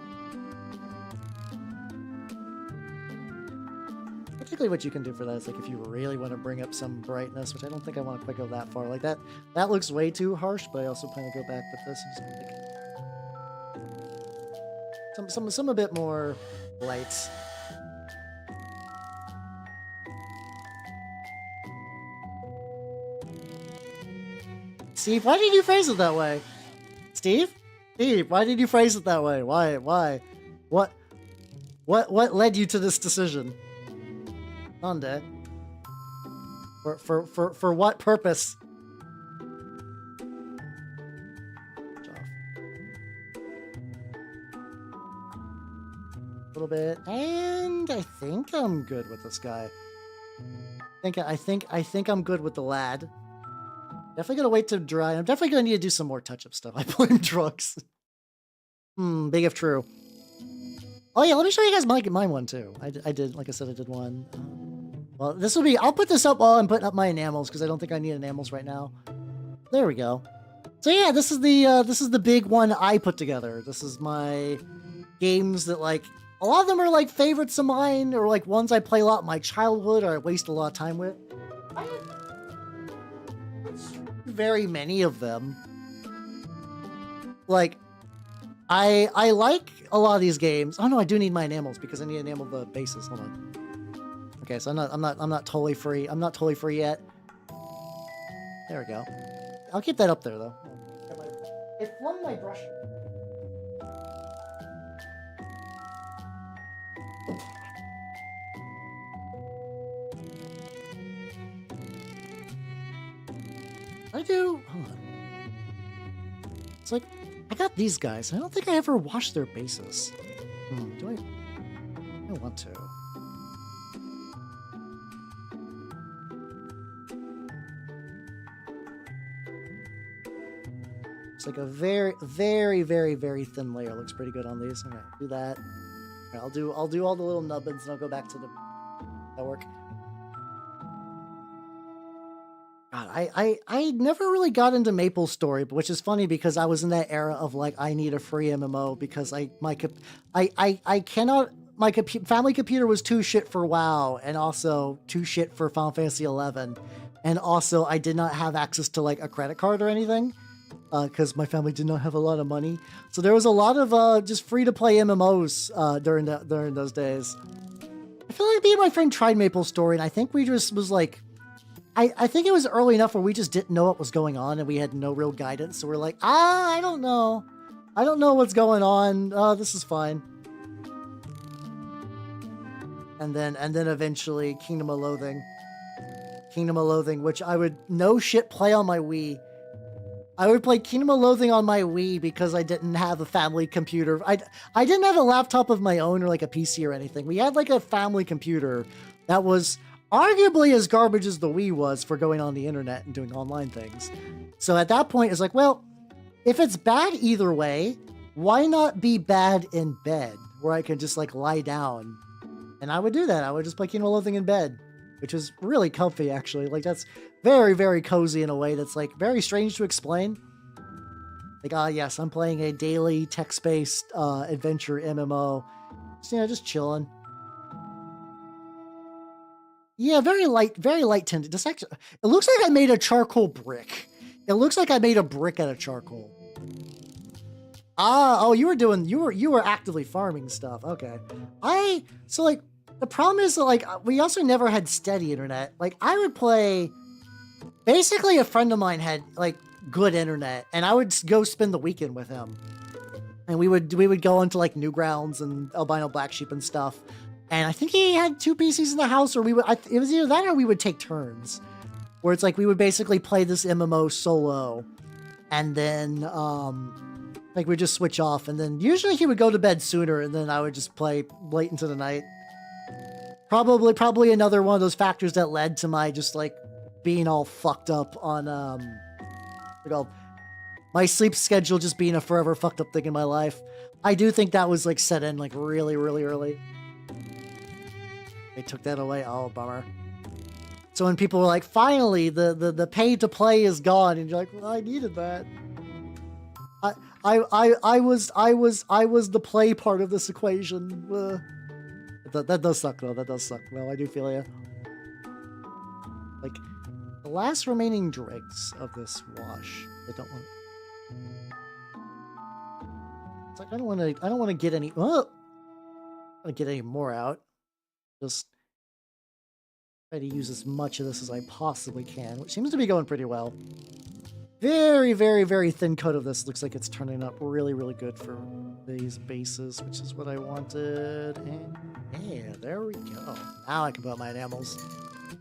A: Particularly what you can do for that is like if you really want to bring up some brightness, which I don't think I want to quite go that far. Like that looks way too harsh, but I also plan to go back with this. Some a bit more lights. Steve, why did you phrase it that way? Steve, why did you phrase it that way? Why? What led you to this decision? Donde? For what purpose? A little bit, and I think I'm good with this guy. I think I'm good with the lad. Definitely gonna wait to dry. I'm definitely gonna need to do some more touch-up stuff. I blame drugs. Big if true. Oh yeah, let me show you guys my one too. I did, like I said, I did one. Well, this will be. I'll put this up while I'm putting up my enamels because I don't think I need enamels right now. There we go. So yeah, this is the big one I put together. This is my games that like. A lot of them are like favorites of mine, or like ones I play a lot in my childhood, or I waste a lot of time with. I have very many of them. Like, I like a lot of these games. Oh no, I do need my enamels because I need to enamel the bases. Hold on. Okay, so I'm not totally free. I'm not totally free yet. There we go. I'll keep that up there though. It flung my brush. Hold on. It's like, I got these guys. I don't think I ever washed their bases. Do I want to. It's like a very, very, very, very thin layer. Looks pretty good on these. Okay, do that. All right, I'll do all the little nubbins and I'll go back to the network. God, I never really got into MapleStory, but which is funny because I was in that era of like I need a free MMO because I cannot my family computer was too shit for WoW and also too shit for Final Fantasy 11, and also I did not have access to like a credit card or anything because my family did not have a lot of money. So there was a lot of just free to play MMOs during those days. I feel like me and my friend tried MapleStory, and I think we just was like. I think it was early enough where we just didn't know what was going on and we had no real guidance. So we're like, I don't know. I don't know what's going on. This is fine. And then eventually Kingdom of Loathing. Kingdom of Loathing, which I would no shit play on my Wii. I would play Kingdom of Loathing on my Wii because I didn't have a family computer. I didn't have a laptop of my own or like a PC or anything. We had like a family computer that was arguably as garbage as the Wii was for going on the internet and doing online things. So at that point, it's like, well, if it's bad either way, why not be bad in bed where I can just like lie down? And I would do that. I would just play Kingdom of Loathing in bed, which is really comfy, actually. Like, that's very, very cozy in a way that's like very strange to explain. Like, yes, I'm playing a daily text-based adventure MMO. So, just chilling. Yeah, very light tinted. This actually, it looks like I made a charcoal brick. It looks like I made a brick out of charcoal. Oh, you were actively farming stuff. Okay. So like, the problem is that like, we also never had steady internet. Like, I would play, basically a friend of mine had like good internet and I would go spend the weekend with him. And we would go into like Newgrounds and Albino Black Sheep and stuff. And I think he had 2 PCs in the house, or it was either that or we would take turns. Where it's like, we would basically play this MMO solo. And then, like, we'd just switch off. And then usually he would go to bed sooner, and then I would just play late into the night. Probably another one of those factors that led to my just, like, being all fucked up on, my sleep schedule just being a forever fucked up thing in my life. I do think that was, like, set in, like, really, really early. They took that away. Oh, bummer. So when people were like, finally, the pay to play is gone, and you're like, well, I needed that. I was the play part of this equation. That does suck though. That does suck. Well, I do feel you. Like, the last remaining dregs of this wash. I don't want. It's like I don't want to get any. Oh, I don't want to get any more out. Just try to use as much of this as I possibly can, which seems to be going pretty well. Very, very, very thin coat of this. Looks like it's turning up really, really good for these bases, which is what I wanted. And yeah, there we go. Now I can put out my enamels.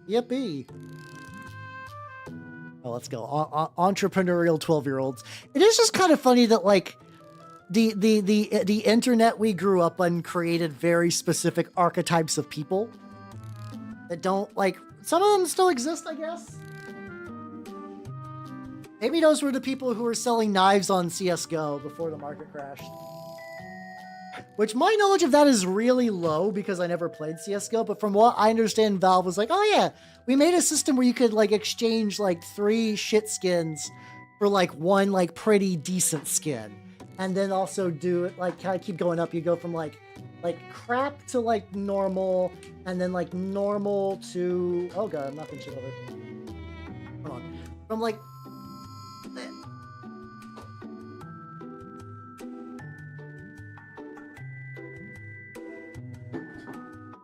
A: Yippee. Oh, let's go. Entrepreneurial 12-year-olds. It is just kind of funny that, like, the internet we grew up on created very specific archetypes of people that don't, like, some of them still exist, I guess. Maybe those were the people who were selling knives on CSGO before the market crashed. Which my knowledge of that is really low because I never played CSGO, but from what I understand, Valve was like, oh yeah, we made a system where you could like exchange like 3 shit skins for like 1 like pretty decent skin. And then also do it like kind of keep going up. You go from like crap to like normal, and then like normal to, oh god, I'm knocking shit over. Hold on. From like,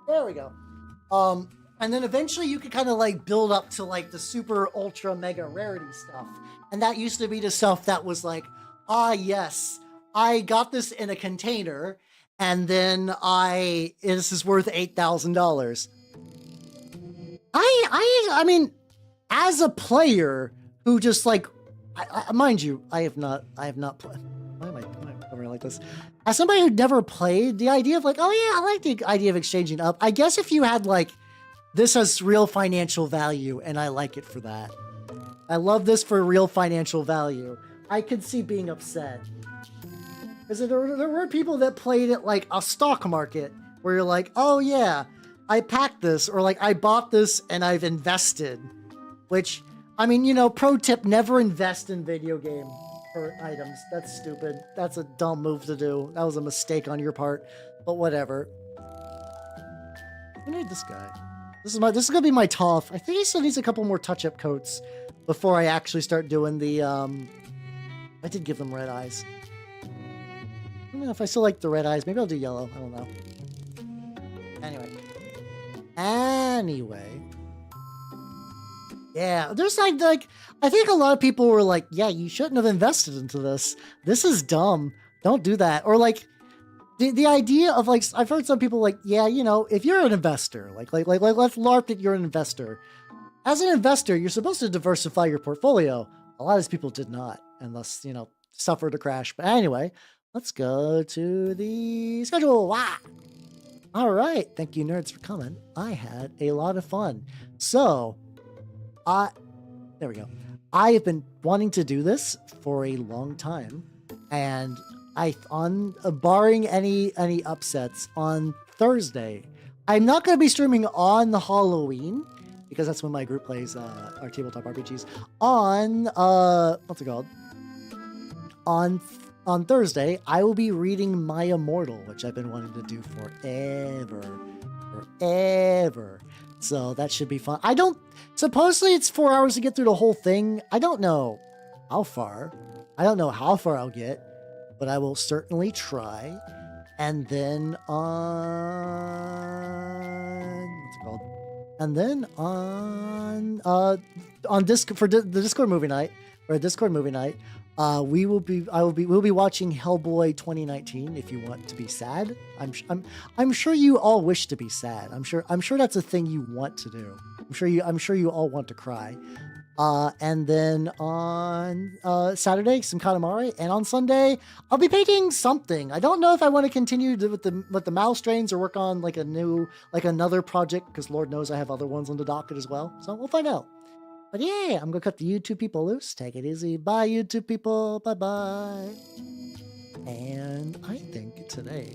A: there we go. And then eventually you could kind of like build up to like the super ultra mega rarity stuff. And that used to be the stuff that was like, ah, yes, I got this in a container, and then this is worth $8,000. I mean, as a player who just like, mind you, I have not played. Why am I covering like this? As somebody who never played, the idea of like, oh yeah, I like the idea of exchanging up. I guess if you had like, this has real financial value, and I like it for that. I love this for real financial value. I could see being upset. Because there were people that played it like a stock market, where you're like, oh yeah, I packed this, or like I bought this and I've invested. Which I mean, you know, pro tip, never invest in video game or items. That's stupid. That's a dumb move to do. That was a mistake on your part, but whatever. I need this guy. This is gonna be my tough. I think he still needs a couple more touch-up coats before I actually start doing the I did give them red eyes. I don't know if I still like the red eyes. Maybe I'll do yellow. I don't know. Anyway. Yeah, there's like I think a lot of people were like, yeah, you shouldn't have invested into this. This is dumb. Don't do that. Or like the idea of like, I've heard some people like, yeah, you know, if you're an investor, like let's LARP that you're an investor. As an investor, you're supposed to diversify your portfolio. A lot of these people did not, unless, you know, suffered a crash. But anyway, let's go to the schedule. Wow. All right. Thank you, nerds, for coming. I had a lot of fun. So, there we go. I have been wanting to do this for a long time, and barring any upsets on Thursday, I'm not going to be streaming on the Halloween because that's when my group plays our tabletop RPGs. On what's it called? On Thursday, I will be reading My Immortal, which I've been wanting to do forever. So that should be fun. Supposedly it's 4 hours to get through the whole thing. I don't know how far. I don't know how far I'll get, but I will certainly try. And then what's it called? And then on Discord the Discord movie night, we'll be watching Hellboy 2019 if you want to be sad. I'm sure you all wish to be sad. I'm sure that's a thing you want to do. I'm sure you all want to cry. And then on Saturday, some Katamari, and on Sunday, I'll be painting something. I don't know if I want to continue with the Malstrains or work on like another project, because Lord knows I have other ones on the docket as well. So we'll find out. But yeah, I'm gonna cut the YouTube people loose. Take it easy. Bye, YouTube people. Bye bye. And I think today